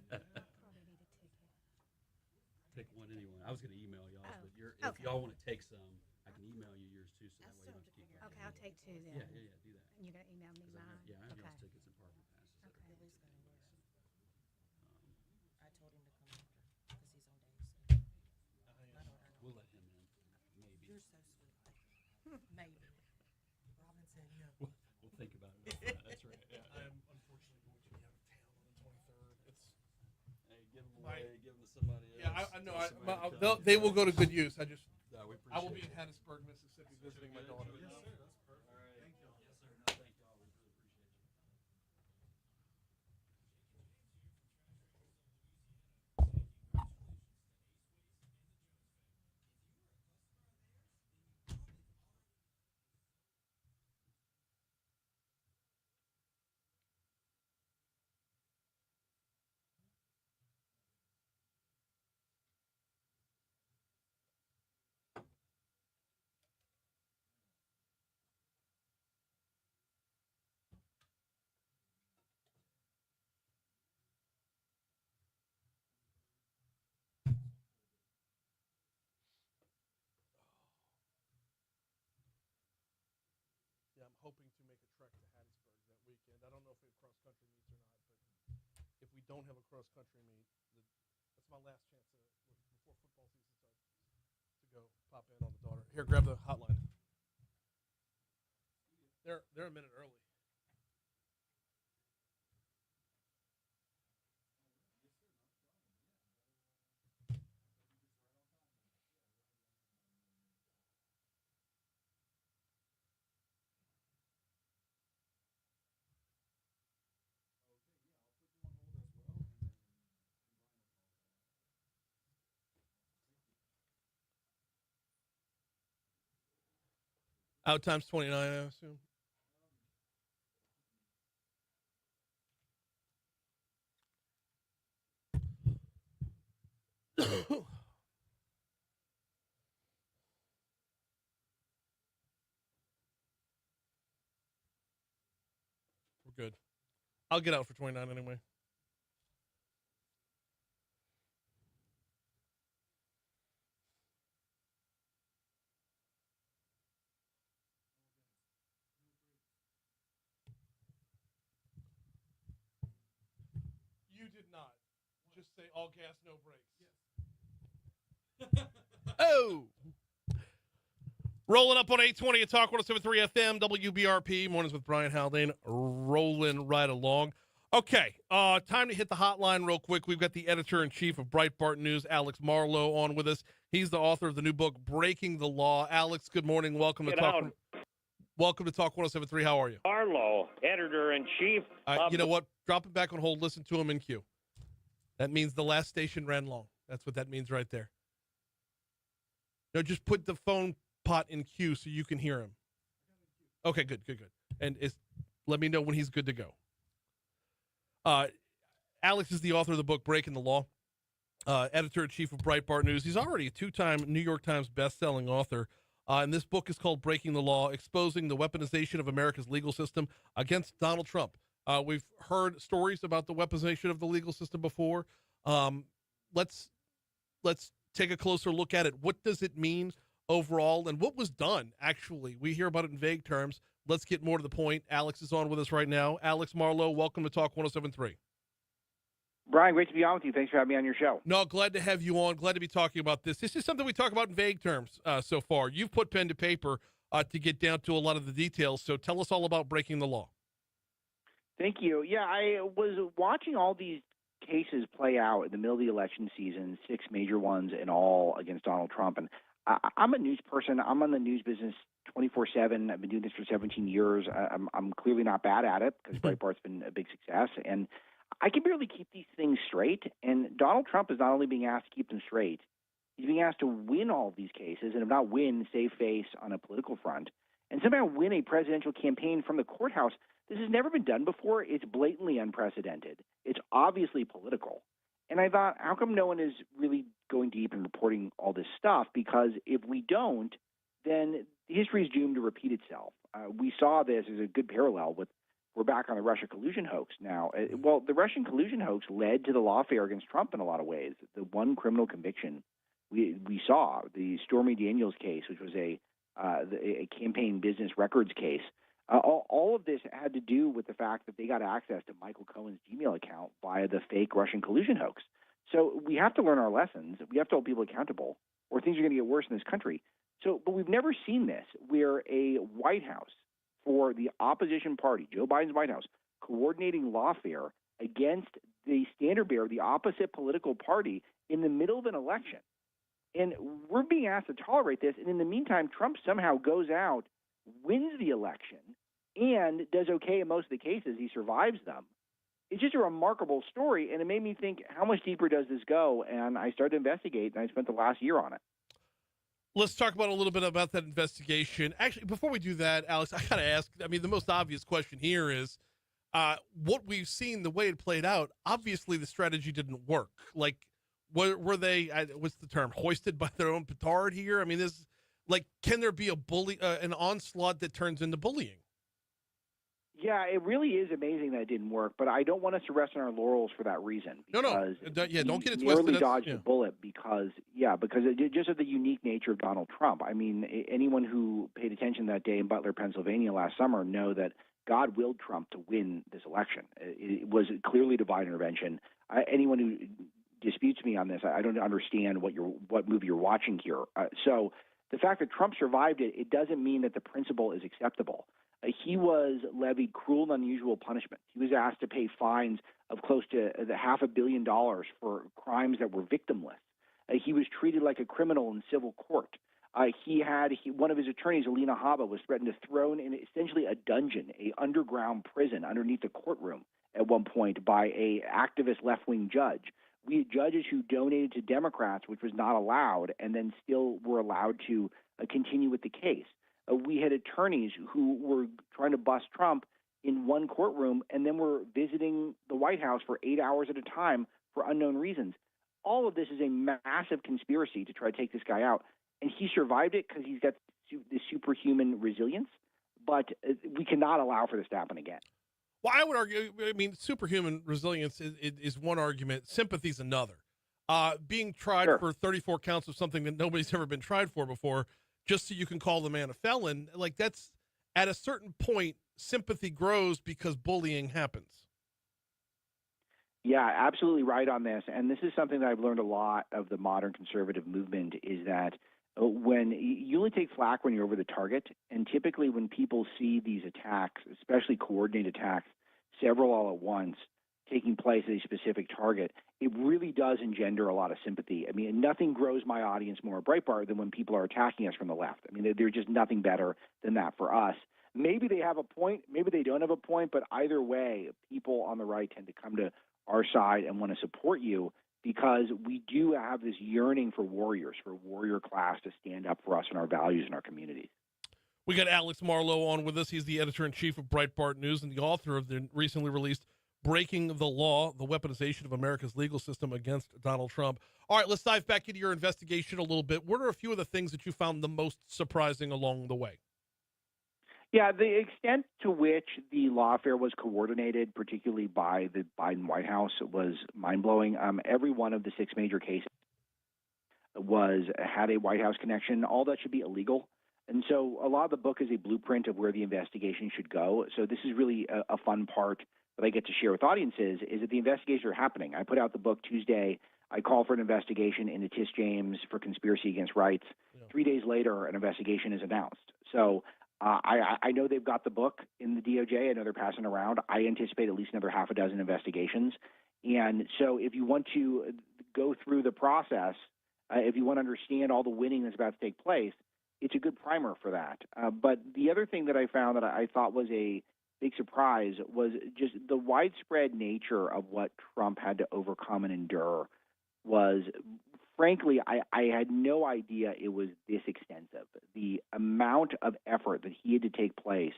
Pick one anyway. I was going to email y'all, but if y'all want to take some, I can email you yours too, so that way you don't have to keep going. Okay, I'll take 2 then. Yeah, do that. And you're going to email me mine? Yeah, I have y'all's tickets and parking passes. I told him to come after because he's on days. Maybe. Robin said no. We'll think about it. That's right. Yeah. I'm unfortunately going to be out of town on the 23rd. Hey, give them away. Give them to somebody else. Yeah, I know. Tell somebody to come. They will go to good use. No, we I will be appreciate in it. Hattiesburg, Mississippi, visiting my daughter. Yes, sir. That's perfect. All right. Thank y'all. Yes, sir. No, thank y'all. We really appreciate you. Yeah, I'm hoping to make a trek to Hattiesburg that weekend. I don't know if we have cross country meets or not, but if we don't have a cross country meet, that's my last chance before football season starts to go pop in on the daughter. Here, grab the hotline. They're a minute early. Out times 29, I assume. We're good. I'll get out for 29 anyway. You did not. Just say all gas, no brakes. Oh! Rolling up on 820 at Talk 107.3 FM, WBRP. Mornings with Brian Haldane. Rolling right along. Okay, time to hit the hotline real quick. We've got the editor-in-chief of Breitbart News, Alex Marlow, on with us. He's the author of the new book, Breaking the Law. Alex, good morning. Welcome to Talk 107.3. How are you? Marlow, editor-in-chief. You know what? Drop it back on hold. Listen to him in queue. That means the last station ran long. That's what that means right there. No, just put the phone pot in queue so you can hear him. Okay, good. And let me know when he's good to go. Alex is the author of the book Breaking the Law, editor-in-chief of Breitbart News. He's already a two-time New York Times best-selling author. And this book is called Breaking the Law, Exposing the Weaponization of America's Legal System Against Donald Trump. We've heard stories about the weaponization of the legal system before. Let's take a closer look at it. What does it mean overall, and what was done, actually? We hear about it in vague terms. Let's get more to the point. Alex is on with us right now. Alex Marlow, welcome to Talk 107.3. Brian, great to be on with you. Thanks for having me on your show. No, glad to have you on. Glad to be talking about this. This is something we talk about in vague terms so far. You've put pen to paper to get down to a lot of the details, so tell us all about Breaking the Law. Thank you. Yeah, I was watching all these cases play out in the middle of the election season, 6 major ones in all against Donald Trump. And I'm a news person. I'm on the news business 24/7. I've been doing this for 17 years. I'm clearly not bad at it because Breitbart's been a big success. And I can barely keep these things straight. And Donald Trump is not only being asked to keep them straight, he's being asked to win all of these cases, and if not win, save face on a political front, and somehow win a presidential campaign from the courthouse. This has never been done before. It's blatantly unprecedented. It's obviously political. And I thought, how come no one is really going deep and reporting all this stuff? Because if we don't, then history is doomed to repeat itself. We saw this as a good parallel with, we're back on the Russia collusion hoax now. Well, the Russian collusion hoax led to the lawfare against Trump in a lot of ways. The one criminal conviction we saw, the Stormy Daniels case, which was a campaign business records case, all of this had to do with the fact that they got access to Michael Cohen's Gmail account via the fake Russian collusion hoax. So we have to learn our lessons. We have to hold people accountable, or things are going to get worse in this country. So, but we've never seen this where a White House for the opposition party, Joe Biden's White House, coordinating lawfare against the standard bearer of the opposite political party in the middle of an election. And we're being asked to tolerate this. And in the meantime, Trump somehow goes out, wins the election, and does okay in most of the cases. He survives them. It's just a remarkable story. And it made me think, how much deeper does this go? And I started to investigate, and I spent the last year on it. Let's talk about a little bit about that investigation. Actually, before we do that, Alex, I got to ask, I mean, the most obvious question here is what we've seen, the way it played out, obviously the strategy didn't work. Like, were they, what's the term, hoisted by their own petard here? I mean, this, like, can there be an onslaught that turns into bullying? Yeah, it really is amazing that it didn't work, but I don't want us to rest on our laurels for that reason. No, Don't get it twisted. Nearly dodged a bullet because just of the unique nature of Donald Trump. I mean, anyone who paid attention that day in Butler, Pennsylvania last summer know that God willed Trump to win this election. It was clearly divine intervention. Anyone who disputes me on this, I don't understand what movie you're watching here. So the fact that Trump survived it, it doesn't mean that the principle is acceptable. He was levied cruel and unusual punishment. He was asked to pay fines of close to $500 million for crimes that were victimless. He was treated like a criminal in civil court. One of his attorneys, Alina Habba, was threatened to thrown in essentially a dungeon, a underground prison underneath the courtroom at one point by a activist left-wing judge. We had judges who donated to Democrats, which was not allowed, and then still were allowed to continue with the case. We had attorneys who were trying to bust Trump in one courtroom and then were visiting the White House for 8 hours at a time for unknown reasons. All of this is a massive conspiracy to try to take this guy out. And he survived it because he's got this superhuman resilience, but we cannot allow for this to happen again. Well, I would argue, I mean, superhuman resilience is one argument. Sympathy is another. Being tried for 34 counts of something that nobody's ever been tried for before, just so you can call the man a felon, like that's, at a certain point, sympathy grows because bullying happens. Yeah, absolutely right on this. And this is something that I've learned a lot of the modern conservative movement is that when you only take flack when you're over the target, and typically when people see these attacks, especially coordinated attacks, several all at once, taking place at a specific target, it really does engender a lot of sympathy. I mean, nothing grows my audience more Breitbart than when people are attacking us from the left. I mean, there's just nothing better than that for us. Maybe they have a point, maybe they don't have a point, but either way, people on the right tend to come to our side and want to support you because we do have this yearning for warriors, for a warrior class to stand up for us and our values and our communities. We got Alex Marlow on with us. He's the editor-in-chief of Breitbart News and the author of the recently released Breaking the Law, the Weaponization of America's Legal System Against Donald Trump. All right, let's dive back into your investigation a little bit. What are a few of the things that you found the most surprising along the way? Yeah, the extent to which the lawfare was coordinated, particularly by the Biden White House, was mind-blowing. Every one of the 6 major cases had a White House connection. All that should be illegal. And so a lot of the book is a blueprint of where the investigation should go. So this is really a fun part that I get to share with audiences, is that the investigations are happening. I put out the book Tuesday. I call for an investigation into Tish James for conspiracy against rights. Yeah. 3 days later, an investigation is announced. So I know they've got the book in the DOJ. I know they're passing around. I anticipate at least another 6 investigations. And so if you want to go through the process, if you want to understand all the winning that's about to take place, it's a good primer for that. But the other thing that I found that I thought was a big surprise was just the widespread nature of what Trump had to overcome and endure was, frankly, I had no idea it was this extensive. The amount of effort that he had to take place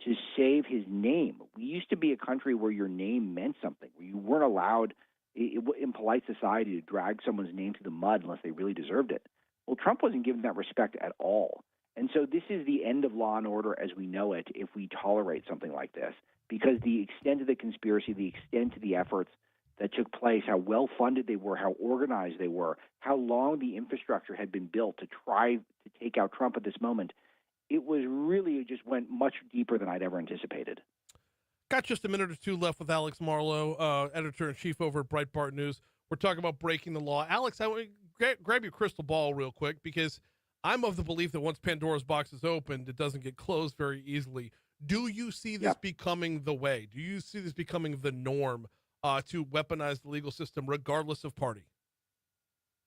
to save his name. We used to be a country where your name meant something, where you weren't allowed in polite society to drag someone's name through the mud unless they really deserved it. Well, Trump wasn't given that respect at all. And so this is the end of law and order as we know it if we tolerate something like this, because the extent of the conspiracy, the extent of the efforts that took place, how well-funded they were, how organized they were, how long the infrastructure had been built to try to take out Trump at this moment, it just went much deeper than I'd ever anticipated. Got just a minute or two left with Alex Marlow, editor-in-chief over at Breitbart News. We're talking about breaking the law. Alex, I want to grab your crystal ball real quick because I'm of the belief that once Pandora's box is opened, it doesn't get closed very easily. Do you see this becoming the way? Do you see this becoming the norm to weaponize the legal system regardless of party?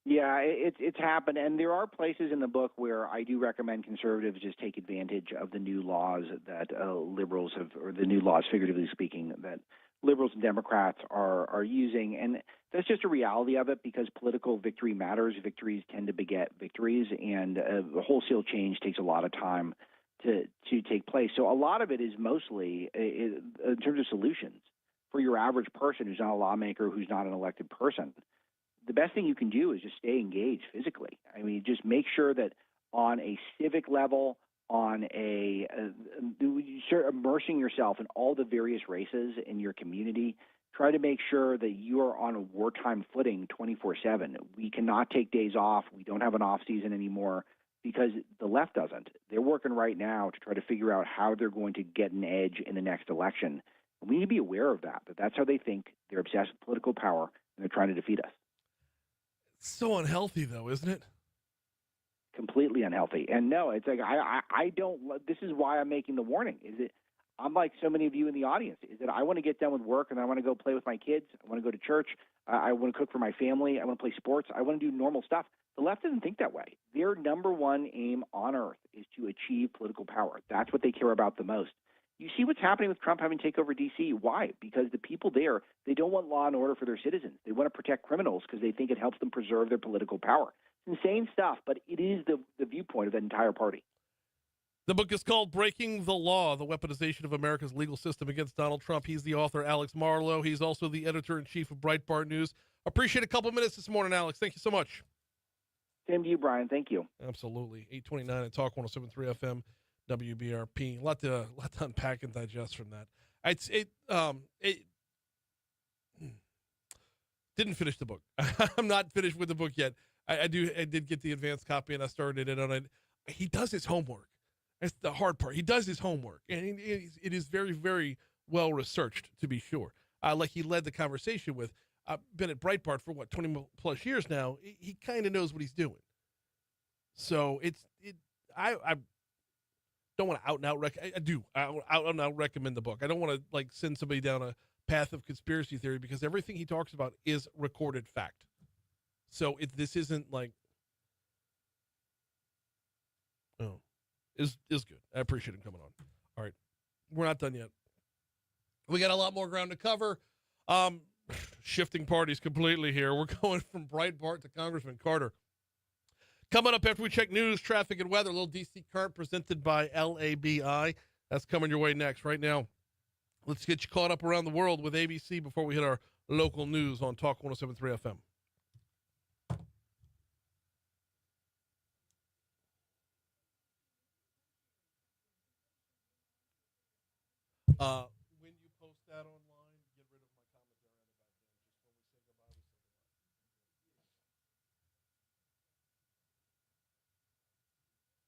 Yeah, it's happened, and there are places in the book where I do recommend conservatives just take advantage of the new laws that liberals have, or the new laws, figuratively speaking, that liberals and Democrats are using, and that's just a reality of it because political victory matters. Victories tend to beget victories, and wholesale change takes a lot of time to take place. So a lot of it is mostly in terms of solutions for your average person who's not a lawmaker, who's not an elected person. The best thing you can do is just stay engaged physically. I mean, just make sure that on a civic level, on immersing yourself in all the various races in your community, try to make sure that you are on a wartime footing 24/7. We cannot take days off. We don't have an off season anymore because the left doesn't. They're working right now to try to figure out how they're going to get an edge in the next election. And we need to be aware of that that's how they think. They're obsessed with political power, and they're trying to defeat us. So unhealthy, though, isn't it? Completely unhealthy. And no, it's like I don't. This is why I'm making the warning. Is it? I'm like so many of you in the audience. Is that I want to get done with work and I want to go play with my kids. I want to go to church. I want to cook for my family. I want to play sports. I want to do normal stuff. The left doesn't think that way. Their number one aim on earth is to achieve political power. That's what they care about the most. You see what's happening with Trump having taken over D.C. Why? Because the people there, they don't want law and order for their citizens. They want to protect criminals because they think it helps them preserve their political power. It's insane stuff, but it is the viewpoint of that entire party. The book is called Breaking the Law, The Weaponization of America's Legal System Against Donald Trump. He's the author, Alex Marlow. He's also the editor-in-chief of Breitbart News. Appreciate a couple minutes this morning, Alex. Thank you so much. Same to you, Brian. Thank you. Absolutely. 829 at Talk 107.3 FM. WBRP. A lot to unpack and digest from that. It didn't finish the book. I'm not finished with the book yet. I did get the advanced copy and I started it on it. He does his homework. That's the hard part. He does his homework, and it is very, very well researched, to be sure. Like he led the conversation with. Been at Breitbart for 20 plus years now. He kind of knows what he's doing. So I don't want to out and out I do out and out recommend the book. I don't want to like send somebody down a path of conspiracy theory because everything he talks about is recorded fact. So this isn't like is good. I appreciate him coming on. All right, we're not done yet. We got a lot more ground to cover. Shifting parties completely here. We're going from Breitbart to Congressman Carter. Coming up after we check news, traffic, and weather, a little DC Current presented by LABI. That's coming your way next. Right now, let's get you caught up around the world with ABC before we hit our local news on Talk 107.3 FM. When you post that online, get rid of my commentary on the back end. Just when we say goodbye, we say goodbye.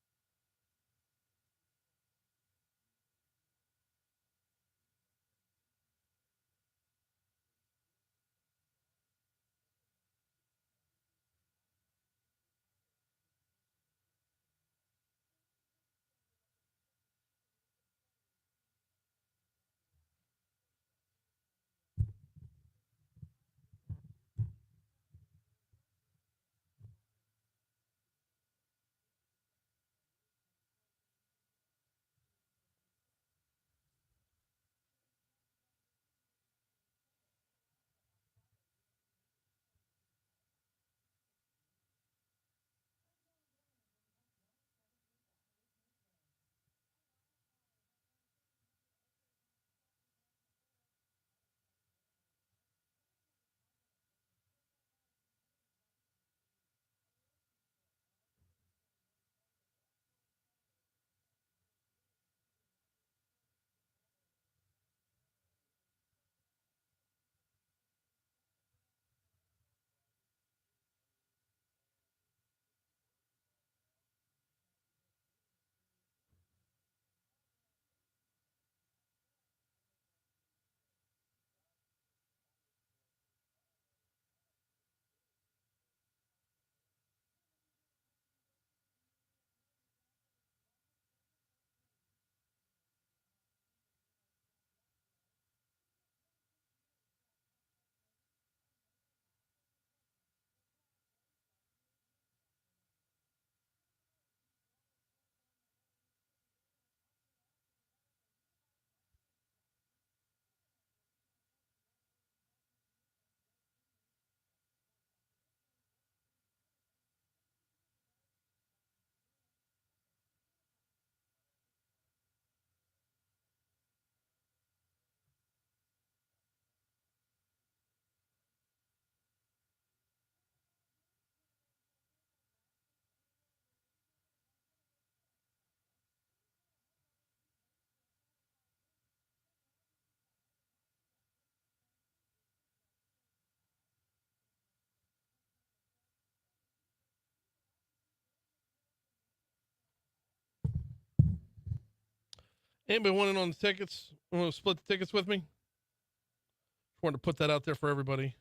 Anybody want in on the tickets? Want to split the tickets with me? Just wanted to put that out there for everybody.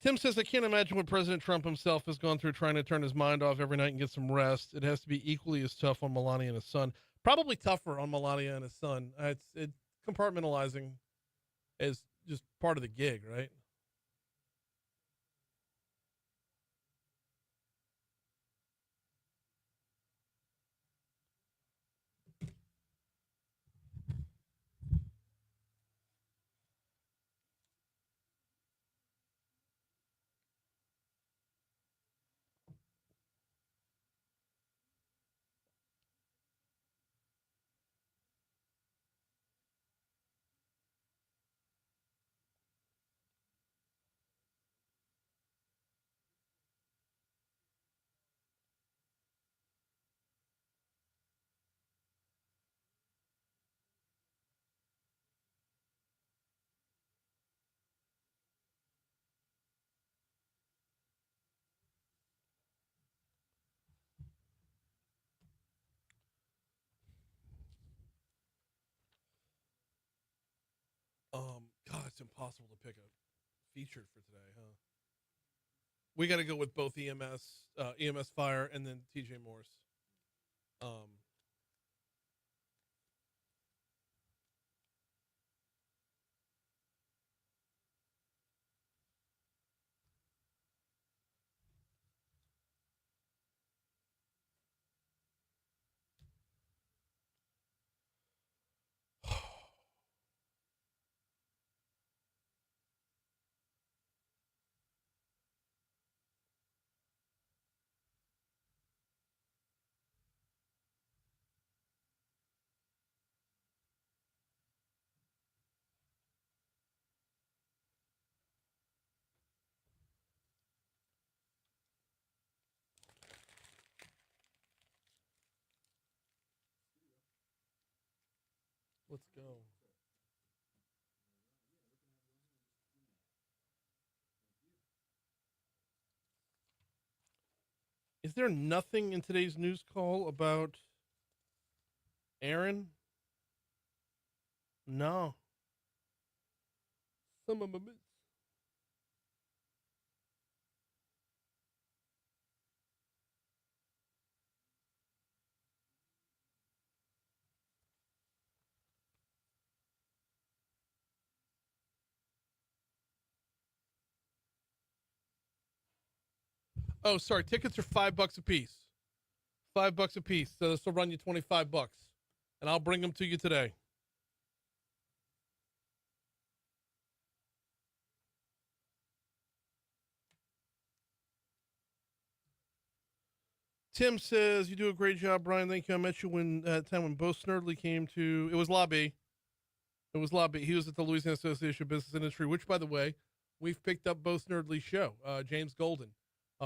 Tim says, I can't imagine what President Trump himself has gone through trying to turn his mind off every night and get some rest. It has to be equally as tough on Melania and his son. Probably tougher on Melania and his son. It's compartmentalizing is just part of the gig, right? God, it's impossible to pick a feature for today, huh? We got to go with both EMS Fire, and then TJ Morse. Let's go. Is there nothing in today's news call about Aaron? No. Some of them. Oh, sorry. Tickets are $5 a piece. $5 a piece. So this will run you $25, and I'll bring them to you today. Tim says, you do a great job, Brian. Thank you. I met you when time when Bo Snerdley came to, it was Lobby. It was Lobby. He was at the Louisiana Association of Business Industry, which, by the way, we've picked up Bo Snerdley's show, James Golden,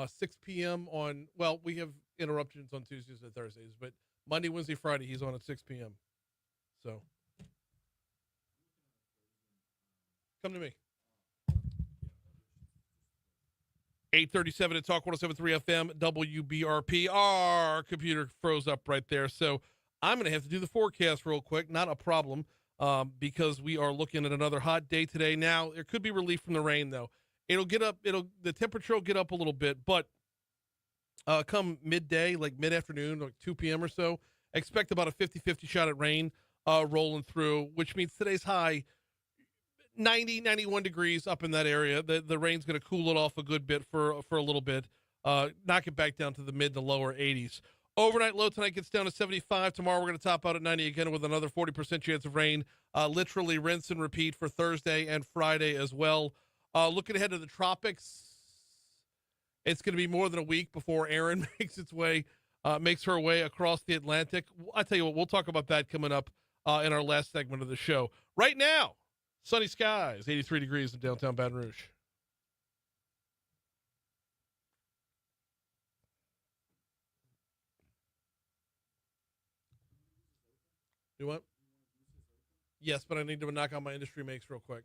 6 p.m. on, well, we have interruptions on Tuesdays and Thursdays, but Monday, Wednesday, Friday, he's on at 6 p.m. So come to me. 8:37 at Talk 107.3 FM, WBRP. Our computer froze up right there. So I'm going to have to do the forecast real quick. Not a problem, because we are looking at another hot day today. Now, there could be relief from the rain, though. It'll get up. The temperature will get up a little bit, but come midday, like mid-afternoon, like 2 p.m. or so, expect about a 50-50 shot at rain rolling through, which means today's high 90, 91 degrees up in that area. The rain's going to cool it off a good bit for a little bit, knock it back down to the mid to lower 80s. Overnight low tonight gets down to 75. Tomorrow we're going to top out at 90 again with another 40% chance of rain. Literally rinse and repeat for Thursday and Friday as well. Looking ahead to the tropics, it's going to be more than a week before Aaron makes her way across the Atlantic. I tell you what, we'll talk about that coming up in our last segment of the show. Right now, sunny skies, 83 degrees in downtown Baton Rouge. You what? Yes, but I need to knock on my industry makes real quick.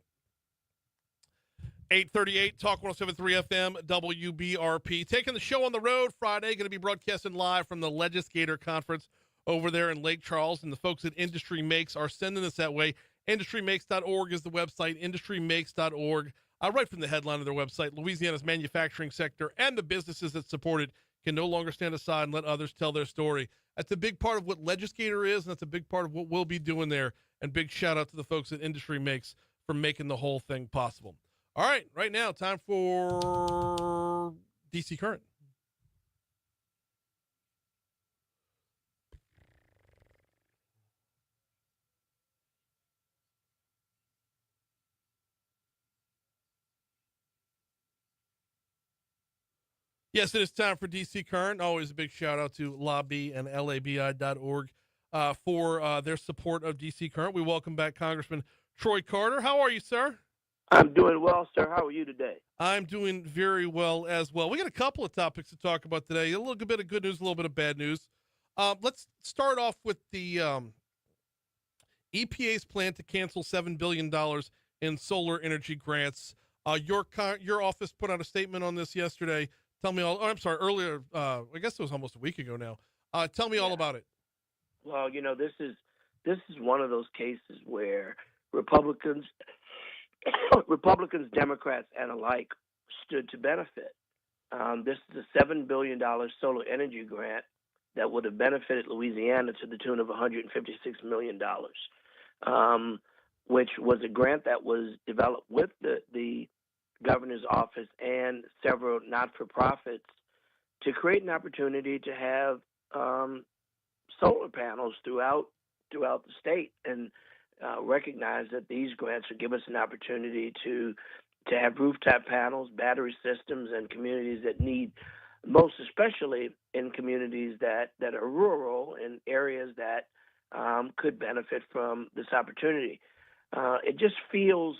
838 Talk 107.3 FM WBRP. Taking the show on the road Friday. Going to be broadcasting live from the Legislator Conference over there in Lake Charles. And the folks at Industry Makes are sending us that way. IndustryMakes.org is the website. IndustryMakes.org. Right from the headline of their website, Louisiana's manufacturing sector and the businesses that support it can no longer stand aside and let others tell their story. That's a big part of what Legislator is, and that's a big part of what we'll be doing there. And big shout out to the folks at Industry Makes for making the whole thing possible. All right, right now, time for DC Current. Yes, it is time for DC Current. Always a big shout out to Lobby and LABI.org for their support of DC Current. We welcome back Congressman Troy Carter. How are you, sir? I'm doing well, sir. How are you today? I'm doing very well as well. We got a couple of topics to talk about today. A little bit of good news, a little bit of bad news. Let's start off with the EPA's plan to cancel $7 billion in solar energy grants. Your office put out a statement on this yesterday. Tell me all. Oh, I'm sorry. Earlier, I guess it was almost a week ago now. Tell me all about it. Well, this is one of those cases where Republicans, Democrats, and alike stood to benefit. This is a $7 billion solar energy grant that would have benefited Louisiana to the tune of $156 million, which was a grant that was developed with the governor's office and several not-for-profits to create an opportunity to have solar panels throughout the state, and recognize that these grants will give us an opportunity to have rooftop panels, battery systems, and communities that need, most especially in communities that are rural and areas that could benefit from this opportunity. It just feels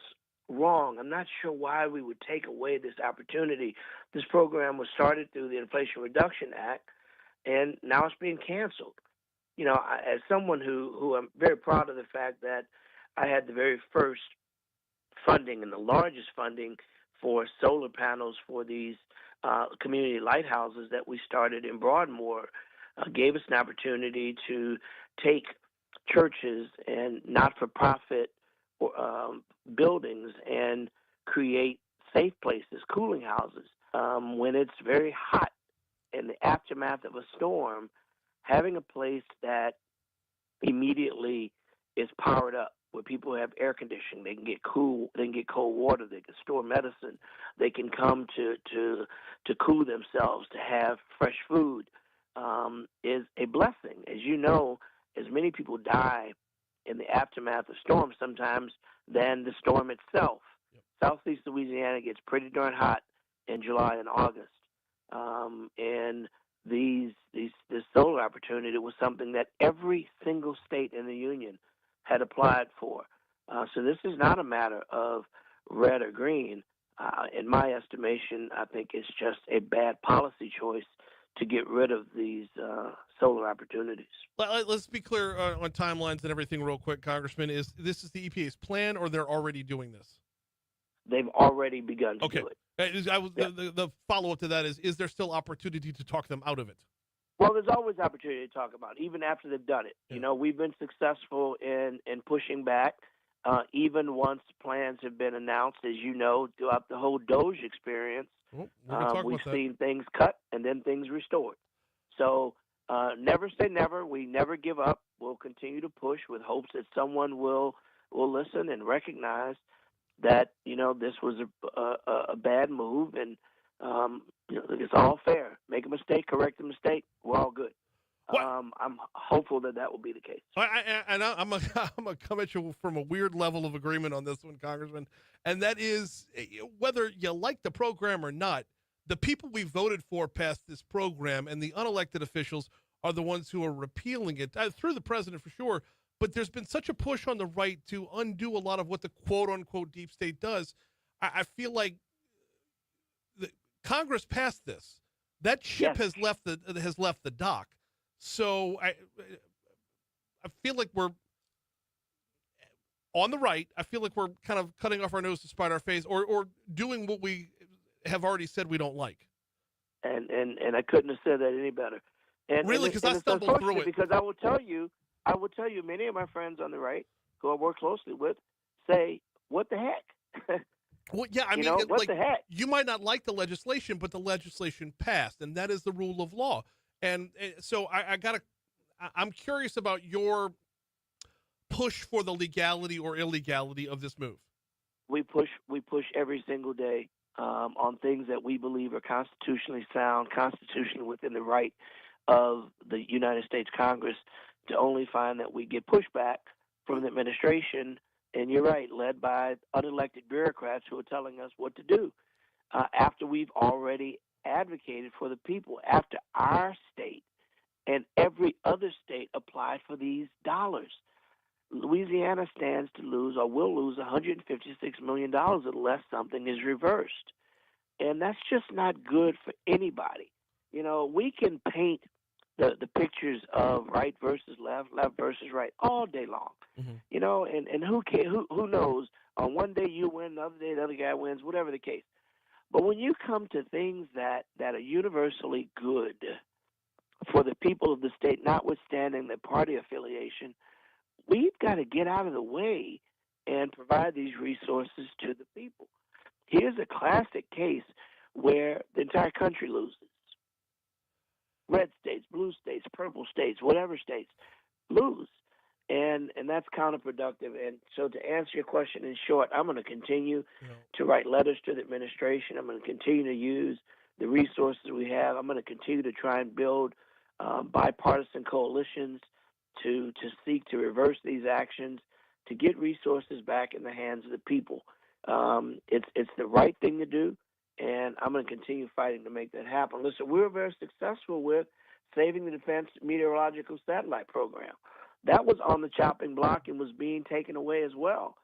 wrong. I'm not sure why we would take away this opportunity. This program was started through the Inflation Reduction Act, and now it's being canceled. As someone who I'm very proud of the fact that I had the very first funding and the largest funding for solar panels for these community lighthouses that we started in Broadmoor, gave us an opportunity to take churches and not-for-profit buildings and create safe places, cooling houses. When it's very hot in the aftermath of a storm, having a place that immediately is powered up, where people have air conditioning, they can get cool, they can get cold water, they can store medicine, they can come to cool themselves, to have fresh food, is a blessing. As you know, as many people die in the aftermath of storms sometimes than the storm itself. Yep. Southeast Louisiana gets pretty darn hot in July and August. And this solar opportunity was something that every single state in the union had applied for. So this is not a matter of red or green. In my estimation, I think it's just a bad policy choice to get rid of these solar opportunities. Let's be clear on timelines and everything real quick, Congressman. Is the EPA's plan, or they're already doing this? They've already begun to do it. The follow-up to that is there still opportunity to talk them out of it? Well, there's always opportunity to talk about it, even after they've done it. Yeah. We've been successful in pushing back, even once plans have been announced. As you know, throughout the whole Doge experience, we've seen things cut and then things restored. So never say never. We never give up. We'll continue to push with hopes that someone will listen and recognize that this was a bad move, and it's all fair. Make a mistake, correct a mistake. We're all good. I'm hopeful that will be the case. I'm gonna come at you from a weird level of agreement on this one, Congressman, and that is whether you like the program or not. The people we voted for passed this program, and the unelected officials are the ones who are repealing it through the president for sure. But there's been such a push on the right to undo a lot of what the quote-unquote deep state does. I feel like Congress passed this. That ship has left the dock. So I feel like on the right, I feel like we're kind of cutting off our nose to spite our face, or doing what we have already said we don't like. And I couldn't have said that any better. And really, because I stumbled through it. Because I will tell you, many of my friends on the right, who I work closely with, say, "What the heck?" Well, yeah, I mean, what the heck? You might not like the legislation, but the legislation passed, and that is the rule of law. And so I'm curious about your push for the legality or illegality of this move. We push every single day on things that we believe are constitutionally sound, constitutionally within the right of the United States Congress, to only find that we get pushback from the administration. And you're right, led by unelected bureaucrats who are telling us what to do after we've already advocated for the people, after our state and every other state applied for these dollars. Louisiana stands to lose, or will lose, $156 million unless something is reversed. And that's just not good for anybody. You know, we can paint the pictures of right versus left, left versus right all day long. Mm-hmm. You know, and who knows? On one day you win, the other day the other guy wins, whatever the case. But when you come to things that are universally good for the people of the state, notwithstanding the party affiliation, we've got to get out of the way and provide these resources to the people. Here's a classic case where the entire country loses. Red states, blue states, purple states, whatever states lose. And that's counterproductive. And so to answer your question in short, I'm going to continue to write letters to the administration. I'm going to continue to use the resources we have. I'm going to continue to try and build bipartisan coalitions to seek to reverse these actions, to get resources back in the hands of the people. It's the right thing to do, and I'm going to continue fighting to make that happen. Listen, we were very successful with saving the Defense Meteorological Satellite Program. That was on the chopping block and was being taken away as well.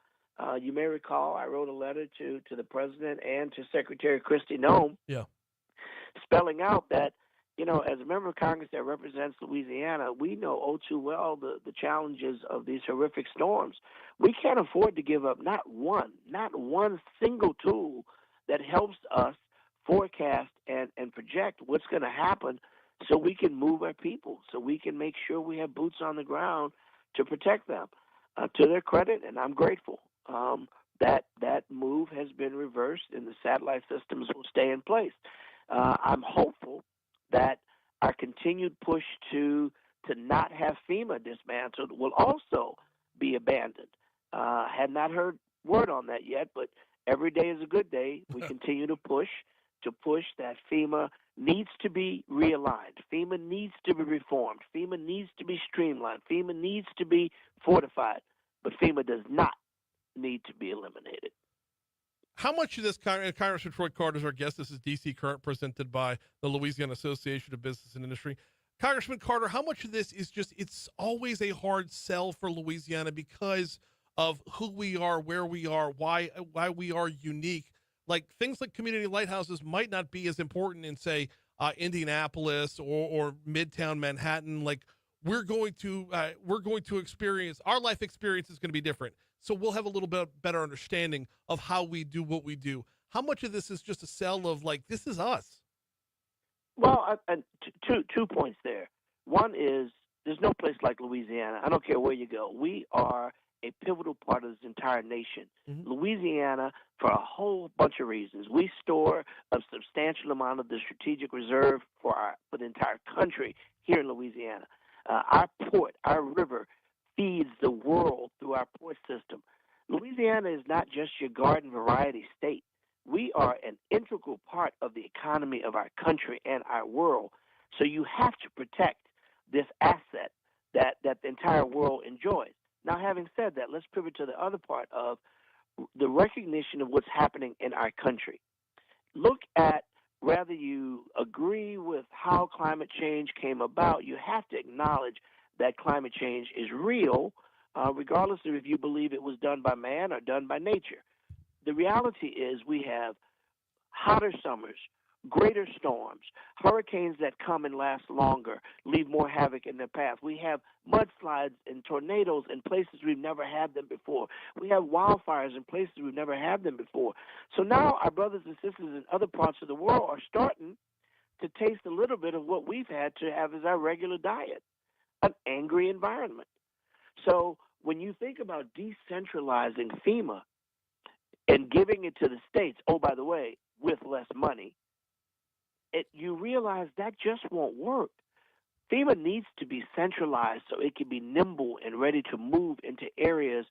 You may recall I wrote a letter to the President and to Secretary Kristi Noem, spelling out that, you know, as a member of Congress that represents Louisiana, we know all too well the challenges of these horrific storms. We can't afford to give up not one single tool that helps us forecast and project what's going to happen, so we can move our people, so we can make sure we have boots on the ground to protect them. To their credit, and I'm grateful, that move has been reversed and the satellite systems will stay in place. I'm hopeful that our continued push to not have FEMA dismantled will also be abandoned. Had not heard word on that yet, but every day is a good day. We continue to push that FEMA needs to be realigned. FEMA needs to be reformed. FEMA needs to be streamlined. FEMA needs to be fortified. But FEMA does not need to be eliminated. How much of this, Congressman Troy Carter is our guest. This is DC Current, presented by the Louisiana Association of Business and Industry. Congressman Carter, how much of this is just, it's always a hard sell for Louisiana because of who we are, where we are, why we are unique. Like things like community lighthouses might not be as important in, say, Indianapolis or Midtown Manhattan. Like we're going to experience, our life experience is going to be different. So we'll have a little bit better understanding of how we do what we do. How much of this is just a sell of like, this is us? Well, two points there. One is there's no place like Louisiana. I don't care where you go. We are a pivotal part of this entire nation. Mm-hmm. Louisiana, for a whole bunch of reasons. We store a substantial amount of the strategic reserve for the entire country here in Louisiana. Our port, our river, feeds the world through our port system. Louisiana is not just your garden variety state. We are an integral part of the economy of our country and our world. So you have to protect this asset that the entire world enjoys. Now, having said that, let's pivot to the other part of the recognition of what's happening in our country. Look at, whether you agree with how climate change came about, you have to acknowledge that climate change is real, regardless of if you believe it was done by man or done by nature. The reality is we have hotter summers, greater storms, hurricanes that come and last longer, leave more havoc in their path. We have mudslides and tornadoes in places we've never had them before. We have wildfires in places we've never had them before. So now our brothers and sisters in other parts of the world are starting to taste a little bit of what we've had to have as our regular diet, an angry environment. So when you think about decentralizing FEMA and giving it to the states, oh, by the way, with less money, you realize that just won't work. FEMA needs to be centralized so it can be nimble and ready to move into areas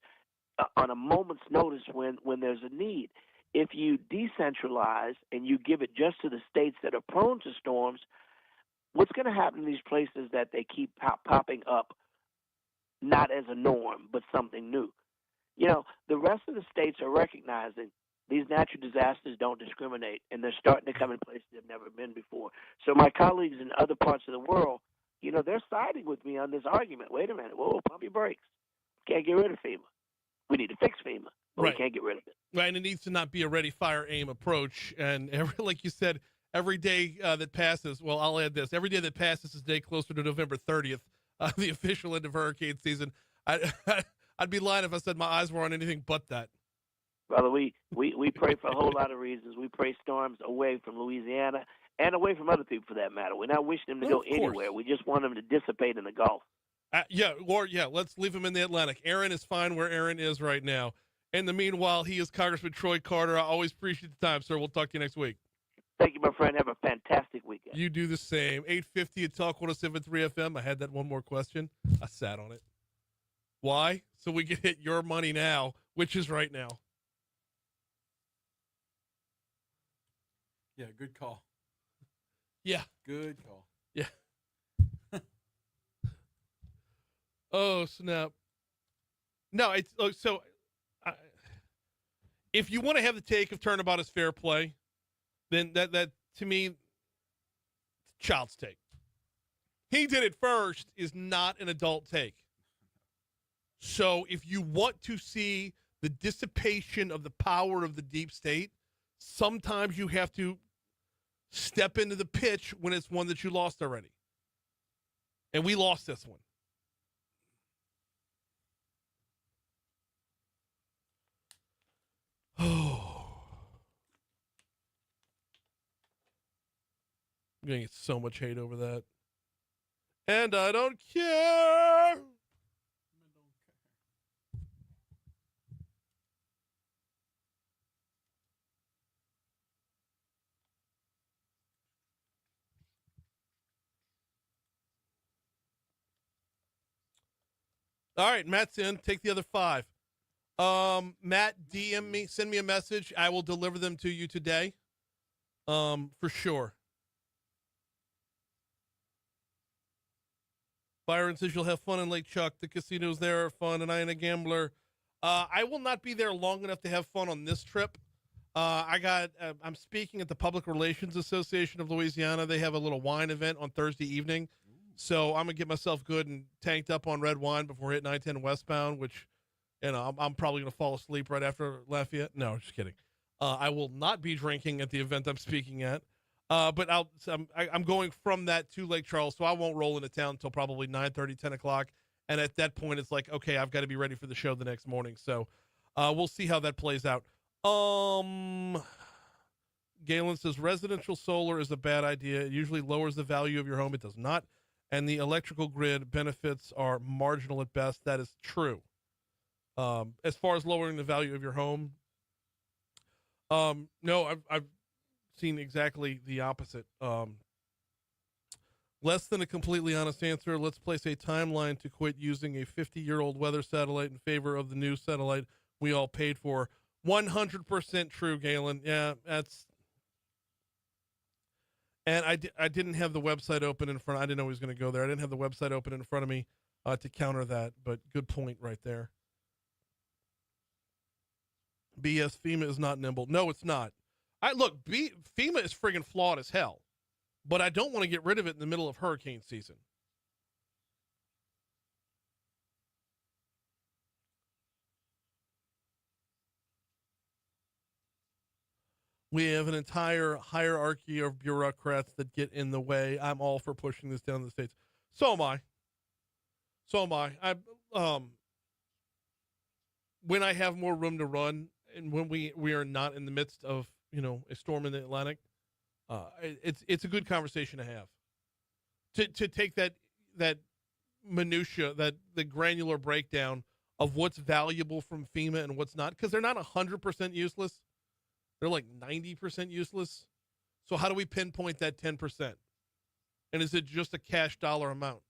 on a moment's notice when there's a need. If you decentralize and you give it just to the states that are prone to storms, what's going to happen in these places that they keep popping up, not as a norm, but something new? The rest of the states are recognizing these natural disasters don't discriminate, and they're starting to come in places they've never been before. So my colleagues in other parts of the world, they're siding with me on this argument. Wait a minute. Whoa, pump your brakes. Can't get rid of FEMA. We need to fix FEMA, but Right. we can't get rid of it. Right, and it needs to not be a ready, fire, aim approach. And like you said, every day that passes, well, I'll add this, every day that passes is a day closer to November 30th, the official end of hurricane season. I'd be lying if I said my eyes were on anything but that. Brother, we pray for a whole lot of reasons. We pray storms away from Louisiana and away from other people for that matter. We're not wishing them to go anywhere. We just want them to dissipate in the Gulf. Let's leave him in the Atlantic. Aaron is fine where Aaron is right now. In the meanwhile, he is Congressman Troy Carter. I always appreciate the time, sir. We'll talk to you next week. Thank you, my friend. Have a fantastic weekend. You do the same. 850 at Talk 107.3 FM. I had that one more question. I sat on it. Why? So we can hit your money now, which is right now. Yeah, good call. Yeah. Good call. Yeah. Oh, snap. No, it's so if you want to have the take of turnabout as fair play, then that to me, child's take. He did it first is not an adult take. So if you want to see the dissipation of the power of the deep state, sometimes you have to step into the pitch when it's one that you lost already. And we lost this one. Oh. I'm going to get so much hate over that. And I don't care. All right, Matt's in. Take the other 5. Matt, DM me, send me a message. I will deliver them to you today. For sure. Byron says you'll have fun in Lake Chuck. The casinos there are fun, and I ain't a gambler. I will not be there long enough to have fun on this trip. I'm speaking at the Public Relations Association of Louisiana. They have a little wine event on Thursday evening. So I'm going to get myself good and tanked up on red wine before hitting I-10 westbound, which, I'm probably going to fall asleep right after Lafayette. No, just kidding. I will not be drinking at the event I'm speaking at. But I'm going from that to Lake Charles, so I won't roll into town until probably 9:30, 10 o'clock. And at that point, it's like, okay, I've got to be ready for the show the next morning. So we'll see how that plays out. Galen says residential solar is a bad idea. It usually lowers the value of your home. It does not. And the electrical grid benefits are marginal at best. That is true. As far as lowering the value of your home, no, I've seen exactly the opposite. Less than a completely honest answer. Let's place a timeline to quit using a 50-year-old weather satellite in favor of the new satellite we all paid for. 100% true, Galen. Yeah, that's. And I didn't have the website open in front. I didn't know he was going to go there. I didn't have the website open in front of me to counter that. But good point right there. BS, FEMA is not nimble. No, it's not. FEMA is friggin' flawed as hell. But I don't want to get rid of it in the middle of hurricane season. We have an entire hierarchy of bureaucrats that get in the way. I'm all for pushing this down to the states. So am I. When I have more room to run, and when we are not in the midst of a storm in the Atlantic, it's a good conversation to have. To take that minutia, that the granular breakdown of what's valuable from FEMA and what's not, because they're not 100% useless. They're like 90% useless. So how do we pinpoint that 10%? And is it just a cash dollar amount?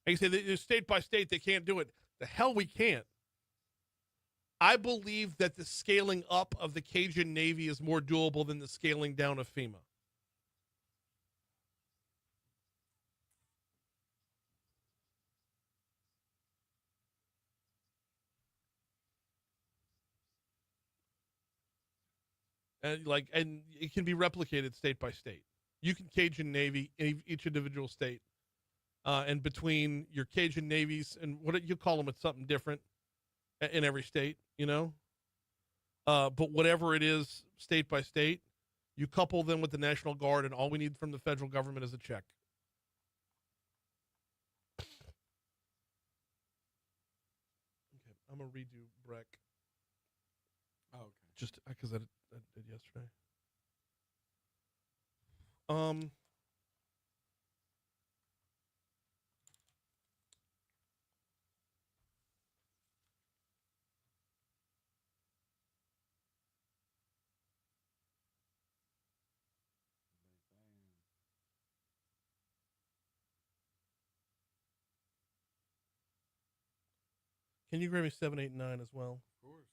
And you say state by state they can't do it. The hell we can't. I believe that the scaling up of the Cajun Navy is more doable than the scaling down of FEMA. And it can be replicated state by state. You can Cajun Navy in each individual state, and between your Cajun Navies and what you call them, it's something different in every state, But whatever it is, state by state, you couple them with the National Guard, and all we need from the federal government is a check. Okay, I'm gonna redo Breck. Oh, okay. Just because I did yesterday. Can you grab me 7, 8, and 9 as well? Of course.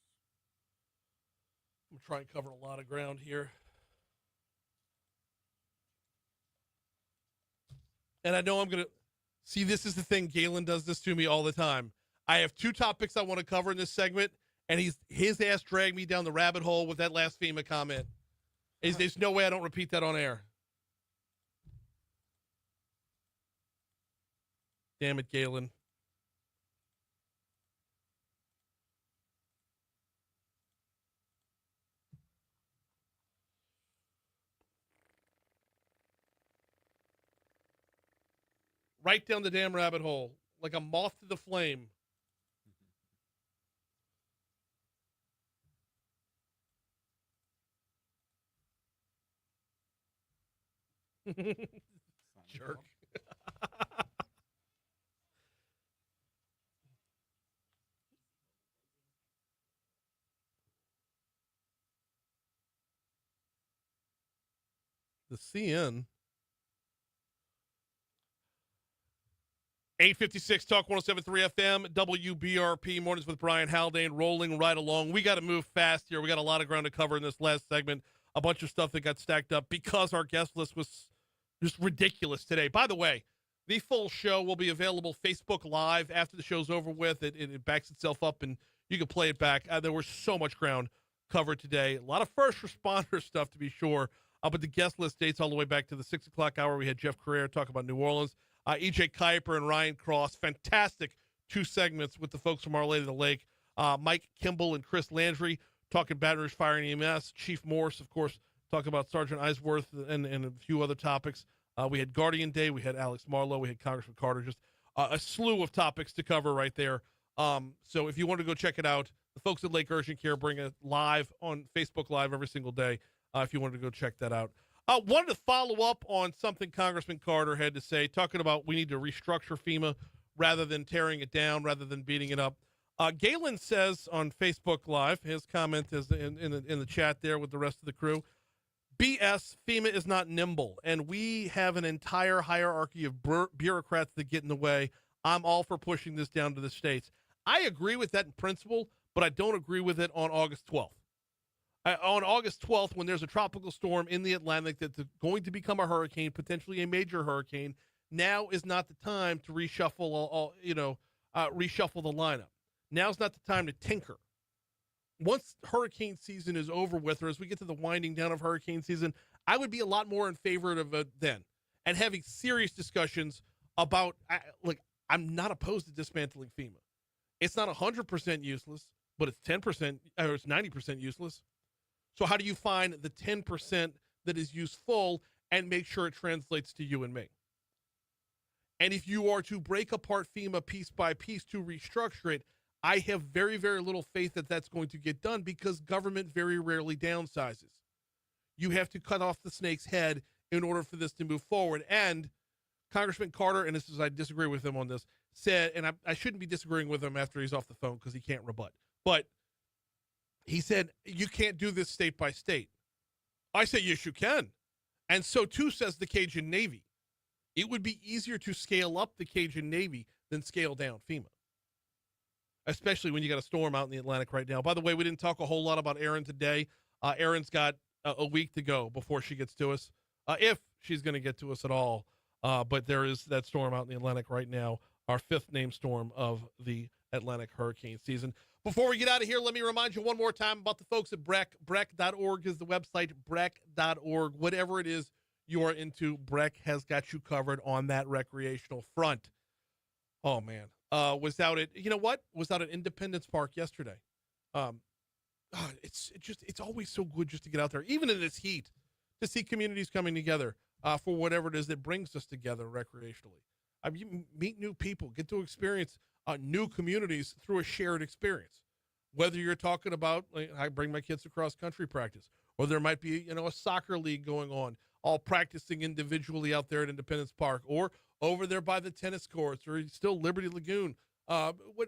I'm trying to cover a lot of ground here. And I know I'm going to see, this is the thing. Galen does this to me all the time. I have 2 topics I want to cover in this segment, and his ass dragged me down the rabbit hole with that last FEMA comment. There's no way I don't repeat that on air. Damn it, Galen. Right down the damn rabbit hole, like a moth to the flame. Jerk. The CN. 856 Talk 107.3 FM, WBRP, Mornings with Brian Haldane, rolling right along. We got to move fast here. We got a lot of ground to cover in this last segment. A bunch of stuff that got stacked up because our guest list was just ridiculous today. By the way, the full show will be available Facebook Live after the show's over with. It backs itself up, and you can play it back. There was so much ground covered today. A lot of first responder stuff, to be sure. But the guest list dates all the way back to the 6 o'clock hour. We had Jeff Crouere talk about New Orleans. EJ Kuiper and Ryan Cross, fantastic 2 segments with the folks from Our Lady of the Lake. Mike Kimble and Chris Landry talking Baton Rouge Fire and EMS. Chief Morse, of course, talking about Sergeant Eisworth and a few other topics. We had Guardian Day. We had Alex Marlowe. We had Congressman Carter. Just a slew of topics to cover right there. So if you want to go check it out, the folks at Lake Urgent Care bring it live on Facebook Live every single day if you wanted to go check that out. Wanted to follow up on something Congressman Carter had to say, talking about we need to restructure FEMA rather than tearing it down, rather than beating it up. Galen says on Facebook Live, his comment is in the chat there with the rest of the crew, BS, FEMA is not nimble, and we have an entire hierarchy of bureaucrats that get in the way. I'm all for pushing this down to the states. I agree with that in principle, but I don't agree with it on August 12th. On August 12th, when there's a tropical storm in the Atlantic that's going to become a hurricane, potentially a major hurricane, now is not the time to reshuffle reshuffle the lineup. Now's not the time to tinker. Once hurricane season is over with, or as we get to the winding down of hurricane season, I would be a lot more in favor of it then, and having serious discussions about, I'm not opposed to dismantling FEMA. It's not 100% useless, but it's 10% or it's 90% useless. So how do you find the 10% that is useful and make sure it translates to you and me? And if you are to break apart FEMA piece by piece to restructure it, I have very, very little faith that that's going to get done because government very rarely downsizes. You have to cut off the snake's head in order for this to move forward. And Congressman Carter, and this is, I disagree with him on this, said, and I shouldn't be disagreeing with him after he's off the phone because he can't rebut, but he said, you can't do this state by state. I say, yes, you can. And so too says the Cajun Navy. It would be easier to scale up the Cajun Navy than scale down FEMA, especially when you got a storm out in the Atlantic right now. By the way, we didn't talk a whole lot about Erin today. Erin's got a week to go before she gets to us, if she's going to get to us at all. But there is that storm out in the Atlantic right now, our 5th named storm of the Atlantic hurricane season. Before we get out of here, let me remind you one more time about the folks at Breck. Breck.org is the website, Breck.org. Whatever it is you are into, Breck has got you covered on that recreational front. Oh, man. Was out at, you know what? Was out at Independence Park yesterday. It's always so good just to get out there, even in this heat, to see communities coming together for whatever it is that brings us together recreationally. You meet new people, get to experience new communities through a shared experience. Whether you're talking about, like, I bring my kids to cross-country practice, or there might be, a soccer league going on, all practicing individually out there at Independence Park, or over there by the tennis courts, or still Liberty Lagoon.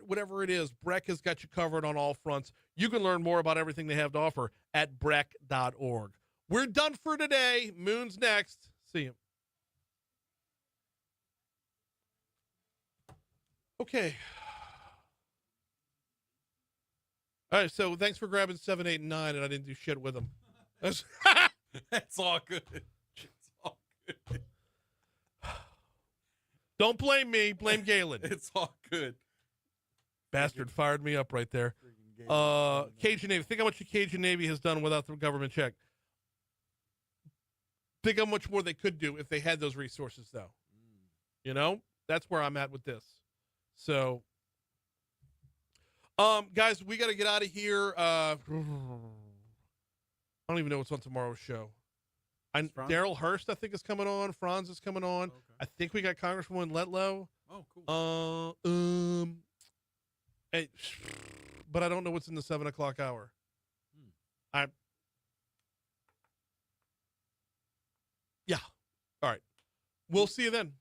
Whatever it is, Breck has got you covered on all fronts. You can learn more about everything they have to offer at Breck.org. We're done for today. Moon's next. See you. Okay. All right, so thanks for grabbing 7, 8, and 9, and I didn't do shit with them. That's all good. It's all good. Don't blame me. Blame Galen. It's all good. Bastard fired me up right there. Cajun Navy. Think how much the Cajun Navy has done without the government check. Think how much more they could do if they had those resources, though. That's where I'm at with this. So, guys, we got to get out of here. I don't even know what's on tomorrow's show. Daryl Hurst, I think, is coming on. Franz is coming on. Okay. I think we got Congresswoman Letlow. Oh, cool. But I don't know what's in the 7 o'clock hour. Yeah. All right. We'll see you then.